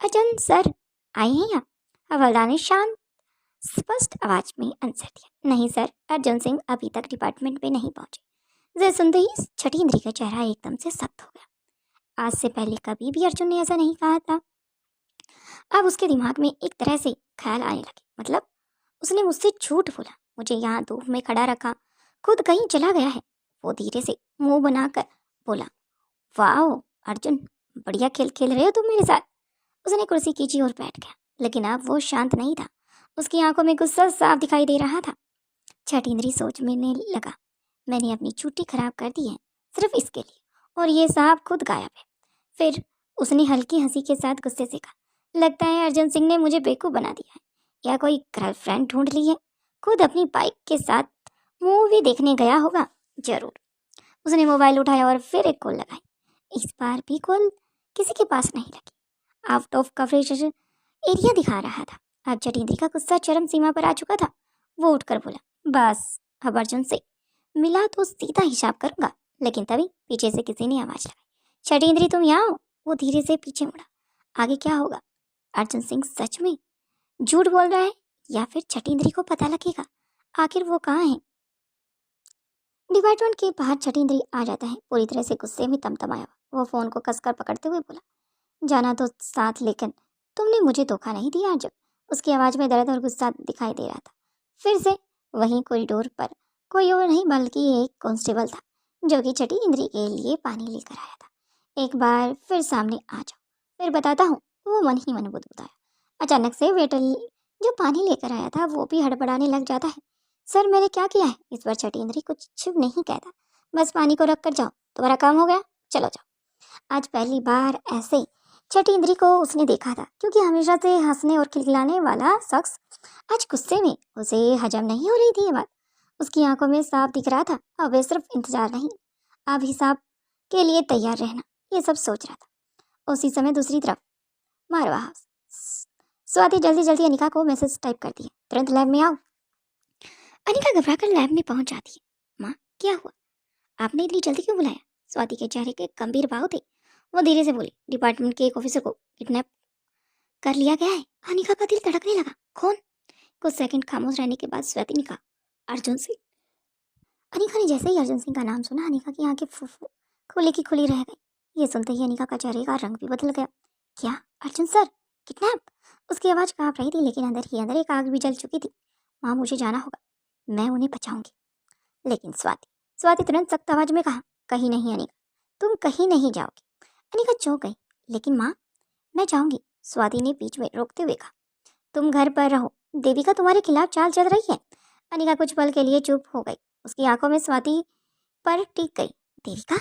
अर्जुन सर आए हैं यहाँ? हवलदार ने शांत स्पष्ट आवाज में आंसर दिया, नहीं सर, अर्जुन सिंह अभी तक डिपार्टमेंट में नहीं पहुंचे। इसे सुनते ही छटेंद्री का चेहरा एकदम से सख्त हो गया। आज से पहले कभी भी अर्जुन ने ऐसा नहीं कहा था। अब उसके दिमाग में एक तरह से ख्याल आने लगे, मतलब उसने मुझसे झूठ बोला, मुझे यहाँ धूप में खड़ा रखा, खुद कहीं चला गया है। वो धीरे से मुंह बनाकर बोला, वाह अर्जुन, बढ़िया खेल खेल रहे हो तुम मेरे साथ। उसने कुर्सी खींची और बैठ गया, लेकिन अब वो शांत नहीं था। उसकी आंखों में गुस्सा साफ दिखाई दे रहा था। छटेंद्री सोच में लगा, मैंने अपनी छुट्टी खराब कर दी है सिर्फ इसके लिए, और ये साहब खुद गायब है। फिर उसने हल्की हंसी के साथ गुस्से से कहा, लगता है अर्जुन सिंह ने मुझे बेवकूफ़ बना दिया है, या कोई गर्लफ्रेंड ढूंढ ली है, खुद अपनी बाइक के साथ मूवी देखने गया होगा जरूर। उसने मोबाइल उठाया और फिर एक कॉल लगाई। इस बार भी कॉल किसी के पास नहीं लगी। आउट ऑफ कवरेज एरिया दिखा रहा था। अब जटिंद्री का गुस्सा चरम सीमा पर आ चुका था। वो उठकर बोला, बस अब अर्जुन से मिला तो सीधा हिसाब करूंगा। लेकिन तभी पीछे से किसी ने आवाज लगाई, जटिंद्री तुम यहाँ हो। वो धीरे से पीछे मुड़ा। आगे क्या होगा? अर्जुन सिंह सच में झूठ बोल रहा है या फिर जटिंद्री को पता लगेगा आखिर वो कहाँ है? डिपार्टमेंट के बाहर जटिंद्री आ जाता है, पूरी तरह से गुस्से में तमतमाया हुआ। वो फोन को कसकर पकड़ते हुए बोला, जाना तो साथ लेकिन तुमने मुझे धोखा नहीं दिया अर्जुन। उसकी आवाज में दर्द और गुस्सा दिखाई दे रहा था। फिर से वहीं कॉरिडोर पर कोई और नहीं बल्कि एक कांस्टेबल था जो कि जटिंद्री के लिए पानी लेकर आया था। एक बार फिर सामने आ जाओ, फिर बताता हूँ, वो मन ही मन बताया। अचानक से वेटर जो पानी लेकर आया था वो भी हड़बड़ाने लग जाता है। सर मैंने क्या किया है? इस बार जटिंद्री कुछ नहीं कहता, बस पानी को रख कर जाओ, तुम्हारा काम हो गया, चलो जाओ। आज पहली बार ऐसे जटिंद्री को उसने देखा था, क्योंकि हमेशा से हंसने और खिलखिलाने वाला शख्स आज गुस्से में उसे हजम नहीं हो रही थी ये बात। उसकी आंखों में साफ दिख रहा था, अब वे सिर्फ इंतजार नहीं, अब हिसाब के लिए तैयार रहना, ये सब सोच रहा था। उसी समय दूसरी तरफ मारवा हाउस। स्वाति जल्दी जल्दी अनिका को मैसेज टाइप करती है, तुरंत लैब में आओ। अनिका घबराकर लैब में पहुंच जाती है। माँ क्या हुआ? आपने इतनी जल्दी क्यों बुलाया? स्वाति के चेहरे के गंभीर भाव थे। वो धीरे से बोली, डिपार्टमेंट के एक ऑफिसर को किडनैप कर लिया गया है। अनिका का दिल धड़कने लगा। कौन? कुछ सेकंड खामोश रहने के बाद स्वाति ने कहा, अर्जुन सिंह। अनिका ने जैसे ही अर्जुन सिंह का नाम सुना, अनिका की आंखें खुली की खुली रह गई। ये सुनते ही अनिका का चेहरे का रंग भी बदल गया। क्या? Arjun sir kidnap? उसकी आवाज कांप रही थी, लेकिन अंदर ही अंदर एक आग भी जल चुकी थी। माँ मुझे जाना होगा, मैं उन्हें बचाऊंगी। लेकिन स्वाति तुरंत सख्त आवाज में कहा, कहीं नहीं अनिका, तुम कहीं नहीं जाओगी। अनिका चौंक गई। लेकिन माँ मैं जाऊंगी, स्वाति ने बीच में रोकते हुए कहा। तुम घर पर रहो, देविका तुम्हारे खिलाफ चाल चल रही है। अनिका कुछ पल के लिए चुप हो गई। उसकी आंखों में स्वाति पर टिक गई। देविका?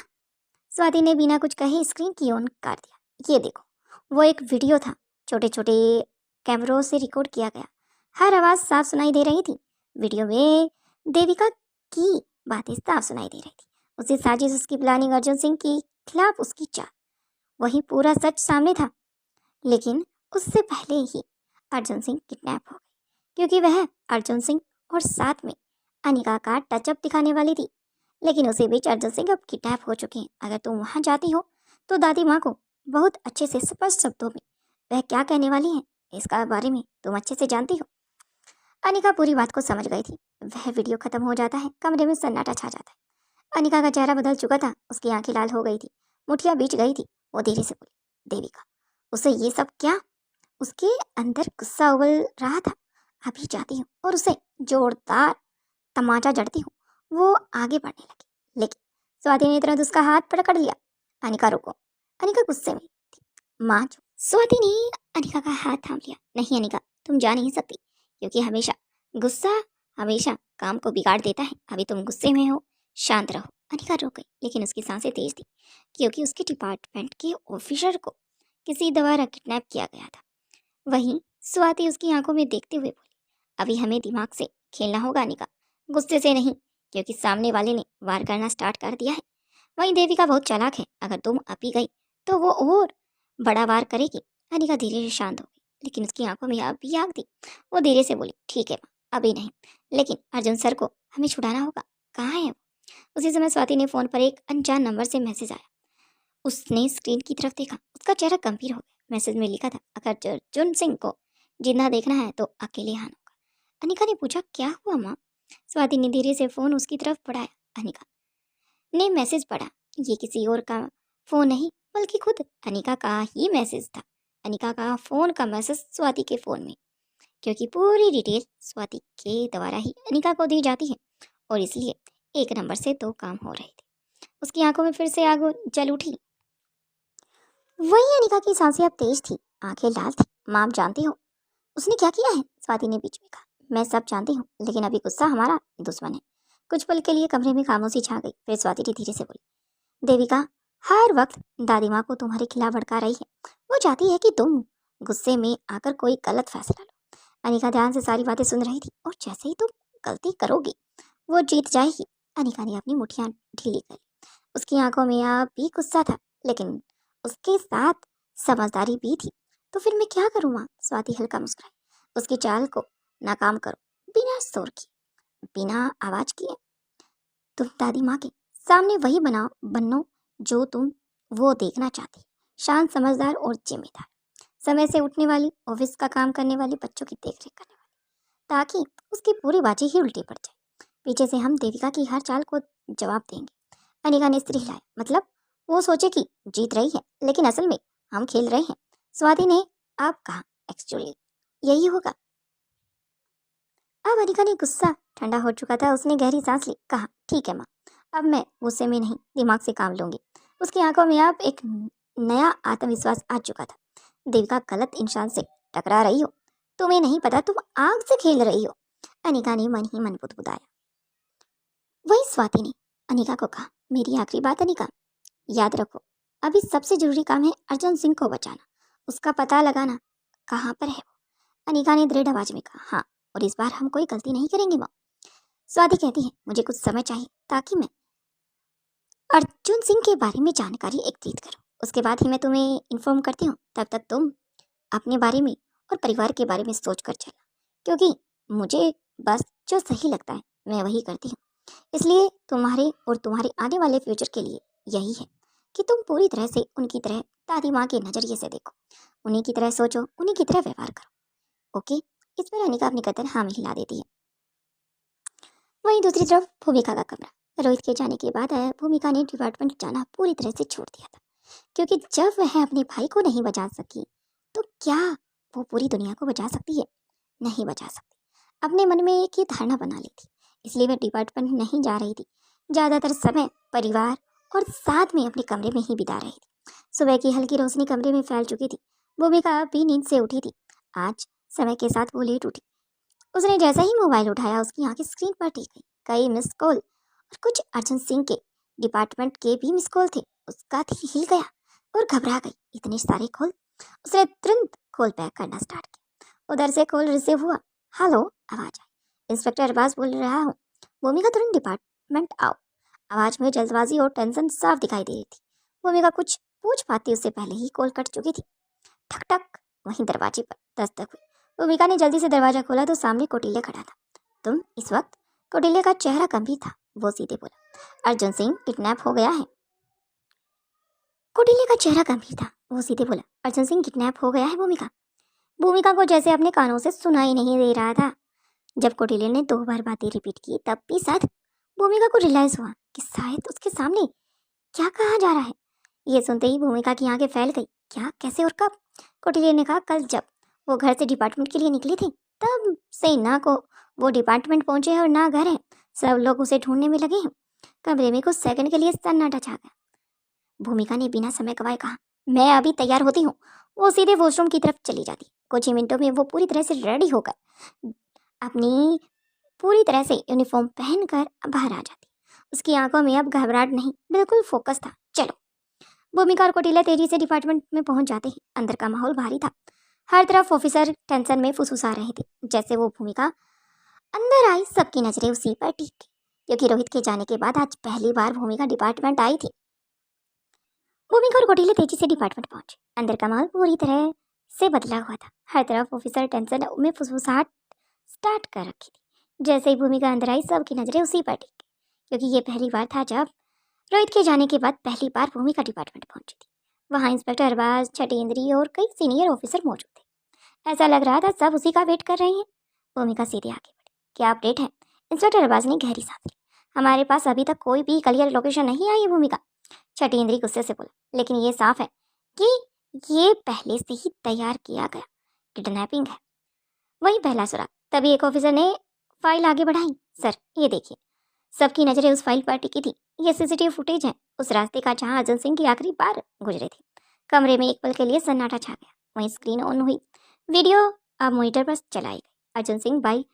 स्वाति ने बिना कुछ कहे स्क्रीन की ऑन कर दिया। ये देखो, वो एक वीडियो था, छोटे छोटे कैमरों से रिकॉर्ड किया गया, हर आवाज साफ सुनाई दे रही थी। वीडियो में देविका की बातें साफ सुनाई दे रही थी। उसकी साजिश, उसकी प्लानिंग, अर्जुन सिंह के खिलाफ उसकी चाल, वही पूरा सच सामने था। लेकिन उससे पहले ही अर्जुन सिंह किडनैप हो गए, क्योंकि वह अर्जुन सिंह और साथ में अनिका का टचअप दिखाने वाली थी। लेकिन उसी बीच अर्जुन सिंह अब किडनैप हो चुके हैं। अगर तुम वहां जाती हो तो दादी माँ को बहुत अच्छे से स्पष्ट शब्दों में वह क्या कहने वाली है इसका बारे में तुम अच्छे से जानती हो। अनिका पूरी बात को समझ गई थी। वह वीडियो खत्म हो जाता है, कमरे में सन्नाटा छा जाता है। अनिका का चेहरा बदल चुका था, उसकी आंखें लाल हो गई थी, मुठियां बीच गई थी। वो धीरे से बोली, देविका उसे ये सब क्या? उसके अंदर गुस्सा उबल रहा था। अभी जाती हूँ और उसे जोरदार तमाचा जड़ती हूँ। वो आगे बढ़ने लगी, लेकिन स्वाति ने तुरंत उसका हाथ पकड़ लिया। अनिका रुको। अनिका गुस्से में थी। माँ स्वाति ने अनिका का हाथ थाम लिया। नहीं अनिका, तुम जा नहीं सकती, क्योंकि गुस्सा हमेशा काम को बिगाड़ देता है। अभी तुम गुस्से में हो, शांत रहो। अनिका रुक गई, लेकिन उसकी सांसें तेज थी, क्योंकि उसके डिपार्टमेंट के ऑफिसर को किसी द्वारा किडनैप किया गया था। वहीं स्वाति उसकी आंखों में देखते हुए बोली, अभी हमें दिमाग से खेलना होगा अनिका, गुस्से से नहीं, क्योंकि सामने वाले ने वार करना स्टार्ट कर दिया है। वहीं देविका बहुत चालाक है, अगर तुम अभी गई तो वो और बड़ा वार करेगी। अनिका धीरे से शांत हो गई, लेकिन उसकी आंखों में अब भी आग थी। वो धीरे से बोली, ठीक है माँ, अभी नहीं, लेकिन अर्जुन सर को हमें छुड़ाना होगा। कहाँ है वो? उसी समय स्वाति ने फोन पर एक अनजान नंबर से मैसेज आया। उसने स्क्रीन की तरफ देखा, उसका चेहरा गंभीर हो गया। मैसेज में लिखा था, अगर अर्जुन सिंह को जिंदा देखना है तो अकेले आना होगा। अनिका ने पूछा, क्या हुआ माँ? स्वाति ने धीरे से फोन उसकी तरफ बढ़ाया। अनिका ने मैसेज पढ़ा। ये किसी और का फोन नहीं, बल्कि खुद अनिका का ही मैसेज था। अनिका का फोन का मैसेज स्वाति के फोन में, क्योंकि पूरी डिटेल स्वाति के द्वारा ही अनिका को दी जाती है, और इसलिए एक नंबर से दो काम हो रहे थे। उसकी आंखों में फिर से आग जल उठी। वही अनिका की सांसें अब तेज थी, आंखें लाल थी। माँ आप जानती हो उसने क्या किया है? स्वाति ने बीच में कहा। मैं सब जानती हूँ, लेकिन अभी गुस्सा हमारा दुश्मन है। कुछ पल के लिए कमरे में खामोशी छा गई। फिर स्वाति ने धीरे से बोली, देविका हर वक्त दादी माँ को तुम्हारे खिलाफ भड़का रही है। वो चाहती है कि तुम गुस्से में आकर कोई गलत फैसला लो। अनिका ध्यान से सारी बातें सुन रही थी, और जैसे ही तुम गलती करोगी वो जीत जाएगी। अनिका ने अपनी मुठियां ढीली कर ली। उसकी आंखों में अब भी गुस्सा था, लेकिन उसके साथ समझदारी भी थी। तो फिर मैं क्या करूँ माँ? स्वाति हल्का मुस्कुराई। उसकी चाल को नाकाम करो, बिना शोर किए, बिना आवाज किए। तुम दादी माँ के सामने वही बनो जो तुम वो देखना चाहती। शांत, समझदार और जिम्मेदार, समय से उठने वाली, ऑफिस का काम करने वाली, बच्चों की देखरेख करने वाली, ताकि उसकी पूरी बाजी ही उल्टी पड़ जाए। पीछे से हम देविका की हर चाल को जवाब देंगे। अनिका ने सिर हिलाया। मतलब वो सोचे कि जीत रही है, लेकिन असल में हम खेल रहे हैं। स्वाति ने आप कहा, एक्चुअली यही होगा। अब अनिका ने गुस्सा ठंडा हो चुका था। उसने गहरी सांस ली, कहा ठीक है माँ, अब मैं गुस्से में नहीं, दिमाग से काम लूंगी। उसकी आंखों में अब एक नया आत्मविश्वास आ चुका था। देविका गलत इंसान से टकरा रही हो, तुम्हें नहीं पता तुम आग से खेल रही हो, अनिका ने मन ही मन बुदबुदाया। वही स्वाति ने अनिका को कहा, मेरी आखिरी बात अनिका, याद रखो अभी सबसे जरूरी काम है अर्जुन सिंह को बचाना, उसका पता लगाना, कहाँ पर है वो। अनिका ने दृढ़ आवाज में कहा, हाँ, और इस बार हम कोई गलती नहीं करेंगे माँ। स्वाति कहती है, मुझे कुछ समय चाहिए ताकि मैं अर्जुन सिंह के बारे में जानकारी एकत्रित करूं। उसके बाद ही मैं तुम्हें इन्फॉर्म करती हूँ। तब तक तुम अपने बारे में और परिवार के बारे में सोच कर चलना, क्योंकि मुझे बस जो सही लगता है मैं वही करती हूँ। इसलिए तुम्हारे और तुम्हारे आने वाले फ्यूचर के लिए यही है कि तुम पूरी तरह से उनकी तरह दादी माँ के नजरिए से देखो, उन्हीं की तरह सोचो, उन्हीं की तरह व्यवहार करो। ओके? इस पर अनिका अपनी गर्दन हाँ में हिला देती है। वहीं दूसरी तरफ भूमिका का कमरा। रोहित के जाने के बाद भूमिका ने डिपार्टमेंट जाना पूरी तरह से छोड़ दिया था, क्योंकि जब वह अपने भाई को नहीं बचा सकी तो क्या वो पूरी दुनिया को बचा सकती है? नहीं बचा सकती। अपने मन में एक ही धारणा बना ली थी, इसलिए वह डिपार्टमेंट नहीं जा रही थी। ज़्यादातर समय परिवार और साथ में अपने कमरे में ही बिता रही थी। सुबह की हल्की रोशनी कमरे में फैल चुकी थी। भूमिका भी नींद से उठी थी। आज समय के साथ वो लेट उठी। उसने जैसा ही मोबाइल उठाया उसकी आंखें स्क्रीन पर टिक गई। कई मिस कॉल और कुछ अर्जुन सिंह के डिपार्टमेंट के भी मिस कॉल थे। उसका दिल हिल गया और घबरा गई। इतने सारे कॉल। उसने तुरंत कॉल बैक करना स्टार्ट किया। उधर से कॉल रिसीव हुआ। हेलो, आवाज आई। इंस्पेक्टर अरबाज बोल रहा हूँ, भूमिका तुरंत डिपार्टमेंट आओ। आवाज में जल्दबाजी और टेंशन साफ दिखाई दे रही थी। भूमिका कुछ पूछ पाती उससे पहले ही कॉल कट चुकी थी। ठक ठक, वहीं दरवाजे पर दस्तक हुई। भूमिका ने जल्दी से दरवाजा खोला तो सामने कौटिल्य खड़ा था। तुम? इस वक्त कौटिल्य का चेहरा गंभीर था। वो सीधे बोला, अर्जुन सिंह किडनैप हो गया है। कौटिल्य का चेहरा गंभीर था। वो सीधे बोला, अर्जुन सिंह किडनैप हो गया है भूमिका। भूमिका को जैसे अपने कानों से सुनाई नहीं दे रहा था। जब कौटिल्य ने 2 बार बातें रिपीट की तब भी शायद भूमिका को रियलाइज हुआ कि शायद उसके सामने क्या कहा जा रहा है। ये सुनते ही भूमिका की आंखें फैल गई। क्या, कैसे और कब? कौटिल्य ने कहा, कल जब वो घर से डिपार्टमेंट के लिए निकली थी तब से ना को वो डिपार्टमेंट पहुंचे हैं और ना घर है। सब लोग उसे ढूंढने में लगे हैं। कमरे में कुछ सेकंड के लिए सन्नाटा छा गया। भूमिका ने बिना समय गवाए कहा, मैं अभी तैयार होती हूँ। वो सीधे वॉशरूम की तरफ चली जाती। कुछ ही मिनटों में वो पूरी तरह से रेडी होकर अपनी पूरी तरह से यूनिफॉर्म पहनकर बाहर आ जाती। उसकी आंखों में अब घबराहट नहीं, बिल्कुल फोकस था। चलो। भूमिका और कौटिल्य तेजी से डिपार्टमेंट में पहुंच जाते ही अंदर का माहौल भारी था। हर तरफ ऑफिसर टेंशन में फुसफुसा रहे थे। जैसे वो भूमिका अंदर आई सबकी नजरें उसी पर टिक गई, क्योंकि रोहित के जाने के बाद आज पहली बार भूमिका डिपार्टमेंट आई थी। भूमिका और कौटिल्य तेजी से डिपार्टमेंट पहुंचे। अंदर का माहौल पूरी तरह से बदला हुआ था। हर तरफ ऑफिसर टेंशन में फुसफुसाहट स्टार्ट कर रखी थी। जैसे ही भूमिका अंदर आई सबकी नजरें उसी पर टिक गई, क्योंकि ये पहली बार था जब रोहित के जाने के बाद पहली बार भूमिका डिपार्टमेंट पहुंची थी। वहाँ इंस्पेक्टर अरबाज, छठेंद्री और कई सीनियर ऑफिसर मौजूद थे। ऐसा लग रहा था सब उसी का वेट कर रहे हैं। भूमिका सीधे आगे बढ़ी। क्या अपडेट है? इंस्पेक्टर अरबाज ने गहरी सांस ली। हमारे पास अभी तक कोई भी क्लियर लोकेशन नहीं आई है भूमिका। छठेंद्री गुस्से से बोला, लेकिन ये साफ है कि ये पहले से ही तैयार किया गया किडनैपिंग है। वही पहला सुराग। तभी एक ऑफिसर ने फाइल आगे बढ़ाई। सर, ये देखिए। सबकी नजरें उस फाइल पर टिकी थी। ये सीसीटीवी फुटेज है उस रास्ते का जहां अर्जुन सिंह की आखिरी बार गुजरे थे। कमरे में एक पल के लिए सन्नाटा छा गया। वहीं स्क्रीन ऑन हुई। वीडियो अब मॉनिटर पर चलाई गई।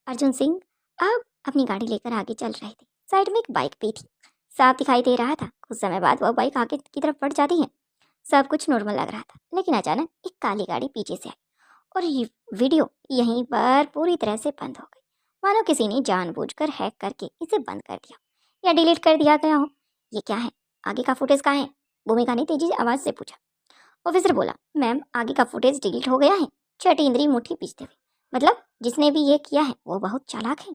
अर्जुन सिंह अब अपनी गाड़ी लेकर आगे चल रहे थे। साइड में एक बाइक भी थी। साफ दिखाई दे रहा था कुछ समय बाद वह बाइक आगे की तरफ बढ़ जाती है। सब कुछ नॉर्मल लग रहा था, लेकिन अचानक एक काली गाड़ी पीछे से आई और ये वीडियो यहीं पर पूरी तरह से बंद हो गई, मानो किसी ने जानबूझकर हैक करके इसे बंद कर दिया या डिलीट कर दिया गया हो। ये क्या है? आगे का फुटेज कहाँ है? भूमिका ने तेजी से आवाज से पूछा। ऑफिसर बोला, मैम आगे का फुटेज डिलीट हो गया है। छठी इंद्री मुट्ठी पीछते हुए, मतलब जिसने भी ये किया है वो बहुत चालाक है।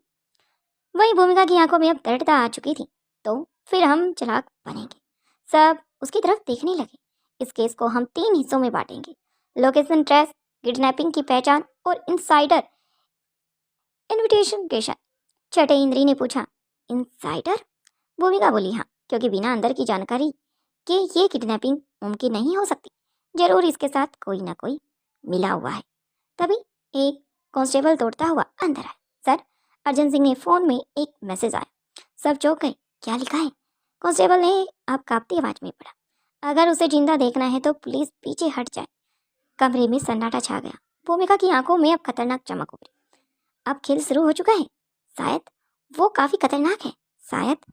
वही भूमिका की आंखों में अब दृढ़ता आ चुकी थी। तो फिर हम चालाक बनेंगे। सब उसकी तरफ देखने लगे। इस केस को हम 3 हिस्सों में बांटेंगे, लोकेशन ट्रेस, किडनैपिंग की पहचान और इनसाइडर इन्विटेशन। छठे इंद्री ने पूछा, इनसाइडर? भूमिका बोली, हाँ, क्योंकि बिना अंदर की जानकारी के ये किडनैपिंग मुमकिन नहीं हो सकती। जरूर इसके साथ कोई ना कोई मिला हुआ है। तभी एक कांस्टेबल दौड़ता हुआ अंदर आया। सर, अर्जन सिंह ने फोन में एक मैसेज आया। सब चौंक गए। क्या लिखा है? कांस्टेबल ने अब कांपती आवाज में पढ़ा, अगर उसे जिंदा देखना है तो प्लीज पीछे हट जाए। कमरे में सन्नाटा छा गया। भूमिका की आंखों में अब खतरनाक चमक उभरी। अब खेल शुरू हो चुका है। शायद वो काफी खतरनाक है। शायद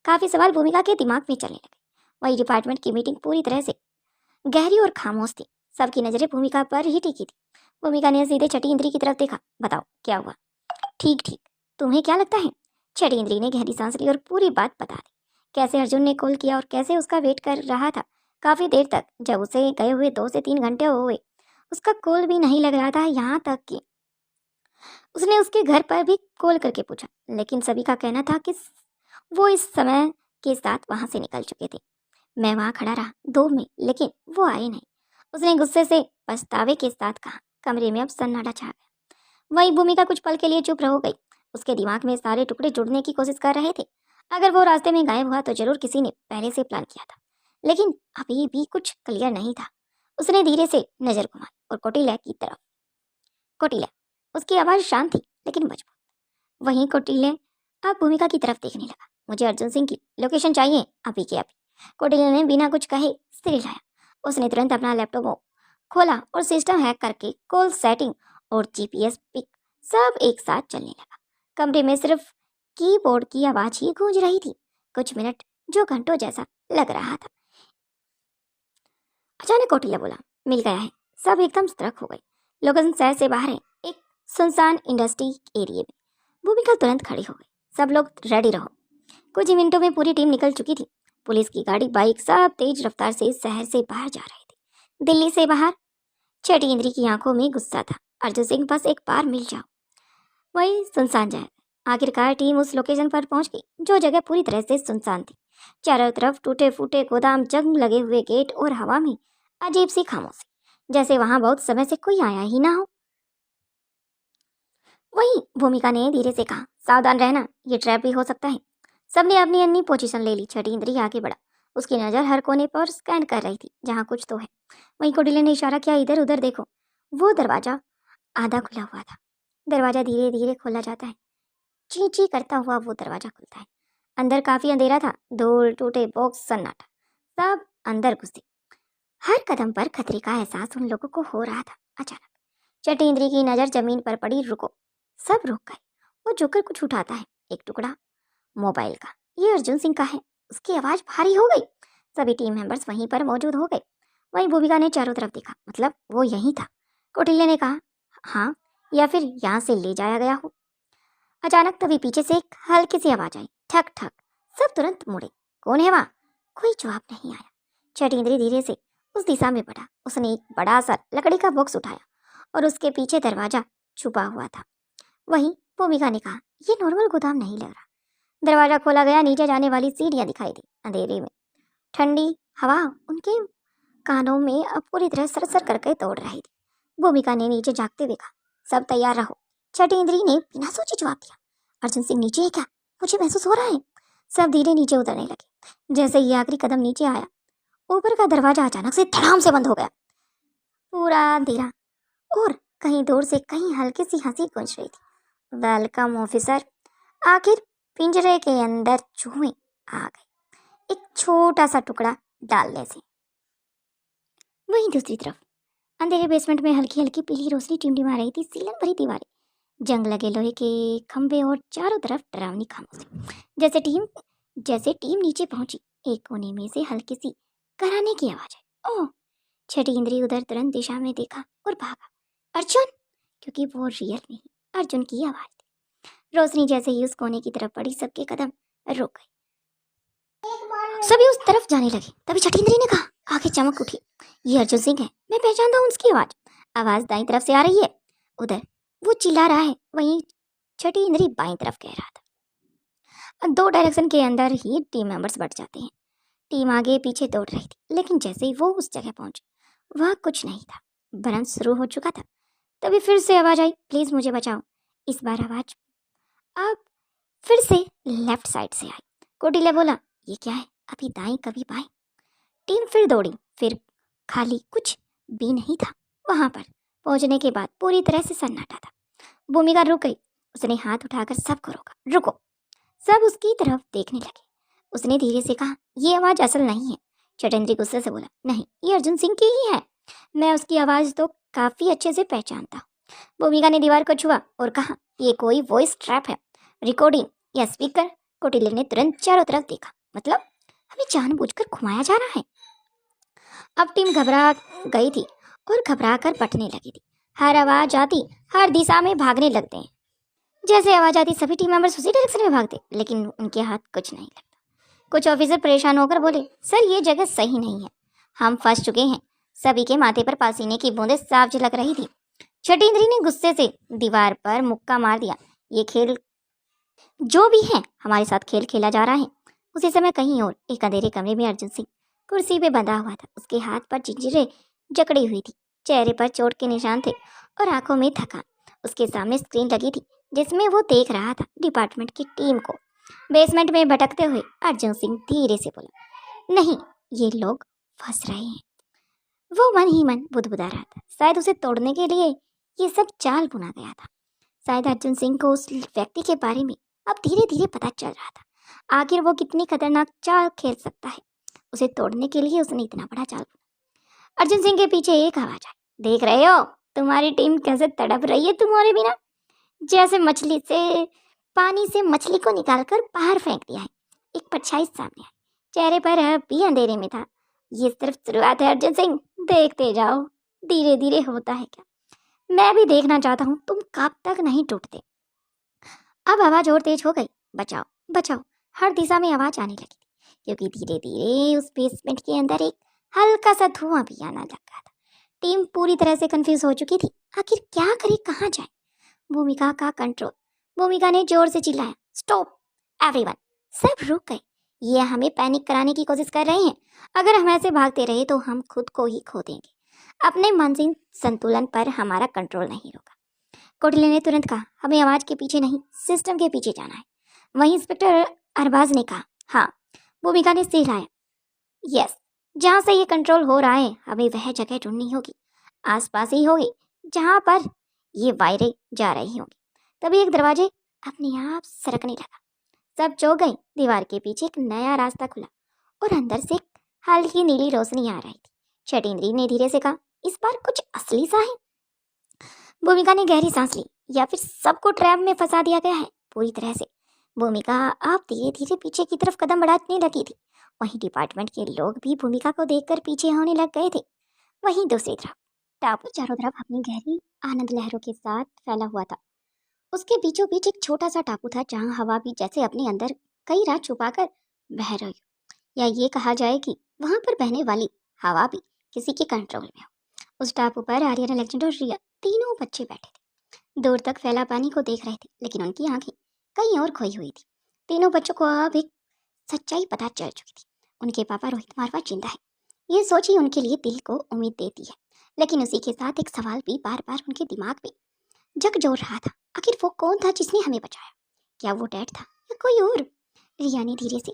काफी सवाल भूमिका के दिमाग में चलने लगे। वही डिपार्टमेंट की मीटिंग पूरी तरह से गहरी और खामोश थी। सबकी नजरें भूमिका पर ही टिकी थी। भूमिका ने सीधे छठी इंद्री की तरफ देखा। बताओ क्या हुआ? ठीक ठीक, तुम्हें क्या लगता है? छठी इंद्री ने गहरी सांस ली और पूरी बात बता दी। कैसे अर्जुन ने कॉल किया और कैसे उसका वेट कर रहा था काफी देर तक। जब उसे गए हुए 2 से 3 घंटे हुए, उसका कॉल भी नहीं लग रहा था। यहाँ तक कि उसने उसके घर पर भी कॉल करके पूछा, लेकिन सभी का कहना था कि वो इस समय के साथ वहां से निकल चुके थे। मैं वहां खड़ा रहा 2 में, लेकिन वो आए नहीं। उसने गुस्से से पछतावे के साथ कहा। कमरे में अब सन्नाटा छा गया। वही भूमिका कुछ पल के लिए चुप रह गई। उसके दिमाग में सारे टुकड़े जुड़ने की कोशिश कर रहे थे। अगर वो रास्ते में गायब हुआ तो जरूर किसी ने पहले से प्लान किया था, लेकिन अभी भी कुछ क्लियर नहीं था। उसने धीरे से नजर घुमाई और कौटिल्य की तरफ। कौटिल्य, उसकी आवाज शांत थी लेकिन मजबूत। वहीं कौटिल्य अब भूमिका की तरफ देखने लगा। मुझे अर्जुन सिंह की लोकेशन चाहिए, अभी के अभी। कौटिल्य ने बिना कुछ कहे सिर हिलाया। उसने तुरंत अपना लैपटॉप खोला और सिस्टम हैक करके कॉल सेटिंग और जीपीएस पिक सब एक साथ चलने लगा। कमरे में सिर्फ कीबोर्ड की आवाज ही गूंज रही थी। कुछ मिनट जो घंटों जैसा लग रहा था। अचानक कौटिल्य बोला, मिल गया है। सब एकदम सतर्क हो गए। लोकेशन शहर से बाहर है, एक सुनसान इंडस्ट्री एरिया में। भूमिका तुरंत खड़ी हो गई। सब लोग रेडी रहो। कुछ ही मिनटों में पूरी टीम निकल चुकी थी। पुलिस की गाड़ी, बाइक सब तेज रफ्तार से शहर से बाहर जा रहे थे। दिल्ली से बाहर। छठी इंद्री की आंखों में गुस्सा था। अर्जुन सिंह, बस एक बार मिल जाओ। वही सुनसान जाएगा। आखिरकार टीम उस लोकेशन पर पहुंच गई, जो जगह पूरी तरह से सुनसान थी। चारों तरफ टूटे फूटे गोदाम, जंग लगे हुए गेट और हवा में अजीब सी खामोशी, जैसे वहां बहुत समय से कोई आया ही ना हो। वही भूमिका ने धीरे से कहा, सावधान रहना, ये ट्रैप भी हो सकता है। सबने अपनी अपनी पोजीशन ले ली। छठी इंद्री आगे बढ़ा। उसकी नजर हर कोने पर स्कैन कर रही थी, जहां कुछ तो है। वहीं कौटिल्य ने इशारा किया, इधर उधर देखो। वो दरवाजा आधा खुला हुआ था। दरवाजा धीरे धीरे खोला जाता है। ची ची करता हुआ वो दरवाजा खुलता है। अंदर काफी अंधेरा था। धूल, टूटे बॉक्स, सन्नाटा, सब अंदर घुसे। हर कदम पर खतरे का एहसास उन लोगों को हो रहा था। अचानक छठी इंद्री की नजर जमीन पर पड़ी। रुको। सब रुक गए। वो झुककर कुछ उठाता है। एक टुकड़ा मोबाइल का। ये अर्जुन सिंह का है। उसकी आवाज भारी हो गई। सभी टीम मेंबर्स वहीं पर मौजूद हो गए। वहीं भूमिका ने चारों तरफ देखा, मतलब वो यहीं था। कौटिल्य ने कहा, हाँ, या फिर यहाँ से ले जाया गया हो। अचानक तभी पीछे से एक हल्की सी आवाज आई, ठक ठक। सब तुरंत मुड़े। कौन है वहाँ? कोई जवाब नहीं आया। छठी इंद्री धीरे से उस दिशा में बढ़ा। उसने एक बड़ा सा लकड़ी का बॉक्स उठाया और उसके पीछे दरवाजा छुपा हुआ था। वहीं भूमिका ने कहा, ये नॉर्मल गोदाम नहीं लग रहा। दरवाजा खोला गया। नीचे जाने वाली सीढ़ियां दिखाई दी। अंधेरे में ठंडी हवा उनके कानों में अब पूरी तरह सरसर करके दौड़ रही थी। भूमिका ने नीचे झांकते हुए कहा, सब तैयार रहो। छठी इंद्री ने बिना सोचे जवाब दिया, अर्जुन सिंह नीचे है क्या? मुझे महसूस हो रहा है। सब धीरे नीचे उतरने लगे। जैसे ही आखिरी कदम नीचे आया, ऊपर का दरवाजा अचानक से धड़ाम से बंद हो गया। पूरा अंधेरा और कहीं दूर से कहीं हल्की सी हंसी गूंज रही थी। Welcome officer. आखिर पिंजरे के अंदर चूहे आ गए, एक छोटा सा टुकड़ा डालने से। वहीं दूसरी तरफ अंधेरे बेसमेंट में हल्की हल्की पीली रोशनी टिमटिमा रही थी। सीलन भरी दीवारें, जंग लगे लोहे के खंभे और चारों तरफ डरावनी खामोशी। जैसे टीम नीचे पहुंची, एक कोने में से हल्की सी कराने की आवाज है। ओह! छठी इंद्री उधर तुरंत दिशा में देखा और भागा। अर्जुन! क्योंकि वो रियल नहीं, अर्जुन की आवाज थी। रोशनी जैसे ही उस कोने की तरफ पड़ी, सबके कदम रुक गए। सभी उस तरफ जाने लगे। तभी छठींद्री ने कहा, आंखें चमक उठी, ये अर्जुन सिंह है, मैं पहचानता हूँ उसकी आवाज। आवाज दाईं तरफ से आ रही है। उधर वो चिल्ला रहा है, वहीं छठींद्री बाईं तरफ कह रहा था। 2 डायरेक्शन के अंदर ही टीम मेंबर्स बढ़ जाते हैं। टीम आगे पीछे दौड़ रही थी, लेकिन जैसे ही वो उस जगह पहुंचे वह कुछ नहीं था, बरन शुरू हो चुका था। तभी फिर से आवाज आई, प्लीज मुझे बचाओ। इस बार आवाज अब फिर से लेफ्ट साइड से आई। कोटिले बोला, ये क्या है, अभी दाएं कभी बाएं। टीम फिर दौड़ी, फिर खाली कुछ भी नहीं था। वहां पर पहुंचने के बाद पूरी तरह से सन्नाटा था। भूमिका रुक गई। उसने हाथ उठाकर सबको रोका, रुको। सब उसकी तरफ देखने लगे। उसने धीरे से कहा, ये आवाज असल नहीं है। छठेंद्री गुस्से से बोला, नहीं, ये अर्जुन सिंह की ही है, मैं उसकी आवाज तो काफी अच्छे से पहचानता हूँ। भूमिका ने दीवार को छुआ और कहा, ये कोई वॉइस ट्रैप है, रिकॉर्डिंग या स्पीकर। कोटिले ने तुरंत चारों तरफ देखा, मतलब हमें जानबूझकर घुमाया जा रहा है। अब टीम घबरा गई थी और घबरा कर बटने लगी थी। हर आवाज आती हर दिशा में भागने लगते हैं। जैसे आवाज आती सभी टीम मेंबर्स उसी डायरेक्शन में भागते, लेकिन उनके हाथ कुछ नहीं लगता। कुछ ऑफिसर परेशान होकर बोले, सर ये जगह सही नहीं है, हम फंस चुके हैं। सभी के माथे पर पसीने की बूंदें साफ झलक रही थी। छठींद्री ने गुस्से से दीवार पर मुक्का मार दिया, ये खेल जो भी है हमारे साथ खेल खेला जा रहा है। उसी समय कहीं और एक अंधेरे कमरे में अर्जुन सिंह कुर्सी पे बंधा हुआ था। उसके हाथ पर जंजीरें जकड़ी हुई थी, चेहरे पर चोट के निशान थे और आंखों में थकान। उसके सामने स्क्रीन लगी थी जिसमें वो देख रहा था डिपार्टमेंट की टीम को। बेसमेंट में भटकते हुए अर्जुन सिंह धीरे से बोला, नहीं, ये लोग फंस रहे हैं। वो मन ही मन बुदबुदा रहा था, शायद उसे तोड़ने के लिए ये सब चाल बुना गया था। शायद अर्जुन सिंह को उस व्यक्ति के बारे में अब धीरे धीरे पता चल रहा था। आखिर वो कितनी खतरनाक चाल खेल सकता है। उसे तोड़ने के लिए उसने इतना बड़ा चाल बुना। अर्जुन सिंह के पीछे एक आवाज आई, देख रहे हो तुम्हारी टीम कैसे तड़प रही है तुम्हारे बिना, जैसे मछली से पानी से मछली को निकालकर बाहर फेंक दिया है। एक परछाई सामने आई, चेहरे पर अब भी अंधेरे में था। ये सिर्फ शुरुआत है अर्जुन सिंह, देखते जाओ, धीरे धीरे होता है क्या। मैं भी देखना चाहता हूँ तुम कब तक नहीं टूटते। अब आवाज और तेज हो गई, बचाओ बचाओ। हर दिशा में आवाज आने लगी क्योंकि धीरे धीरे उस बेसमेंट के अंदर एक हल्का सा धुआं भी आना लगा था। टीम पूरी तरह से कंफ्यूज हो चुकी थी, आखिर क्या करे, कहाँ जाए। भूमिका का कंट्रोल। भूमिका ने जोर से चिल्लाया, स्टॉप एवरीवन। सब रुक गए। ये हमें पैनिक कराने की कोशिश कर रहे हैं। अगर हम ऐसे भागते रहे तो हम खुद को ही खो देंगे। अपने मानसिक संतुलन पर हमारा कंट्रोल नहीं होगा। कोटिले ने तुरंत कहा, हमें आवाज के पीछे नहीं, सिस्टम के पीछे जाना है। वहीं इंस्पेक्टर अरबाज ने कहा, हाँ। भूमिका ने सिर हिलाया, यस, जहाँ से ये कंट्रोल हो रहा है हमें वह जगह ढूंढनी होगी, आसपास ही होगी जहाँ पर ये वायरें जा रही होंगी। तभी एक दरवाजे अपने आप सरकने लगा। सब चौंक गए। दीवार के पीछे एक नया रास्ता खुला और अंदर से हल्की नीली रोशनी आ रही थी। छठींद्री ने धीरे से कहा, इस बार कुछ असली सा है। भूमिका ने गहरी सांस ली, या फिर सबको ट्रैप में फंसा दिया गया है पूरी तरह से। भूमिका अब धीरे धीरे पीछे की तरफ कदम बढ़ाने लगी थी। वहीं डिपार्टमेंट के लोग भी भूमिका को देखकर पीछे होने लग गए थे। वहीं दूसरी तरफ टापू चारों तरफ अपनी गहरी आनंद लहरों के साथ फैला हुआ था। उसके बीचों बीच एक छोटा सा टापू था जहाँ हवा भी जैसे अपने अंदर कई रात छुपाकर बह रही हो, या ये कहा जाए कि वहां पर बहने वाली हवा भी किसी के कंट्रोल में हो। उस टापू पर आर्यन, अलेक्जेंडर और रिया तीनों बच्चे बैठे थे। दूर तक फैला पानी को देख रहे थे, लेकिन उनकी आंखें कहीं और खोई हुई थी। तीनों बच्चों को अब एक सच्चाई पता चल चुकी थी, उनके पापा रोहित मारवा जिंदा है। ये सोच ही उनके लिए दिल को उम्मीद देती है, लेकिन उसी के साथ एक सवाल भी बार बार उनके दिमाग में झकझोर रहा था, आखिर वो कौन था जिसने हमें बचाया? क्या वो डैड था या कोई और? रिया ने धीरे से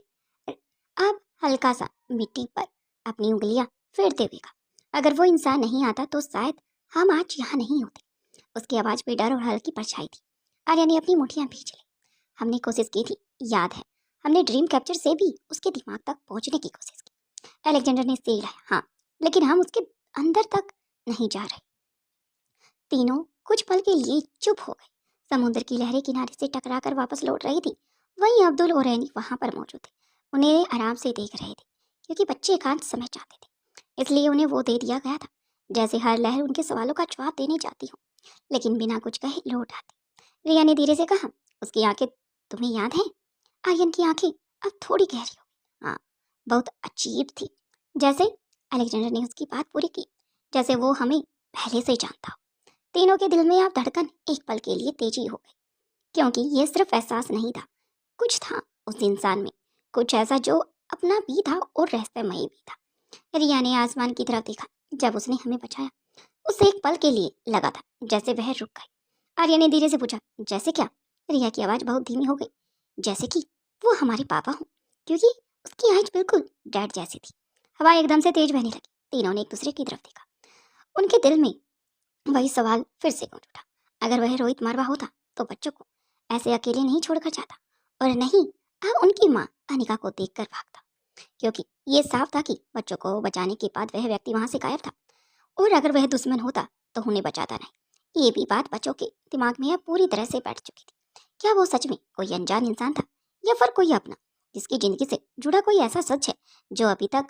अब हल्का सा मिट्टी पर अपनी उंगलियां फेरते हुए कहा, अगर वो इंसान नहीं आता तो शायद हम आज यहाँ नहीं होते। उसकी आवाज में डर और हल्की परछाई थी। आर्या ने अपनी मुठियां भींच ली। हमने कोशिश की थी, याद है, हमने ड्रीम कैप्चर से भी उसके दिमाग तक पहुंचने की कोशिश की। अलेक्जेंडर ने सिर हिलाया, हाँ, लेकिन हम उसके अंदर तक नहीं जा रहे। तीनों कुछ पल के लिए चुप हो गए। समुद्र की लहरें किनारे से टकराकर वापस लौट रही थी। वहीं अब्दुल और रैनी वहां पर मौजूद थे। उन्हें आराम से देख रहे थे क्योंकि बच्चे एकांत समय चाहते थे, इसलिए उन्हें वो दे दिया गया था। जैसे हर लहर उनके सवालों का जवाब देने जाती हो, लेकिन बिना कुछ कहे लौट आती। रिया ने धीरे से कहा, उसकी आंखें तुम्हें याद है? आर्यन की आंखें अब थोड़ी गहरी हो गई। हाँ, बहुत अजीब थी। जैसे अलेक्जेंडर ने उसकी बात पूरी की, जैसे वो हमें पहले से जानता हो। तीनों के दिल में अब धड़कन एक पल के लिए तेजी हो गई, क्योंकि ये सिर्फ एहसास नहीं था, कुछ था उस इंसान में, कुछ ऐसा जो अपना भी था और रहस्यमयी भी था। रिया ने आसमान की तरफ देखा। जब उसने हमें बचाया, उसे एक पल के लिए लगा था जैसे वह रुक गई। आर्या ने धीरे से पूछा, जैसे क्या? रिया की आवाज बहुत धीमी हो गई। जैसे कि वो हमारे पापा हों, क्योंकि उसकी आंख बिल्कुल डैड जैसी थी। हवा एकदम से तेज बहने लगी। तीनों ने एक दूसरे की तरफ देखा। उनके दिल में वही सवाल फिर से गूंज उठा। अगर वह रोहित मारवा होता तो बच्चों को ऐसे अकेले नहीं छोड़कर जाता, और नहीं अब उनकी माँ अनिका को देखकर भागता, क्योंकि ये साफ था कि बच्चों को बचाने के बाद वह व्यक्ति वहां से गायब था, और अगर वह दुश्मन होता तो उन्हें बचाता नहीं। ये भी बात बच्चों के दिमाग में अब पूरी तरह से बैठ चुकी थी। क्या वो सच में कोई अनजान इंसान था, या फिर कोई अपना, जिसकी जिंदगी से जुड़ा कोई ऐसा सच है जो अभी तक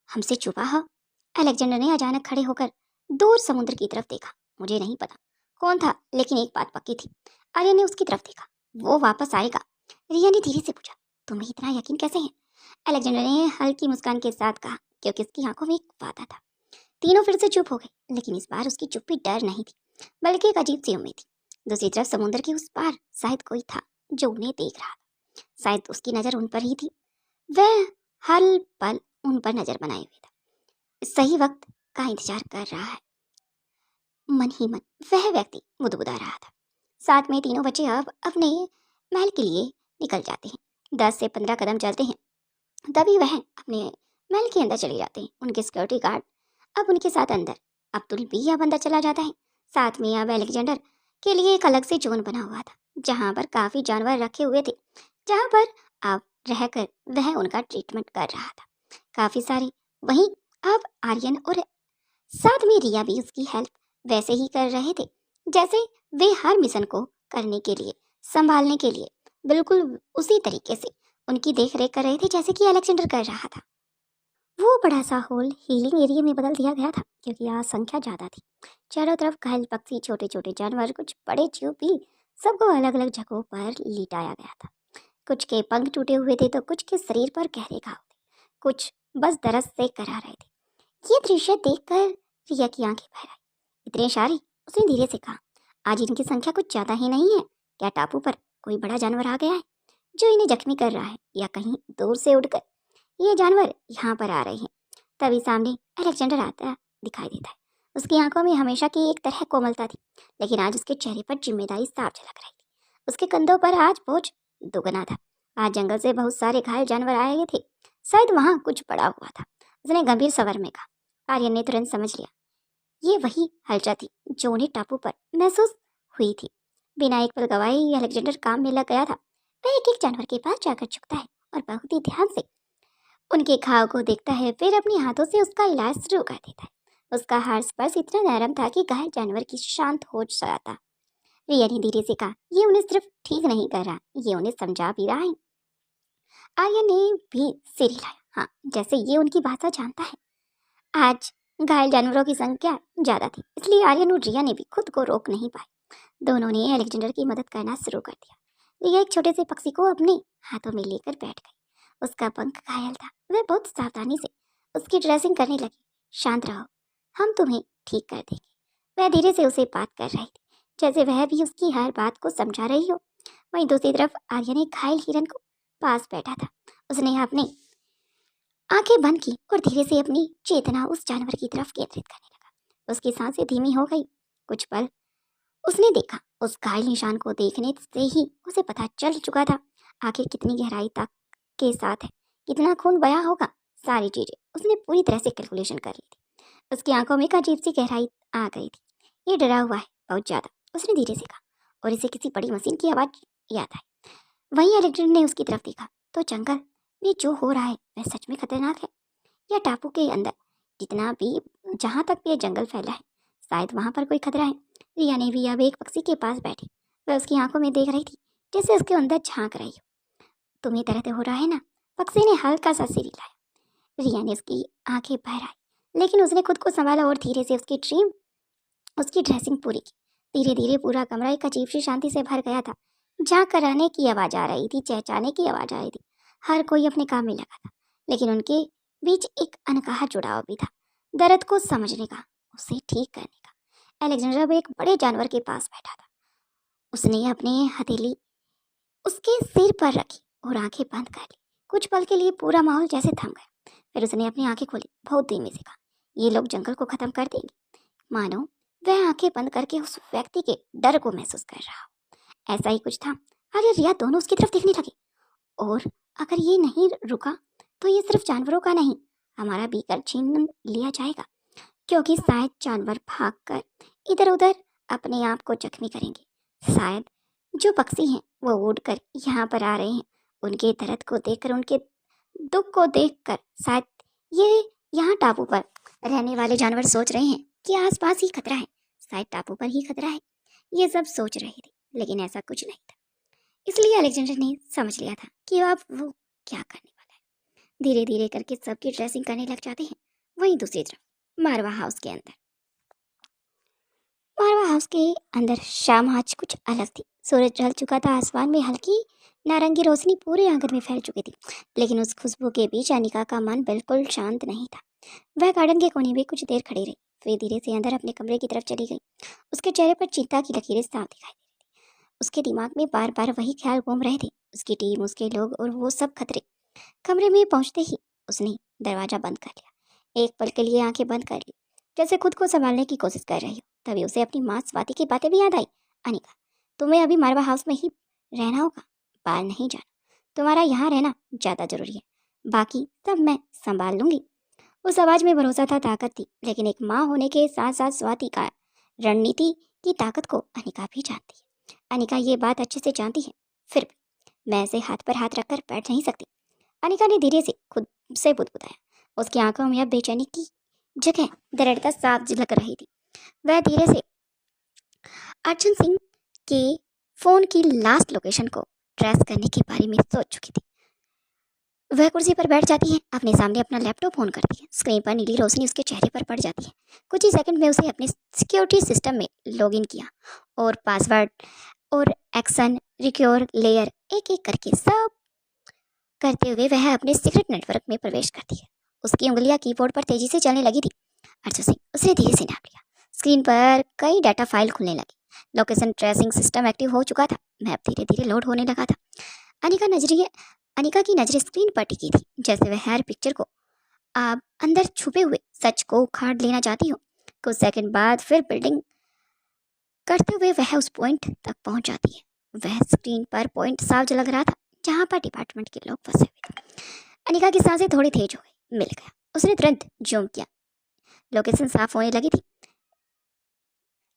हमसे छुपा हो? अलेक्जेंडर ने अचानक खड़े होकर दूर समुद्र की तरफ देखा। मुझे नहीं पता कौन था, लेकिन एक बात पक्की थी। आर्या ने उसकी तरफ देखा। वो वापस आएगा। रिया ने धीरे से पूछा, तुम्हें इतना यकीन कैसे है? अलेक्जेंडर ने हल्की मुस्कान के साथ कहा, क्योंकि उसकी आंखों में एक वादा था। तीनों फिर से चुप हो गए, लेकिन इस बार उसकी चुप्पी डर नहीं थी, बल्कि एक अजीब सी उम्मीद थी। दूसरी तरफ समुद्र के उस पार शायद कोई था जो उन्हें देख रहा था। शायद उसकी नजर उन पर ही थी। वह हर पल उन पर नजर बनाए हुए था, सही वक्त का इंतजार कर रहा है। मन ही मन वह व्यक्ति मुदमुदा रहा था। साथ में तीनों बच्चे अब अपने महल के लिए निकल जाते हैं। 10 से 15 कदम चलते हैं, तभी वह अपने महल के अंदर चले जाते हैं। उनके सिक्योरिटी गार्ड अब उनके साथ अंदर। अब्दुल भी अब अंदर चला जाता है। साथ में अब अलेक्जेंडर के लिए एक अलग से जोन बना हुआ था, जहाँ पर काफी जानवर रखे हुए थे, जहाँ पर अब रहकर वह उनका ट्रीटमेंट कर रहा था। काफी सारे वहीं अब आर्यन और साथ में रिया भी उसकी हेल्प वैसे ही कर रहे थे, जैसे वे हर मिशन को करने के लिए, संभालने के लिए बिल्कुल उसी तरीके से उनकी देख रेख कर रहे थे जैसे कि अलेक्जेंडर कर रहा था। वो बड़ा सा हॉल हीलिंग एरिया में बदल दिया गया था, क्योंकि आज संख्या ज्यादा थी। चारों तरफ घायल पक्षी, छोटे छोटे जानवर, कुछ बड़े जीव भी, सबको अलग अलग जगहों पर लिटाया गया था। कुछ के पंख टूटे हुए थे तो कुछ के शरीर पर गहरे घाव थे, कुछ बस दरद से करा रहे थे। ये दृश्य देखकर रिया की आंखें भर आई। इतने सारे? उसने धीरे से कहा। आज इनकी संख्या कुछ ज्यादा ही नहीं है। क्या टापू पर कोई बड़ा जानवर आ गया है जो इन्हें जख्मी कर रहा है, या कहीं दूर से उड़कर ये जानवर यहाँ पर आ रहे हैं? तभी सामने अलेक्जेंडर आता दिखाई देता है। उसकी आंखों में हमेशा की एक तरह कोमलता थी, लेकिन आज उसके चेहरे पर जिम्मेदारी साफ झलक रही थी। उसके कंधों पर आज बोझ दोगुना था। आज जंगल से बहुत सारे घायल जानवर आए थे, शायद वहां कुछ पड़ा हुआ था। उसने गंभीर स्वर में कहा। आर्यन ने तुरंत समझ लिया, ये वही हलचल थी जो उन्हें टापू पर महसूस हुई थी। बिना एक पल गवाए ही अलेक्जेंडर काम में लग गया था। वह एक एक जानवर के पास जाकर झुकता है और बहुत ही ध्यान से उनके घाव को देखता है, फिर अपने हाथों से उसका इलाज शुरू कर देता है। उसका हाथ स्पर्श इतना नरम था कि घायल जानवर की शांत हो जाता। रिया ने धीरे से कहा, ये उन्हें सिर्फ ठीक नहीं कर रहा, ये उन्हें समझा भी रहा है। आर्या ने भी सिर हिलाया, हाँ, जैसे ये उनकी भाषा जानता है। आज घायल जानवरों की संख्या ज्यादा थी, इसलिए आर्यन और रिया ने भी खुद को रोक नहीं पाए। दोनों ने अलेक्जेंडर की मदद करना शुरू कर दिया। रिया एक छोटे से पक्षी को अपने हाथों में लेकर बैठ गई। उसका पंख घायल था। वह बहुत सावधानी से उसकी ड्रेसिंग करने लगी। शांत रहो, हम तुम्हें ठीक कर देंगे। वह धीरे से उसे बात कर रही थी, जैसे वह भी उसकी हर बात को समझा रही हो। वहीं दूसरी तरफ आर्यन एक घायल हिरन को पास बैठा था। उसने अपने आंखें बंद की और धीरे से अपनी चेतना उस जानवर की तरफ केंद्रित करने लगा। उसकी सांसें धीमी हो गई। कुछ पल उसने देखा। उस घायल निशान को देखने से ही उसे पता चल चुका था आखिर कितनी गहराई तक के साथ है, कितना खून बया होगा। सारी चीजें उसने पूरी तरह से कैलकुलेशन कर ली थी। उसकी आंखों में एक अजीब सी गहराई आ गई थी। ये डरा हुआ है बहुत ज्यादा, उसने धीरे से कहा, और इसे किसी बड़ी मशीन की आवाज याद आई। वहीं अलेक्जेंडर ने उसकी तरफ देखा तो जंगल में जो हो रहा है वह सच में खतरनाक है। यह टापू के अंदर जितना भी, जहाँ तक भी यह जंगल फैला है, शायद वहां पर कोई खतरा है। रिया ने भी अब एक पक्षी के पास बैठी। वह उसकी आंखों में देख रही थी, जैसे उसके अंदर झांक रही हो। तुम्हें दर्द हो रहा है ना? पक्षी ने हल्का सा सिर हिलाया। रिया ने उसकी आंखें भर आई, लेकिन उसने खुद को संभाला और धीरे से उसकी ड्रेसिंग पूरी की। धीरे धीरे पूरा कमरा एक अजीब सी शांति से भर गया था। झांक कराने की आवाज आ रही थी, चहचाने की आवाज आ रही थी। हर कोई अपने काम में लगा था। लेकिन उनके बीच एक अनकहा जुड़ाव भी था, दर्द को समझने का, उसे ठीक करने का। अलेक्जेंडर अब एक बड़े जानवर के पास बैठा था। उसने अपनी हथेली उसके सिर पर रखी और आंखें बंद कर ली। कुछ पल के लिए पूरा माहौल जैसे थम गया। फिर उसने अपनी आंखें खोली, बहुत धीमे से कहा, ये लोग जंगल को खत्म कर देंगे। मानो वह आंखें बंद करके उस व्यक्ति के डर को महसूस कर रहा हो। ऐसा ही कुछ था। आर्य और रिया दोनों उसकी तरफ देखने लगे। और अगर ये नहीं रुका तो ये सिर्फ जानवरों का नहीं, हमारा भी कर छीन लिया जाएगा, क्योंकि शायद जानवर भागकर इधर उधर अपने आप को जख्मी करेंगे। शायद जो पक्षी हैं वो उड़कर यहाँ पर आ रहे हैं, उनके दर्द को देखकर, उनके दुख को देखकर शायद ये यहाँ टापू पर रहने वाले जानवर सोच रहे हैं कि आसपास ही खतरा है, शायद टापू पर ही खतरा है। ये सब सोच रहे थे, लेकिन ऐसा कुछ नहीं था। इसलिए अलेक्जेंडर ने समझ लिया था कि अब वो क्या करने वाला है। धीरे धीरे करके सबकी ड्रेसिंग करने लग जाते हैं। वहीं दूसरी तरफ मारवा हाउस के अंदर शाम आज कुछ अलग थी। सूरज ढल चुका था, आसमान में हल्की नारंगी रोशनी पूरे आंगन में फैल चुकी थी। लेकिन उस खुशबू के बीच अनिका का मन बिल्कुल शांत नहीं था। वह गार्डन के कोने में कुछ देर खड़ी रही, फिर धीरे से अंदर अपने कमरे की तरफ चली गई। उसके चेहरे पर चिंता की लकीरें साफ दिखाई दे रही थी। उसके दिमाग में बार बार वही ख्याल घूम रहे थे, उसकी टीम, उसके लोग और वो सब खतरे। कमरे में पहुंचते ही उसने दरवाजा बंद कर लिया। एक पल के लिए आंखें बंद कर ली, जैसे खुद को संभालने की कोशिश कर रही हो। तभी उसे अपनी माँ स्वाति की बातें भी याद आई। अनिका, तुम्हें अभी मारवा हाउस में ही रहना होगा, बाहर नहीं जाना। तुम्हारा यहाँ रहना ज़्यादा जरूरी है, बाकी सब मैं संभाल लूंगी। उस आवाज में भरोसा था, ताकत थी, लेकिन एक माँ होने के साथ साथ स्वाति का रणनीति की ताकत को अनिका भी जानती है। अनिका ये बात अच्छे से जानती है, फिर भी मैं ऐसे हाथ पर हाथ रखकर बैठ नहीं सकती। अनिका ने धीरे से खुद से बुदबुदाया। उसकी आंखों में अब बेचैनी की जगह दृढ़ता साफ झलक रही थी। वह धीरे से अर्जुन सिंह के फोन की लास्ट लोकेशन को ट्रेस करने के बारे में सोच चुकी थी। वह कुर्सी पर बैठ जाती है, अपने सामने अपना लैपटॉप ऑन करती है। स्क्रीन पर नीली रोशनी उसके चेहरे पर पड़ जाती है। कुछ ही सेकंड में उसे अपने सिक्योरिटी सिस्टम में लॉगिन किया और पासवर्ड और एक्शन रिक्योर लेयर एक एक करके सब करते हुए वह अपने सीक्रेट नेटवर्क में प्रवेश करती है। उसकी उंगलियां कीबोर्ड पर तेजी से चलने लगी थी। अर्जुन सिंह, उसने धीरे से नाप लिया। स्क्रीन पर कई डाटा फाइल खुलने लगी। लोकेशन ट्रेसिंग सिस्टम एक्टिव हो चुका था। मैप धीरे धीरे लोड होने लगा था। अनिका की नजरें स्क्रीन पर टिकी थी, जैसे वह हर पिक्चर को आप अंदर छुपे हुए सच को उखाड़ लेना चाहती हो। कुछ सेकंड बाद फिर बिल्डिंग करते हुए वह उस पॉइंट तक पहुंच जाती है। वह स्क्रीन पर पॉइंट साफ झलक रहा था, जहां पर डिपार्टमेंट के लोग फंसे हुए थे। अनिका की सांसें थोड़ी तेज हो गई। मिल गया। उसने तुरंत जूम किया। लोकेशन साफ होने लगी थी,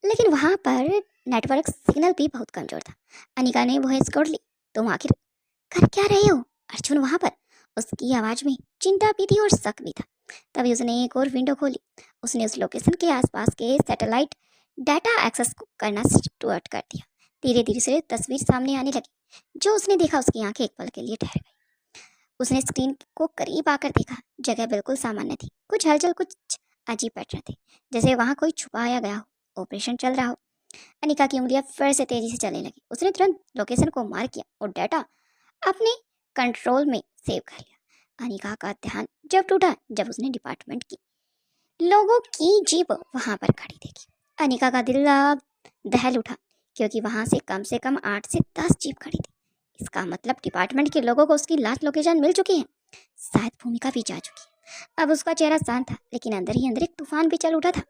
लेकिन वहां पर नेटवर्क सिग्नल भी बहुत कमजोर था। अनिका ने वॉइस कोड ली, तुम आखिर कर क्या रहे हो? अर्जुन वहां पर। उसकी आवाज में चिंता भी थी और शक भी था। तभी उसने एक और विंडो खोली। उसने उस लोकेशन के आसपास के सैटेलाइट डाटा एक्सेस करना स्टार्ट कर दिया। धीरे धीरे से तस्वीर सामने आने लगी। जो उसने देखा, उसकी आंखें एक पल के लिए ठहर गई। उसने स्क्रीन को करीब आकर देखा। जगह बिल्कुल सामान्य थी। कुछ हलचल, कुछ अजीब पैटर्न थे, जैसे वहां कोई छुपाया गया हो, ऑपरेशन चल रहा हो। अनिका की उंगलियां फिर से तेजी से चलने लगी। उसने तुरंत लोकेशन को मार्क किया और डाटा अपने कंट्रोल में सेव कर लिया। अनिका का ध्यान जब टूटा जब उसने डिपार्टमेंट की लोगों की जीप वहां पर खड़ी देखी। अनिका का दिल दहल उठा, क्योंकि वहां से कम 8 से 10 जीप खड़ी थी। इसका मतलब डिपार्टमेंट के लोगों को उसकी लास्ट लोकेशन मिल चुकी है। शायद भूमिका भी जा चुकी है। अब उसका चेहरा शांत था, लेकिन अंदर ही अंदर एक तूफान भी चल उठा था।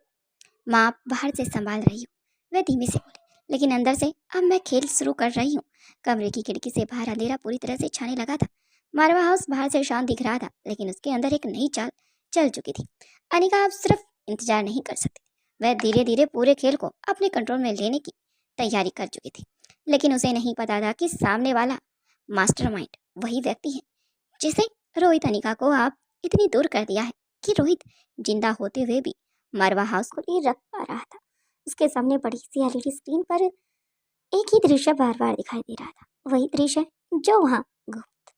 माँ बाहर से संभाल रही हूँ, वह धीमे से बोली, लेकिन अंदर से अब मैं खेल शुरू कर रही हूँ। कमरे की खिड़की से बाहर अंधेरा पूरी तरह से छाने लगा था। मारवा हाउस बाहर से शांत दिख रहा था, लेकिन उसके अंदर एक नई चाल चल चुकी थी। अनिका अब सिर्फ इंतजार नहीं कर सकती। वह धीरे धीरे पूरे खेल को अपने कंट्रोल में लेने की तैयारी कर चुकी थी। लेकिन उसे नहीं पता था कि सामने वाला मास्टरमाइंड वही व्यक्ति है जिसे रोहित अनिका को आप इतनी दूर कर दिया है कि रोहित जिंदा होते हुए भी मारवा हाउस को नहीं रख पा रहा था। उसके सामने बड़ी सी एलईडी स्क्रीन पर एक ही दृश्य बार बार दिखाई दे रहा था। वही दृश्य जो वहाँ गुप्त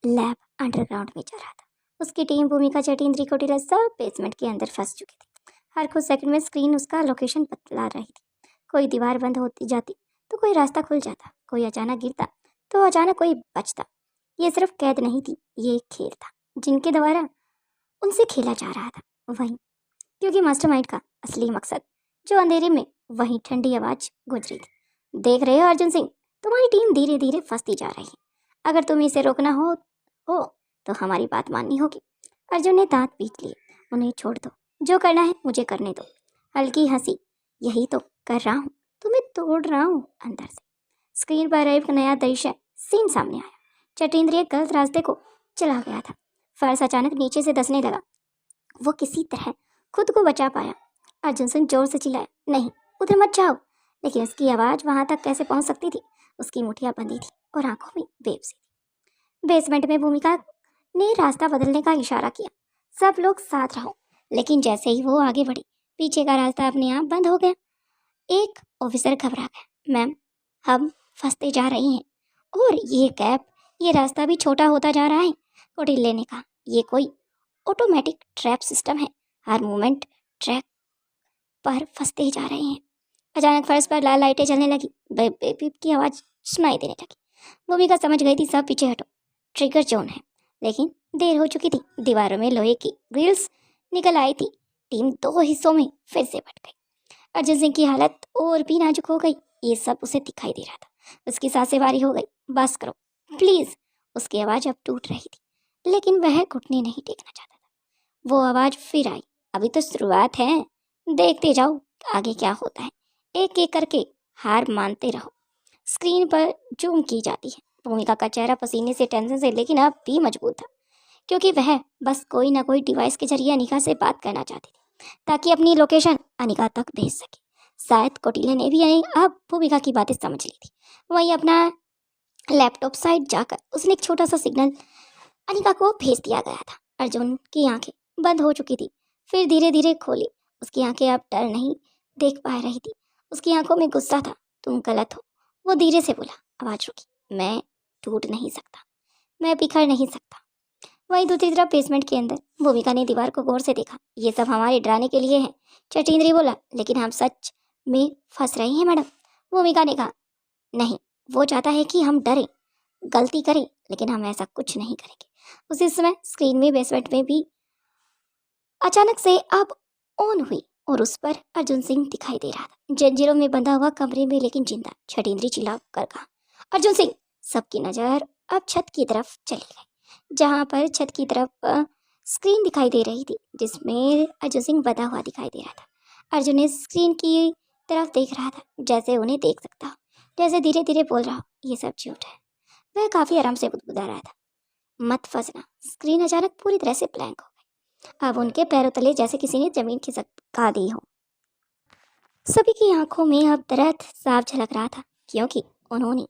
लैब अंडरग्राउंड में चल रहा था। उसकी टीम, भूमिका, जटिन, त्रिकोटिला सब बेसमेंट के अंदर फंस चुकी थी। हर कुछ सेकंड में स्क्रीन उसका लोकेशन बतला रही थी। कोई दीवार बंद होती जाती तो कोई रास्ता खुल जाता, कोई अचानक गिरता तो अचानक कोई बचता। ये सिर्फ कैद नहीं थी, ये एक खेल था। जिनके द्वारा उनसे खेला जा रहा था वहीं, क्योंकि मास्टरमाइंड का असली मकसद जो अंधेरे में वहीं ठंडी आवाज गूंज रही थी। देख रहे हो अर्जुन सिंह, तुम्हारी टीम धीरे धीरे फंसती जा रही है। अगर तुम्हें इसे रोकना हो तो हमारी बात माननी होगी। अर्जुन ने दांत पीट लिए। उन्हें छोड़ दो, जो करना है मुझे करने दो। हल्की हंसी, यही तो कर रहा हूँ, तुम्हें तोड़ रहा हूँ अंदर से। स्क्रीन पर एक नया दृश्य सीन सामने आया। चटेंद्र एक गलत रास्ते को चला गया था। फर्श अचानक नीचे से धंसने लगा। वो किसी तरह खुद को बचा पाया। अर्जुन सिंह जोर से चिल्लाया, नहीं, उधर मत जाओ। लेकिन उसकी आवाज़ वहां तक कैसे पहुंच सकती थी? उसकी मुठियां बंधी थी और आंखों में बेबसी थी। बेसमेंट में भूमिका ने रास्ता बदलने का इशारा किया। सब लोग साथ रहो। लेकिन जैसे ही वो आगे बढ़ी, पीछे का रास्ता अपने आप बंद हो गया। एक ऑफिसर घबरा गया। मैम, हम फंसते जा रहे हैं और ये गैप, ये रास्ता भी छोटा होता जा रहा है। कौटिल्य ने कहा, ये कोई ऑटोमेटिक ट्रैप सिस्टम है। हर मोमेंट ट्रैक पर फंसते जा रहे हैं। अचानक फर्श पर लाल लाइटें जलने लगी। बेप बेप बेप की आवाज़ सुनाई देने लगी। भूमिका समझ गई थी, सब पीछे हटो, ट्रिगर जोन है। लेकिन देर हो चुकी थी। दीवारों में लोहे की ग्रिल्स निकल आई थी। टीम दो हिस्सों में फिर से बट गई। अर्जुन सिंह की हालत और भी नाजुक हो गई। ये सब उसे दिखाई दे रहा था। उसकी सांसें भारी हो गई। बस करो प्लीज। उसकी आवाज़ अब टूट रही थी, लेकिन वह घुटने नहीं टेकना चाहता था। वो आवाज़ फिर आई, अभी तो शुरुआत है, देखते जाओ आगे क्या होता है। एक एक करके हार मानते रहो। स्क्रीन पर जूम की जाती है। भूमिका का चेहरा पसीने से, टेंशन से, लेकिन अब भी मजबूत था, क्योंकि वह बस कोई ना कोई डिवाइस के जरिए अनिका से बात करना चाहती थी, ताकि अपनी लोकेशन अनिका तक भेज सके। शायद कौटिल्य ने भी अब भूमिका की बातें समझ ली थी। वहीं अपना लैपटॉप साइड जाकर उसने एक छोटा सा सिग्नल अनिका को भेज दिया गया था। अर्जुन की आंखें बंद हो चुकी थी, फिर धीरे धीरे खोली। उसकी आंखें अब डर नहीं देख पा रही थी, उसकी आंखों में गुस्सा था। तुम गलत हो, वो धीरे से बोला। आवाज रुकी। मैं टूट नहीं सकता, मैं बिखर नहीं सकता। वहीं दूसरी तरफ बेसमेंट के अंदर भूमिका ने दीवार को गौर से देखा। ये सब हमारे डराने के लिए है, चटेंद्री बोला। लेकिन हम सच में फंस रहे हैं मैडम, भूमिका ने कहा। नहीं, वो चाहता है कि हम डरें, गलती करें, लेकिन हम ऐसा कुछ नहीं करेंगे। उसी समय स्क्रीन में बेसमेंट में भी अचानक से अब ऑन हुई और उस पर अर्जुन सिंह दिखाई दे रहा था, जंजीरों में बंधा हुआ कमरे में, लेकिन जिंदा। चटेंद्री चिल्ला कर कहा, अर्जुन सिंह। सबकी नजर अब छत की तरफ चली गई, जहां पर छत की तरफ स्क्रीन दिखाई दे रही थी, जिसमें अर्जुन सिंह बंधा हुआ दिखाई दे रहा था। अर्जुन ने स्क्रीन की तरफ देख रहा था, जैसे उन्हें देख सकता हो, जैसे धीरे धीरे बोल रहा हो, ये सब झूठ है। वह काफी आराम से बुदबुदा रहा था, मत फंसना। स्क्रीन अचानक पूरी तरह से ब्लैंक हो गई। अब उनके पैरों तले जैसे किसी ने जमीन खिसका दी हो। सभी की आंखों में अब दर्द साफ झलक रहा था, क्योंकि उन्होंने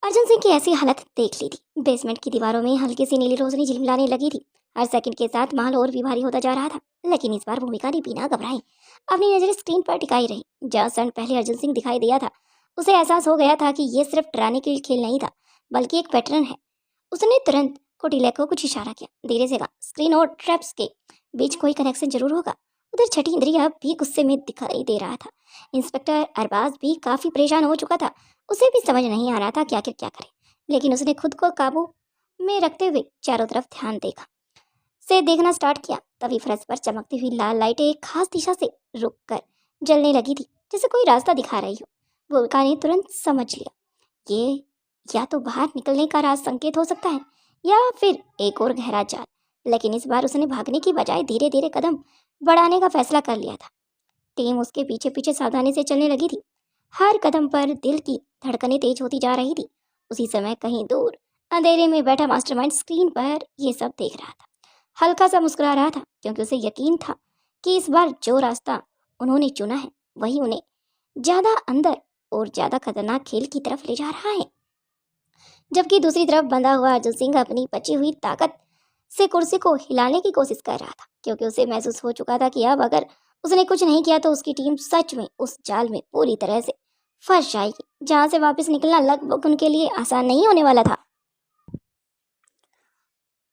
अर्जुन सिंह की ऐसी हालत देख ली थी। बेसमेंट की दीवारों में हल्की सी नीली रोशनी झिलमिलाने लगी थी। हर सेकंड के साथ माहौल और भी भारी होता जा रहा था। लेकिन इस बार भूमिका ने बिना घबराए अपनी नजर स्क्रीन पर टिकाई रही। जहाँ क्षण पहले अर्जुन सिंह दिखाई दिया था, उसे एहसास हो गया था कि ये सिर्फ डराने के लिए खेल नहीं था, बल्कि एक पैटर्न है। उसने तुरंत कौटिल्य को कुछ इशारा किया, धीरे से कहा, स्क्रीन और ट्रैप्स के बीच कोई कनेक्शन जरूर होगा। उधर छठी इंद्रिया भी गुस्से में दिखाई दे रहा था। इंस्पेक्टर अरबाज भी काफी परेशान हो चुका था। उसे भी समझ नहीं आ रहा था कि आखिर क्या करे, लेकिन उसने खुद को काबू में रखते हुए चारों तरफ ध्यान देखना स्टार्ट किया। तभी फर्श पर चमकती हुई लाल लाइटें एक खास दिशा से रुक कर जलने लगी थी, जैसे कोई रास्ता दिखा रही हो। भूमिका ने तुरंत समझ लिया, ये या तो बाहर निकलने का राज संकेत हो सकता है, या फिर एक और गहरा जाल। लेकिन इस बार उसने भागने की बजाय धीरे धीरे कदम बढ़ाने का फैसला कर लिया था। टीम उसके पीछे पीछे सावधानी से चलने लगी थी। हर कदम पर दिल की धड़कनें तेज होती जा रही थी। उसी समय कहीं दूर अंधेरे में बैठा मास्टरमाइंड स्क्रीन पर ये सब देख रहा था। हल्का सा मुस्कुरा रहा था, क्योंकि उसे यकीन था कि इस बार जो रास्ता उन्होंने चुना है वही उन्हें ज्यादा अंदर और ज्यादा खतरनाक खेल की तरफ ले जा रहा है। जबकि दूसरी तरफ बंधा हुआ अर्जुन सिंह अपनी बची हुई ताकत से कुर्सी को हिलाने की कोशिश कर रहा था, क्योंकि उसे महसूस हो चुका था कि अब अगर उसने कुछ नहीं किया तो उसकी टीम सच में उस जाल में पूरी तरह से फंस जाएगी, जहां से वापस निकलना लगभग उनके लिए आसान नहीं होने वाला था।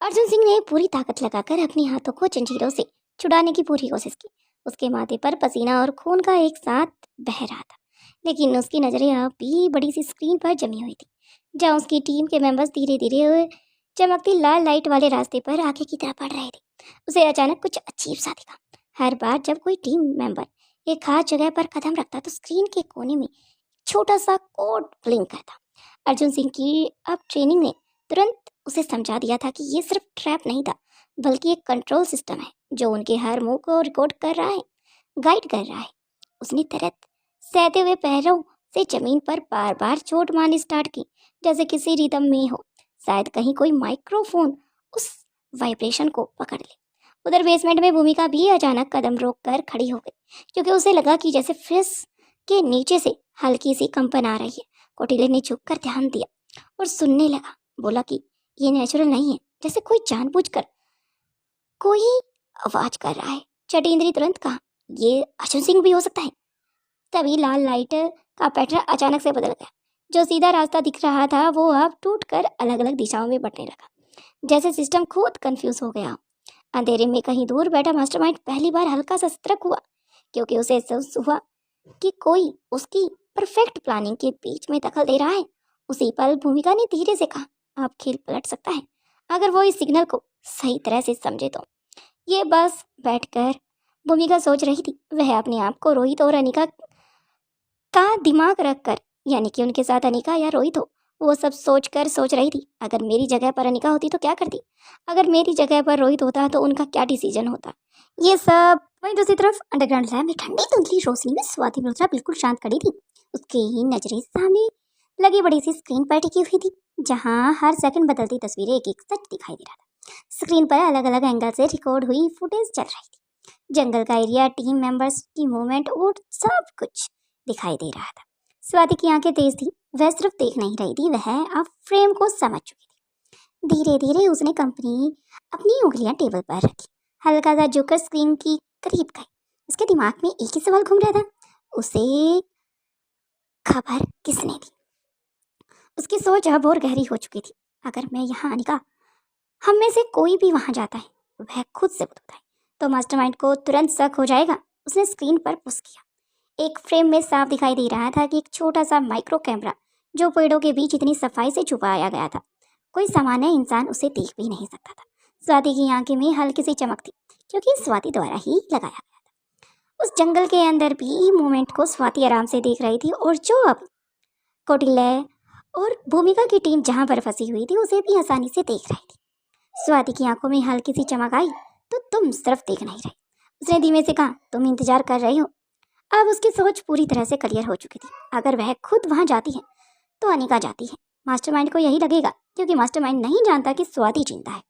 अर्जुन सिंह ने पूरी ताकत लगाकर अपने हाथों को जंजीरों से छुड़ाने की पूरी कोशिश की। उसके माथे पर पसीना और खून का एक साथ बह रहा था, लेकिन उसकी नजरें अब भी बड़ी सी स्क्रीन पर जमी हुई थी, जहां उसकी टीम के मेंबर्स धीरे धीरे चमकती लाल लाइट वाले रास्ते पर आगे की तरफ बढ़ रहे थे। उसे अचानक कुछ अजीब सा दिखा। हर बार जब कोई टीम मेंबर एक खास जगह पर कदम रखता तो स्क्रीन के कोने में छोटा सा कोड ब्लिंक करता। अर्जुन सिंह की अब ट्रेनिंग ने तुरंत उसे समझा दिया था कि ये सिर्फ ट्रैप नहीं था, बल्कि एक कंट्रोल सिस्टम है जो उनके हर मूव को रिकॉर्ड कर रहा है, गाइड कर रहा है। उसने तरत सहते हुए पैरों से जमीन पर बार बार चोट मारनी स्टार्ट की, जैसे किसी रिदम में हो। शायद कहीं कोई माइक्रोफोन उस वाइब्रेशन को पकड़ ले। उधर बेसमेंट में भूमिका भी अचानक कदम रोक कर खड़ी हो गई, क्योंकि उसे लगा कि जैसे फ्रिज के नीचे से हल्की सी कंपन आ रही है। कौटिल्य ने झुककर ध्यान दिया और सुनने लगा। बोला कि ये नेचुरल नहीं है, जैसे कोई जानबूझकर कोई आवाज कर रहा है। छठी इंद्री तुरंत कहा, ये अर्जुन सिंह भी हो सकता है। तभी लाल लाइट का पैटर्न अचानक से बदल गया। जो सीधा रास्ता दिख रहा था वो अब टूटकर अलग अलग दिशाओं में बढ़ने लगा, जैसे सिस्टम खुद कंफ्यूज हो गया। अंधेरे में कहीं दूर बैठा मास्टरमाइंड पहली बार हल्का सा सतर्क हुआ, क्योंकि उसे एहसास हुआ कि कोई उसकी परफेक्ट प्लानिंग के बीच में दखल दे रहा है। उसी पल भूमिका ने धीरे से कहा, अब खेल पलट सकता है अगर वो इस सिग्नल को सही तरह से समझे तो। ये बस बैठकर भूमिका सोच रही थी। वह अपने आप को रोहित और अनिका का दिमाग रखकर, यानी कि उनके साथ अनिका या रोहित हो, वो सब सोच रही थी। अगर मेरी जगह पर अनिका होती तो क्या करती, अगर मेरी जगह पर रोहित होता तो उनका क्या डिसीजन होता, ये सब। वहीं दूसरी तरफ अंडरग्राउंड लैब में ठंडी धुंधली रोशनी में स्वाति मल्होत्रा बिल्कुल शांत खड़ी थी। उसकी नजरें सामने लगी बड़ी सी स्क्रीन पर टिकी हुई थी, जहां हर सेकंड बदलती तस्वीरें एक एक सच दिखाई दे रहा था। स्क्रीन पर अलग अलग एंगल से रिकॉर्ड हुई फुटेज चल रही थी। जंगल का एरिया, टीम मेंबर्स की मूवमेंट और सब कुछ दिखाई दे रहा था। स्वाति की आंखें तेज थी। वह सिर्फ देख नहीं रही थी, वह अब फ्रेम को समझ चुकी थी। धीरे धीरे उसने अपनी उंगलियां टेबल पर रखी, हल्का सा झुककर स्क्रीन की करीब गई। उसके दिमाग में एक ही सवाल घूम रहा था, उसे खबर किसने दी। उसकी सोच अब और गहरी हो चुकी थी। अगर मैं यहाँ अनिका, हम में से कोई भी वहां जाता है, वह खुद से बताए तो मास्टरमाइंड को तुरंत शक हो जाएगा। उसने स्क्रीन पर पुश किया। एक फ्रेम में साफ दिखाई दे रहा था कि एक छोटा सा माइक्रो कैमरा जो पेड़ों के बीच इतनी सफाई से छुपाया गया था, कोई सामान्य इंसान उसे देख भी नहीं सकता था। स्वाति की आंखें में हल्की सी चमक थी, क्योंकि स्वाति द्वारा ही लगाया गया था। उस जंगल के अंदर भी मूवमेंट को स्वाति आराम से देख रही थी, और जो अब कौटिल्य और भूमिका की टीम जहां पर फंसी हुई थी उसे भी आसानी से देख रही थी। स्वाति की आंखों में हल्की सी चमक आई, तो तुम सिर्फ देख नहीं रही। उसने धीमे से कहा, तुम इंतजार कर रही हो। अब उसकी सोच पूरी तरह से क्लियर हो चुकी थी। अगर वह खुद वहां जाती है तो अनिका जाती है। मास्टरमाइंड को यही लगेगा, क्योंकि मास्टरमाइंड नहीं जानता कि स्वाति जिंदा है।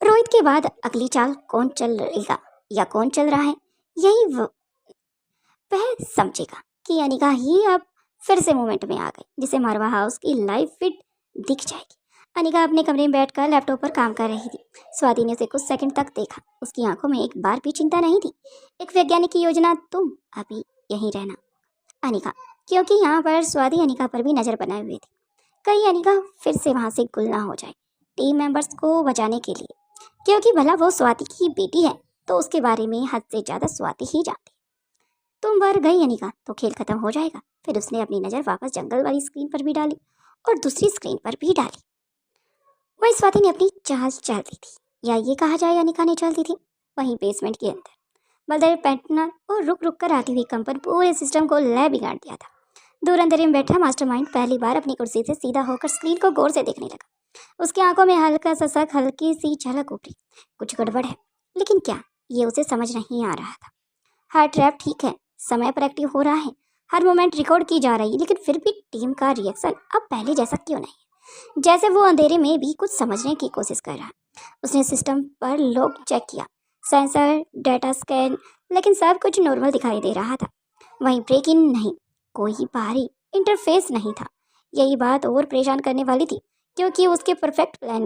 रोहित के बाद अगली चाल कौन चलेगा या कौन चल रहा है, यही वह समझेगा कि अनिका ही अब फिर से मूवमेंट में आ गई, जिसे मारवा हाउस की लाइव फीड दिख जाएगी। अनिका अपने कमरे में बैठकर लैपटॉप पर काम कर रही थी। स्वाति ने उसे कुछ सेकंड तक देखा। उसकी आंखों में एक बार भी चिंता नहीं थी। एक वैज्ञानिक की योजना, तुम अभी यहीं रहना अनिका, क्योंकि यहाँ पर स्वाति अनिका पर भी नजर बनाए हुए थी। कहीं अनिका फिर से वहां से गुल ना हो जाए टीम मेंबर्स को बचाने के लिए, क्योंकि भला वो स्वाति की बेटी है तो उसके बारे में हद से ज्यादा स्वाति ही जानती। तुम बाहर गई अनिका तो खेल खत्म हो जाएगा। फिर उसने अपनी नजर वापस जंगल वाली स्क्रीन पर भी डाली और दूसरी स्क्रीन पर भी डाली। वही स्वाति ने अपनी चाल चल दी थी, या ये कहा जाए अनिका ने चल दी थी। वहीं बेसमेंट के अंदर बलदेव पैटर्नर और रुक रुक कर आती हुई कंपन पूरे सिस्टम को लय बिगाड़ दिया था। दूर अंधेरे में बैठा मास्टरमाइंड पहली बार अपनी कुर्सी से सीधा होकर स्क्रीन को गौर से देखने लगा। उसकी आंखों में हल्का सा शक, हल्की सी झलक उभरी। कुछ गड़बड़ है, लेकिन क्या, ये उसे समझ नहीं आ रहा था। हर ट्रैप ठीक है, समय पर एक्टिव हो रहा है, हर मोमेंट रिकॉर्ड की जा रही है, लेकिन फिर भी टीम का रिएक्शन अब पहले जैसा क्यों नहीं है, जैसे वो अंधेरे में भी कुछ समझने की कोशिश कर रहा है। उसने सिस्टम पर लॉग चेक किया, सेंसर, डेटा स्कैन, लेकिन सब कुछ नॉर्मल दिखाई दे रहा था। वहीं ब्रेक इन नहीं, कोई बाहरी इंटरफेस नहीं था। यही बात और परेशान करने वाली थी, क्योंकि उसके परफेक्ट प्लान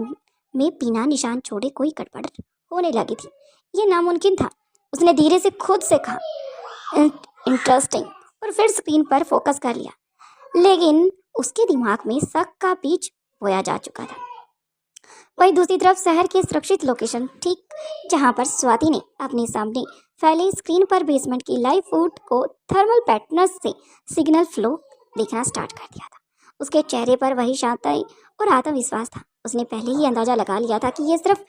में बिना निशान छोड़े कोई गड़बड़ होने लगी थी। ये नामुमकिन था। उसने धीरे से खुद से कहा, इंटरेस्टिंग, और फिर स्क्रीन पर फोकस कर लिया, लेकिन उसके दिमाग में शक का बीज बोया जा चुका था। वहीं दूसरी तरफ शहर के सुरक्षित लोकेशन, ठीक जहां पर स्वाति ने अपने सामने फैले स्क्रीन पर बेसमेंट की लाइव फूड को थर्मल पैटर्न्स से सिग्नल फ्लो देखना स्टार्ट कर दिया था। उसके चेहरे पर वही शांति और आत्मविश्वास था। उसने पहले ही अंदाजा लगा लिया था कि ये सिर्फ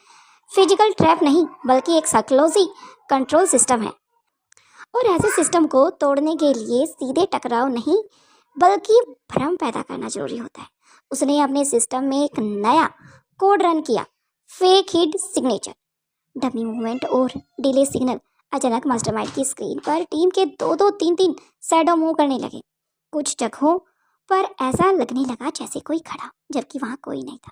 फिजिकल ट्रैप नहीं बल्कि एक साइकोलॉजी कंट्रोल सिस्टम है, और ऐसे सिस्टम को तोड़ने के लिए सीधे टकराव नहीं बल्कि भ्रम पैदा करना जरूरी होता है। उसने अपने सिस्टम में एक नया कोड रन किया, fake hit signature, dummy movement और डिले सिग्नल। अचानक मास्टरमाइंड की स्क्रीन पर टीम के 2-2, 3-3 शैडो मूव करने लगे। कुछ जगहों पर ऐसा लगने लगा जैसे कोई खड़ा जबकि वहां कोई नहीं था।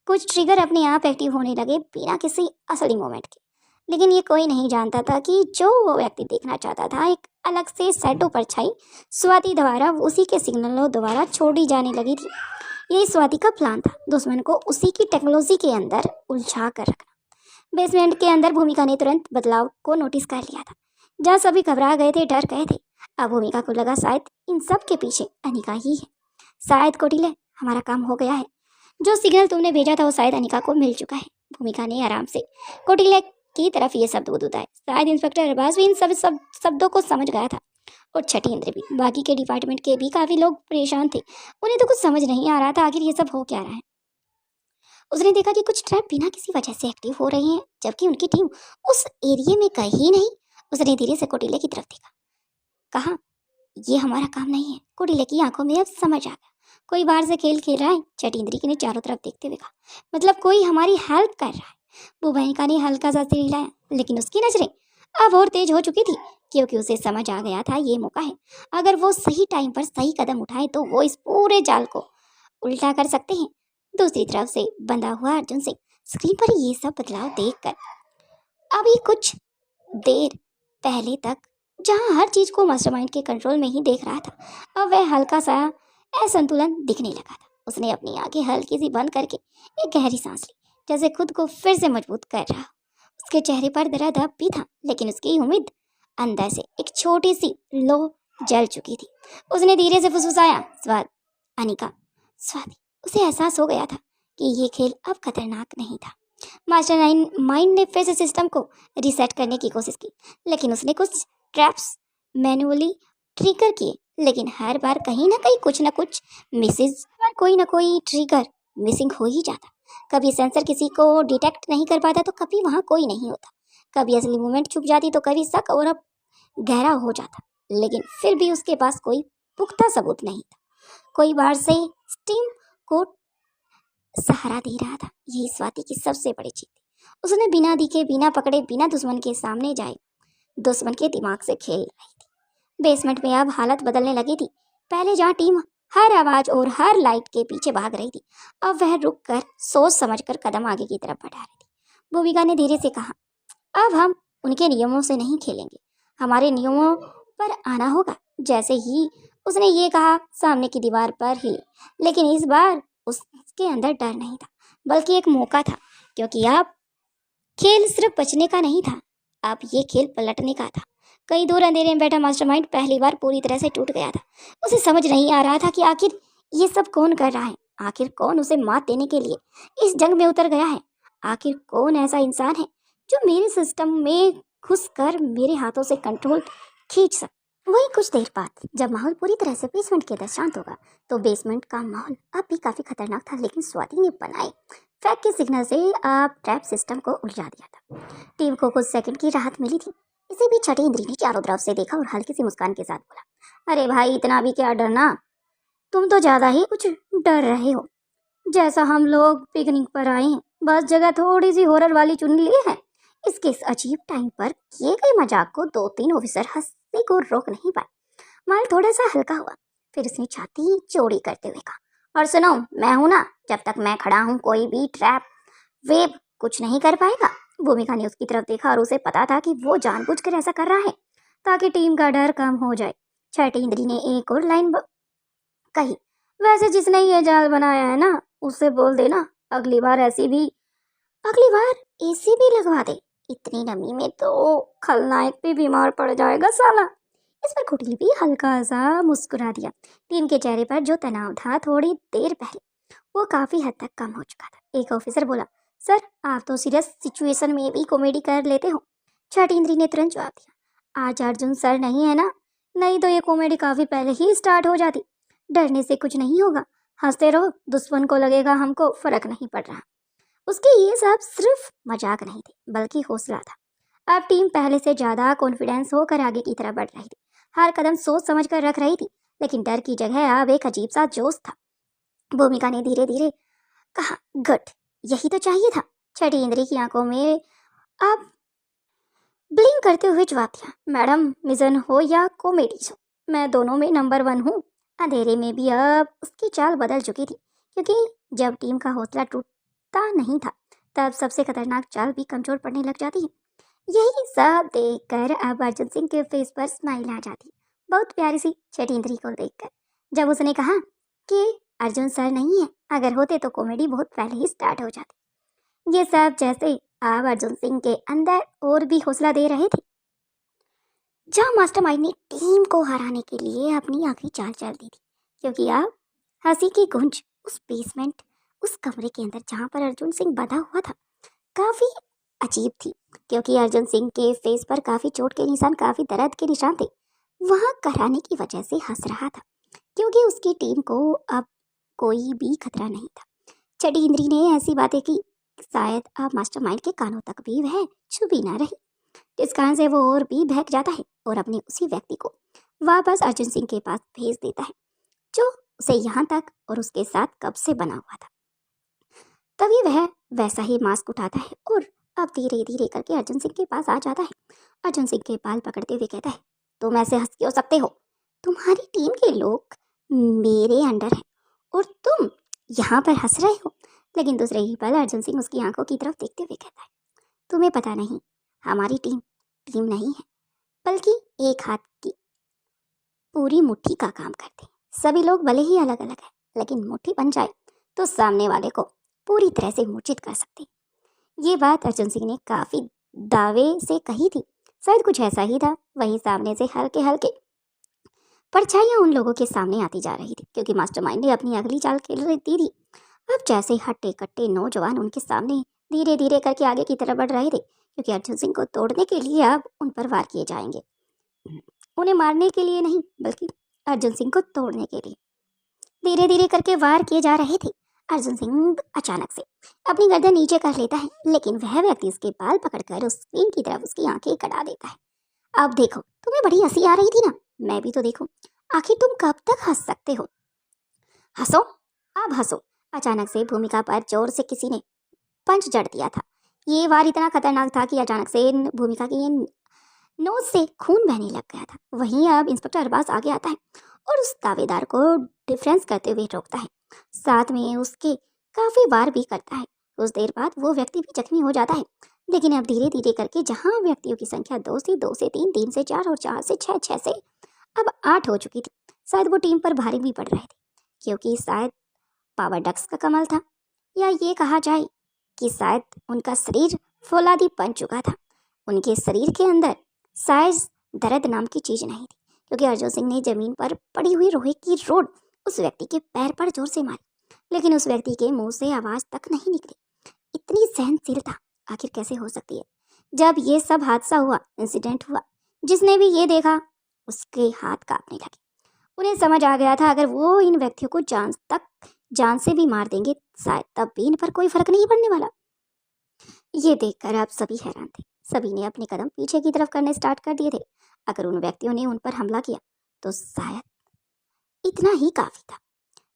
कुछ ट्रिगर अपने आप एक्टिव होने लगे बिना किसी असली मोमेंट के। लेकिन ये कोई नहीं जानता था कि जो वो व्यक्ति देखना चाहता था एक अलग से शैडो परछाई स्वाति द्वारा उसी के सिग्नलों द्वारा छोड़ी जाने लगी थी। यही स्वाति का प्लान था, दुश्मन को उसी की टेक्नोलॉजी के अंदर उलझा कर रखना। बेसमेंट के अंदर भूमिका ने तुरंत बदलाव को नोटिस कर लिया था। जहाँ सभी घबरा गए थे, डर गए थे, अब भूमिका को लगा शायद इन सब के पीछे अनिका ही है। शायद कोटिले, हमारा काम हो गया है। जो सिग्नल तुमने भेजा था वो शायद अनिका को मिल चुका है। भूमिका ने आराम से कोटिले की तरफ ये शब्द बुदबुदाए। शायद इंस्पेक्टर अरबाज भी इन सब शब्दों को समझ गया था, और छठी इंद्र भी। बाकी के डिपार्टमेंट के भी काफी लोग परेशान थे। उन्हें तो कुछ समझ नहीं आ रहा था आखिर ये सब हो क्या रहा है। उसने देखा कि कुछ ट्रैप बिना किसी वजह से एक्टिव हो रही हैं, जबकि उनकी टीम उस एरिया में कहीं नहीं। उसने धीरे से कोटिले की तरफ देखा, कहा, ये हमारा काम नहीं है। कोटिले की आंखों में अब समझ आ गया, कोई बाहर से खेल खेल रहा है। छठी ने चारों तरफ देखते हुए कहा, मतलब कोई हमारी हेल्प कर रहा है। भूमिका ने हल्का सा सिर हिलाया, लेकिन उसकी नजरें अब और तेज हो चुकी थी, क्योंकि उसे समझ आ गया था ये मौका है। अगर वो सही टाइम पर सही कदम उठाए तो वो इस पूरे जाल को उल्टा कर सकते हैं। दूसरी तरफ से बंधा हुआ अर्जुन सिंह स्क्रीन पर ये सब बदलाव देखकर अभी कुछ देर पहले तक जहां हर चीज को मास्टरमाइंड के कंट्रोल में ही देख रहा था, अब वह हल्का सा असंतुलन दिखने लगा था। उसने अपनी आंखें हल्की सी बंद करके एक गहरी सांस ली, जैसे खुद को फिर से मजबूत कर रहा। उसके चेहरे पर दर्द अब भी था, लेकिन उसकी उम्मीद अंदर से एक छोटी सी लो जल चुकी थी। उसने धीरे से फुसफुसाया, स्वाद, अनिका, स्वाति। उसे एहसास हो गया था कि ये खेल अब खतरनाक नहीं था। मास्टर माइंड ने फिर से सिस्टम को रीसेट करने की कोशिश की, लेकिन उसने कुछ ट्रैप्स मैनुअली ट्रिगर किए, लेकिन हर बार कहीं ना कहीं कुछ ना कुछ मिसेज, कोई ना कोई ट्रिगर मिसिंग हो ही जाता। कभी सेंसर किसी को डिटेक्ट नहीं कर पाता तो कभी वहाँ कोई नहीं होता, कभी असली मूवमेंट छुप जाती तो कभी शक और अब गहरा हो जाता, लेकिन फिर भी उसके पास कोई पुख्ता सबूत नहीं था। कोई बाहर से स्टीम को सहारा दे रहा था। यही स्वाति की सबसे बड़ी चीज थी। उसने बिना दिखे, बिना पकड़े, बिना दुश्मन के सामने जाए दुश्मन के दिमाग से खेल रही थी। बेसमेंट में अब हालत बदलने लगी थी। पहले जहाँ टीम हर आवाज और हर लाइट के पीछे भाग रही थी, अब वह रुक कर सोच समझकर कदम आगे की तरफ बढ़ा रही थी। भूमिका ने धीरे से कहा, अब हम उनके नियमों से नहीं खेलेंगे, हमारे नियमों पर आना होगा। जैसे ही उसने ये कहा, सामने की दीवार पर हिली, लेकिन इस बार उसके अंदर डर नहीं था बल्कि एक मौका था, क्योंकि अब खेल सिर्फ बचने का नहीं था, अब ये खेल पलटने का था। कई दूर अंधेरे में बैठा मास्टरमाइंड पहली बार पूरी तरह से टूट गया था। उसे समझ नहीं आ रहा था कि आखिर ये सब कौन कर रहा है, आखिर कौन उसे मात देने के लिए इस जंग में उतर गया है, आखिर कौन ऐसा इंसान है जो मेरे सिस्टम में घुसकर मेरे हाथों से कंट्रोल खींच सके। वही कुछ देर बाद जब माहौल पूरी तरह से बेसमेंट के अंदर शांत होगा तो बेसमेंट का माहौल अब भी काफी खतरनाक था, लेकिन स्वाति ने बनाए फैक के सिग्नल से आप ट्रैप सिस्टम को उलझा दिया था। टीम को कुछ सेकंड की राहत मिली थी। इसे भी छठी इंद्री ने चारों तरफ से देखा और हल्की सी मुस्कान के साथ बोला, अरे भाई, इतना भी क्या डरना, तुम तो ज्यादा ही कुछ डर रहे हो। जैसा हम लोग पिकनिक पर आए हैं, बस जगह थोड़ी सी हॉरर वाली चुन ली है। इसके इस अजीब टाइम पर किए गए मजाक को 2-3 ऑफिसर हंसने को रोक नहीं पाए। माल थोड़ा सा हल्का हुआ, फिर उसने छाती चौड़ी करते हुए कहा, और सुनो, मैं हूं ना, जब तक मैं खड़ा हूं कोई भी ट्रैप वेब कुछ नहीं कर पाएगा। भूमिका ने उसकी तरफ देखा और उसे पता था कि वो जानबूझकर ऐसा कर रहा है ताकि टीम का डर कम हो जाए। छठी इंद्री ने एक और लाइन कही, वैसे जिसने ये जाल बनाया है ना, उससे बोल देना अगली बार एसी भी लगवा दे। इतनी नमी में तो खलनायक भी बीमार पड़ जाएगा साला। इस पर कुटिल भी हल्का सा मुस्कुरा दिया। टीम के चेहरे पर जो तनाव था थोड़ी देर पहले वो काफी हद तक कम हो चुका था। एक ऑफिसर बोला, सर आप तो सीरियस सिचुएशन में भी कॉमेडी कर लेते हो। छठी इंद्री ने तुरंत जवाब दिया, आज अर्जुन सर नहीं है ना, नहीं तो ये कॉमेडी काफी पहले ही स्टार्ट हो जाती। डरने से कुछ नहीं होगा, हंसते रहो, दुश्मन को लगेगा हमको फर्क नहीं पड़ रहा। उसके ये सब सिर्फ मजाक नहीं थे बल्कि हौसला था। अब टीम पहले से ज्यादा कॉन्फिडेंस होकर आगे की तरफ बढ़ रही थी। हर कदम सोच समझ कर रख रही थी, लेकिन डर की जगह अब एक अजीब सा जोश था। भूमिका ने धीरे धीरे कहा, गुड, यही तो चाहिए था। छठी इंद्री की आंखों में अब ब्लिंक करते हुए जवाब दिया, मैडम, मिजन हो या कॉमेडी हो, मैं दोनों में नंबर 1 हूँ। अंधेरे में भी अब उसकी चाल बदल चुकी थी, क्योंकि जब टीम का हौसला टूटता नहीं था तब सबसे खतरनाक चाल भी कमजोर पड़ने लग जाती है। यही सब देखकर अब अर्जुन सिंह के फेस पर स्माइल आ जाती, बहुत प्यारी सी छठी इंद्री को देखकर। जब उसने कहा कि अर्जुन सर नहीं है, अगर होते तो कॉमेडी बहुत पहले ही स्टार्ट हो जाती। ये सब जैसे अब अर्जुन सिंह के अंदर और भी हौसला दे रहे थे। जहां मास्टरमाइंड ने टीम को हराने के लिए अपनी आखिरी चाल चल दी थी, क्योंकि अब हंसी की गूंज उस बेसमेंट, उस कमरे के अंदर जहां पर अर्जुन सिंह बंधा हुआ था, काफी अजीब थी। क्योंकि अर्जुन सिंह के फेस पर काफी चोट के निशान, काफी दर्द के निशान थे। वहां कराने की वजह से हंस रहा था, क्योंकि उसकी टीम को अब कोई भी खतरा नहीं था। छठी इंद्री ने ऐसी बातें की, शायद अब मास्टरमाइंड के कानों तक भी वह छुपी ना रही, जिस कारण से वो और भी बहक जाता है और अपने उसी व्यक्ति को वापस अर्जुन सिंह के पास भेज देता है, जो उसे यहाँ तक और उसके साथ कब से बना हुआ था। तभी वह वैसा ही मास्क उठाता है और अब धीरे धीरे करके अर्जुन सिंह के पास आ जाता है। अर्जुन सिंह के बाल पकड़ते हुए कहता है, तुम ऐसे हंस क्यों सकते हो? तुम्हारी टीम के लोग मेरे अंडर हैं और तुम यहाँ पर हंस रहे हो। लेकिन दूसरे ही पल अर्जुन सिंह उसकी आंखों की तरफ देखते हुए कहता है, तुम्हें पता नहीं, हमारी टीम टीम नहीं है, बल्कि एक हाथ की पूरी मुट्ठी का काम करते हैं। सभी लोग भले ही अलग अलग हैं, लेकिन मुट्ठी बन जाए तो सामने वाले को पूरी तरह से मूर्छित कर सकते हैं। ये बात अर्जुन सिंह ने काफी दावे से कही थी। शायद कुछ ऐसा ही था। वहीं सामने से हल्के हल्के परछाइयां उन लोगों के सामने आती जा रही थी, क्योंकि मास्टरमाइंड ने अपनी अगली चाल खेल रही थी। अब जैसे हट्टे कट्टे नौजवान उनके सामने धीरे धीरे करके आगे की तरफ बढ़ रहे थे, क्योंकि अर्जुन सिंह को तोड़ने के लिए अब उन पर वार किए जाएंगे। उन्हें मारने के लिए नहीं, बल्कि अर्जुन सिंह को तोड़ने के लिए धीरे धीरे करके वार किए जा रहे थे। अर्जुन सिंह अचानक से अपनी गर्दन नीचे कर लेता है, लेकिन वह व्यक्ति उसके बाल पकड़कर उस स्क्रीन की तरफ उसकी आंखें कटा देता है। अब देखो, तुम्हें बड़ी हंसी आ रही थी ना, मैं भी तो देखूं, आखिर तुम कब तक हंस सकते हो? हंसो, अब हंसो। अचानक से भूमिका पर जोर से किसी ने पंच जड़ दिया था। ये वार इतना खतरनाक था कि अचानक से भूमिका की नोज से खून बहने लग गया था। वहीं अब इंस्पेक्टर अरबाज आगे आता है और उस दावेदार को डिफरेंस करते हुए रोकता है, साथ में उसके काफी वार भी करता है। कुछ देर बाद वो व्यक्ति भी जख्मी हो जाता है, लेकिन अब धीरे धीरे करके जहां व्यक्तियों की संख्या 2 से 3, 3 से 4 और 4 से 6, 6 से अब 8 हो चुकी थी। शायद वो टीम पर भारी भी पड़ रहे थे, क्योंकि शायद पावर डक्स का कमाल था, या ये कहा जाए कि शायद उनका शरीर फौलादी बन चुका था। उनके शरीर के अंदर शायद दर्द नाम की चीज नहीं थी, क्योंकि अर्जुन सिंह ने जमीन पर पड़ी हुई लोहे की रोड उस व्यक्ति के पैर पर जोर से मारी, लेकिन उस व्यक्ति के मुंह से आवाज तक नहीं निकली। इतनी सहनशीलता आखिर कैसे हो सकती है? जब ये सब हादसा हुआ, इंसिडेंट हुआ, जिसने भी ये देखा उसके हाथ कांपने लगे। उन्हें समझ आ गया था, अगर वो इन व्यक्तियों को जान से भी मार देंगे, शायद तब भी इन पर कोई फर्क नहीं पड़ने वाला। ये देखकर आप सभी हैरान थे। सभी ने अपने कदम पीछे की तरफ करने स्टार्ट कर दिए थे। अगर उन व्यक्तियों ने उन पर हमला किया तो शायद इतना ही काफी था।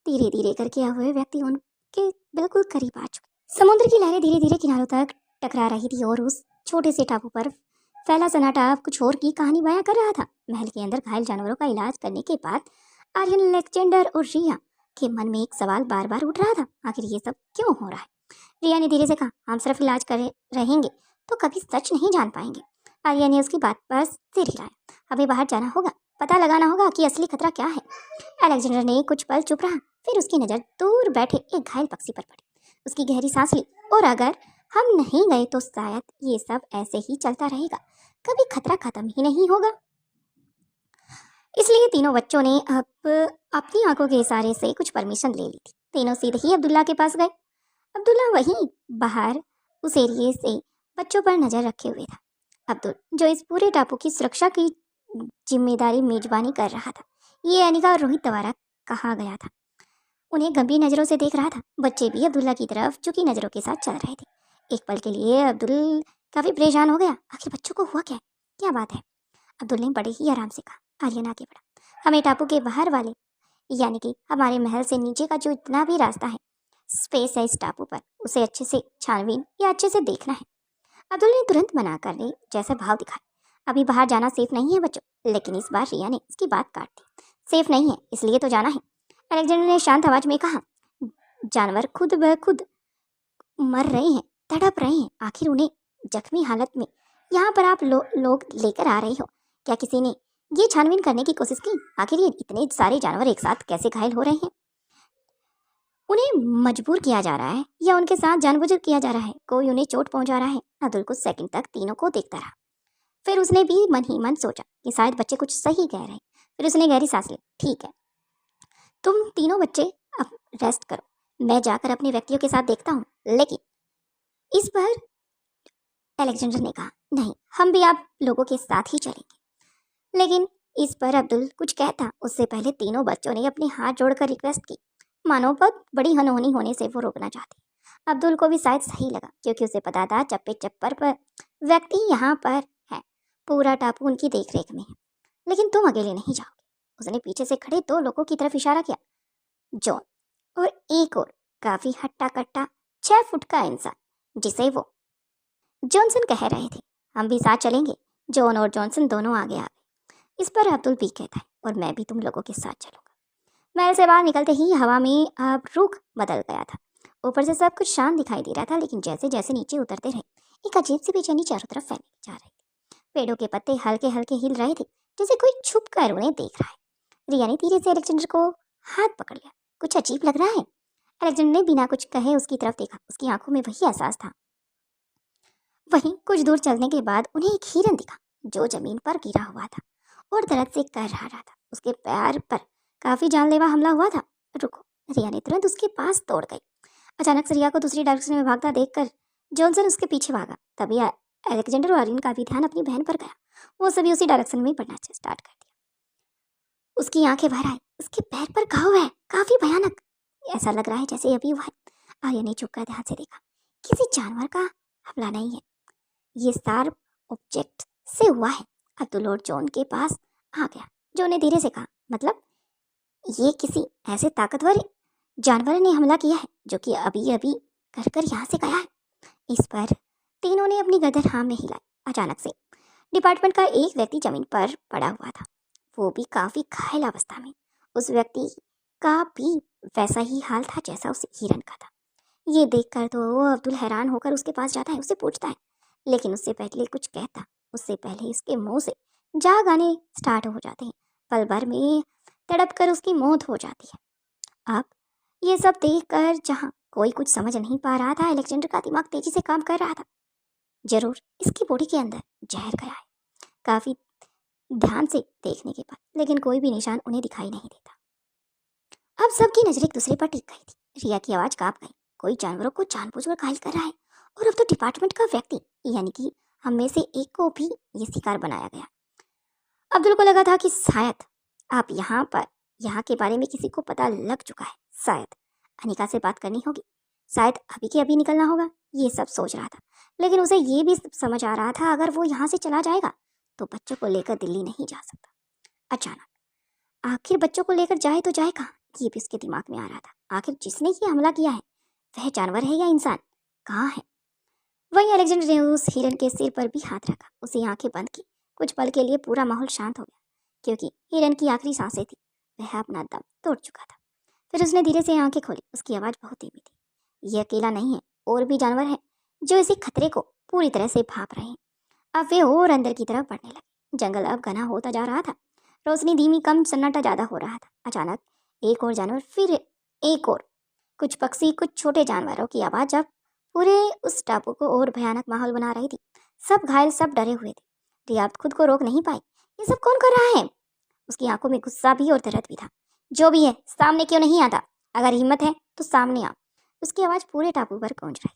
धीरे धीरे करके अब वह व्यक्ति उनके बिल्कुल करीब आ चुके। समुद्र की लहरें धीरे धीरे किनारों तक टकरा रही थी और उस छोटे से टापू पर फैला सन्नाटा अब कुछ और की कहानी बयां कर रहा था। महल के अंदर घायल जानवरों का इलाज करने के बाद आर्यन, अलेक्जेंडर और रिया के मन में एक सवाल बार बार उठ रहा था, आखिर ये सब क्यों हो रहा है? रिया ने धीरे से कहा, हम सिर्फ इलाज कर रहेंगे तो कभी सच नहीं जान पाएंगे। आर्या ने उसकी बात पर सिर हिलाया, हमें बाहर जाना होगा, पता लगाना होगा कि असली खतरा क्या है। अलेक्जेंडर ने कुछ पल चुप रहा, फिर उसकी नजर दूर बैठे एक घायल पक्षी पर पड़ी। उसकी गहरी सांस ली, और अगर हम नहीं गए तो शायद ये सब ऐसे ही चलता रहेगा, कभी खतरा खत्म ही नहीं होगा। इसलिए तीनों बच्चों ने अब अपनी आंखों के इशारे से कुछ परमिशन ले ली थी। तीनों सीधे ही अब्दुल्ला के पास गए। अब्दुल्ला वहीं बाहर उस एरिए से बच्चों पर नजर रखे हुए था। अब्दुल, जो इस पूरे टापू की सुरक्षा की जिम्मेदारी मेजबानी कर रहा था, ये अनिका और रोहित द्वारा कहा गया था। उन्हें गंभीर नज़रों से देख रहा था। बच्चे भी अब्दुल्ला की तरफ झुकी नज़रों के साथ चल रहे थे। एक पल के लिए अब्दुल काफ़ी परेशान हो गया। आखिर बच्चों को हुआ क्या है? क्या बात है? अब्दुल ने बड़े ही आराम से कहा। आर्यन आगे बढ़ा। हमें टापू के बाहर वाले, यानी कि हमारे महल से नीचे का जो इतना भी रास्ता है, स्पेस है इस टापू पर, उसे अच्छे से छानबीन या अच्छे से देखना है। अब्दुल ने तुरंत मना करने जैसा भाव दिखाया। अभी बाहर जाना सेफ नहीं है बच्चों। लेकिन इस बार रिया ने उसकी बात काट दी। सेफ नहीं है इसलिए तो जाना है, अलेक्जेंडर ने शांत आवाज में कहा। जानवर खुद ब खुद मर रहे हैं, तड़प रहे हैं। आखिर उन्हें जख्मी हालत में यहाँ पर आप लोग लेकर आ रहे हो। क्या किसी ने ये छानबीन करने की कोशिश की? आखिर ये इतने सारे जानवर एक साथ कैसे घायल हो रहे हैं? उन्हें मजबूर किया जा रहा है या उनके साथ जानबूझकर किया जा रहा है? कोई उन्हें चोट पहुंचा रहा है? अब्दुल कुछ सेकंड तक तीनों को देखता रहा। फिर उसने भी मन ही मन सोचा कि शायद बच्चे कुछ सही कह रहे हैं। फिर उसने गहरी सांस ली। ठीक है, तुम तीनों बच्चे अब रेस्ट करो, मैं जाकर अपने व्यक्तियों के साथ देखता हूँ। लेकिन इस पर अलेक्जेंडर ने कहा, नहीं, हम भी आप लोगों के साथ ही चलेंगे। लेकिन इस पर अब्दुल कुछ कहता उससे पहले तीनों बच्चों ने अपने हाथ जोड़कर रिक्वेस्ट की, मानो बहुत बड़ी अनहोनी होने से वो रोकना चाहते। अब्दुल को भी शायद सही लगा, क्योंकि उसे पता था चप्पे चप्पर पर व्यक्ति यहाँ पर है, पूरा टापू उनकी देखरेख में है। लेकिन तुम अकेले नहीं जाओगे। उसने पीछे से खड़े 2 लोगों की तरफ इशारा किया, जॉन और एक और काफी हट्टा कट्टा 6 फुट का इंसान, जिसे वो जॉनसन कह रहे थे। हम भी साथ चलेंगे। जॉन और जॉनसन दोनों आगे आ गए। इस पर अब्दुल भी कहता है, और मैं भी तुम लोगों के साथ चलूंगा। महल से बाहर निकलते ही हवा में अब रुख बदल गया था। ऊपर से सब कुछ शांत दिखाई दे रहा था, लेकिन जैसे जैसे नीचे उतरते रहे, एक अजीब सी बेचैनी चारों तरफ फैलने जा रही थी। पेड़ों के पत्ते हल्के हल्के हिल रहे थे, जैसे कोई छुप कर उन्हें देख रहा है। रिया ने धीरे से अलेक्जेंडर को हाथ पकड़ लिया। कुछ अजीब लग रहा है। अलेक्जेंडर ने बिना कुछ कहे उसकी तरफ देखा। उसकी आंखों में वही एहसास था। वहीं कुछ दूर चलने के बाद उन्हें एक हिरन दिखा, जो जमीन पर गिरा हुआ था और दर्द से कर रहा था। उसके पैर पर काफी जानलेवा हमला हुआ था। रुको, रिया ने तुरंत उसके पास दौड़ गई। अचानक से रिया को दूसरी डायरेक्शन में भागता देखकर जॉनसन उसके पीछे भागा। तभी अलेक्जेंडर और आर्यन का भी ध्यान अपनी बहन पर गया। वो सभी उसी डायरेक्शन में बढ़ना स्टार्ट कर दिया। उसकी आंखें भर आई। उसके पैर पर घाव है, काफी भयानक। ऐसा लग रहा है जैसे अभी हुआ है। आर्यन ने चुपकर ध्यान से देखा। किसी जानवर का हमला नहीं है, ये शार्प ऑब्जेक्ट से हुआ है। अब्दुल और जॉन के पास आ गया। जॉन ने धीरे से कहा, मतलब ये किसी ऐसे ताकतवर जानवर ने हमला किया है जो कि अभी अभी कर कर यहाँ से गया है। इस पर तीनों ने अपनी गर्दन हाँ में हिलाई। अचानक से डिपार्टमेंट का एक व्यक्ति जमीन पर पड़ा हुआ था, वो भी काफी घायल अवस्था में। उस व्यक्ति का भी वैसा ही हाल था जैसा उस हिरन का था। ये देखकर तो वो अब्दुल हैरान होकर उसके पास जाता है, उससे पूछता है, लेकिन उससे पहले कुछ कहता उससे पहले इसके मुंह से जाग आने स्टार्ट हो जाते हैं। पल भर में तड़प कर उसकी मौत हो जाती है। अब ये सब देखकर जहाँ कोई कुछ समझ नहीं पा रहा था, अलेक्जेंडर का दिमाग तेजी से काम कर रहा था। जरूर इसकी बॉडी के अंदर जहर गया है। काफी ध्यान से देखने के बाद, लेकिन कोई भी निशान उन्हें दिखाई नहीं देता। अब सबकी नजर एक दूसरे पर टिक गई थी। रिया की आवाज कांप गई। कोई जानवरों को जानबूझकर घायल कर रहा है, और अब तो डिपार्टमेंट का व्यक्ति, यानी कि हम में से एक को भी ये शिकार बनाया गया। अब्दुल को लगा था कि शायद आप यहाँ के बारे में किसी को पता लग चुका है। शायद अनिका से बात करनी होगी, शायद अभी के अभी निकलना होगा। ये सब सोच रहा था, लेकिन उसे ये भी समझ आ रहा था, अगर वो यहाँ से चला जाएगा तो बच्चों को लेकर दिल्ली नहीं जा सकता। अचानक आखिर बच्चों को लेकर जाए तो जाए कहाँ, ये भी उसके दिमाग में आ रहा था। आखिर जिसने ये हमला किया है वह जानवर है या इंसान, कहाँ है? वहीं अलेक्जेंडर ने उस हिरन के सिर पर भी हाथ रखा। उसे आंखें बंद की। कुछ पल के लिए पूरा माहौल शांत हो गया, क्योंकि हिरन की आखिरी सांसें थी। वह अपना दम तोड़ चुका था। फिर उसने धीरे से आंखें खोली। उसकी आवाज़ बहुत धीमी थी। यह अकेला नहीं है, और भी जानवर हैं जो इसी खतरे को पूरी तरह से भाप रहे हैं। अब वे और अंदर की तरफ बढ़ने लगे। जंगल अब घना होता जा रहा था। रोशनी धीमी, कम, सन्नाटा ज़्यादा हो रहा था। अचानक एक और जानवर, फिर एक और, कुछ पक्षी, कुछ छोटे जानवरों की आवाज़ जब पूरे उस टापू को और भयानक माहौल बना रही थी। सब घायल, सब डरे हुए थे। रिया खुद को रोक नहीं पाई। ये सब कौन कर रहा है? उसकी आंखों में गुस्सा भी और दर्द भी था। जो भी है, सामने क्यों नहीं आता? अगर हिम्मत है तो सामने आ। उसकी आवाज़ पूरे टापू पर गूंज रही।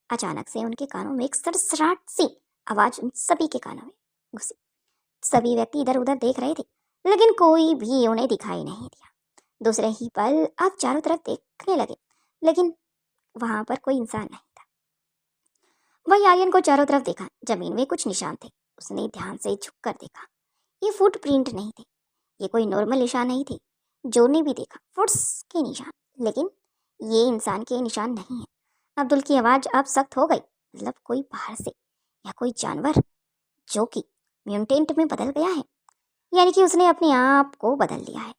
अचानक से उनके कानों में एक सड़सड़ाहट सी आवाज़ उन सभी के कानों में घुसी। सभी व्यक्ति इधर उधर देख रहे थे, लेकिन कोई भी उन्हें दिखाई नहीं दिया। दूसरे ही पल आप चारों तरफ देखने लगे, लेकिन वहां पर कोई इंसान नहीं था। वही आर्यन को चारों तरफ देखा। जमीन में कुछ निशान थे। उसने ध्यान से झुककर देखा। ये फुटप्रिंट नहीं थे, ये कोई नॉर्मल निशान नहीं थे। जो ने भी देखा फुट्स के निशान, लेकिन ये इंसान के निशान नहीं है। अब्दुल की आवाज अब सख्त हो गई। मतलब कोई बाहर से या कोई जानवर जो कि म्यूटेंट में बदल गया है, यानी कि उसने अपने आप को बदल लिया है।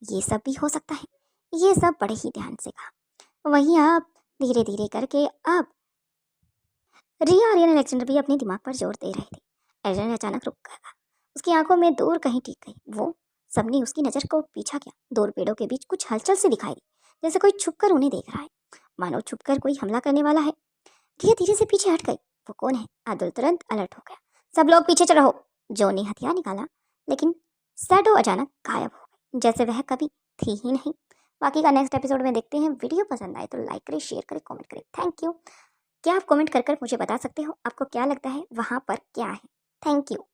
ये सब भी हो सकता है। ये सब बड़े ही ध्यान से कहा। वहीं आप धीरे धीरे करके अब रिया, आर्यन, अलेक्जेंडर भी अपने दिमाग पर जोर दे रहे थे। एल्जन अचानक रुक गया। उसकी आंखों में दूर कहीं टिक गई। वो सबने उसकी नजर को पीछा किया। दूर पेड़ों के बीच कुछ हलचल से दिखाई दी, जैसे कोई छुपकर उन्हें देख रहा है, मानो छुपकर कोई हमला करने वाला है। रिया धीरे से पीछे हट गई। वो कौन है? अब्दुल तुरंत अलर्ट हो गया। सब लोग पीछे चलो। जो ने हथियार निकाला, लेकिन शैडो अचानक गायब हो गई, जैसे वह कभी थी ही नहीं। बाकी का नेक्स्ट एपिसोड में देखते हैं। वीडियो पसंद आए तो लाइक करें, शेयर करें, कमेंट करें। Thank you. क्या आप कमेंट कर मुझे बता सकते हो आपको क्या लगता है वहाँ पर क्या है? Thank you.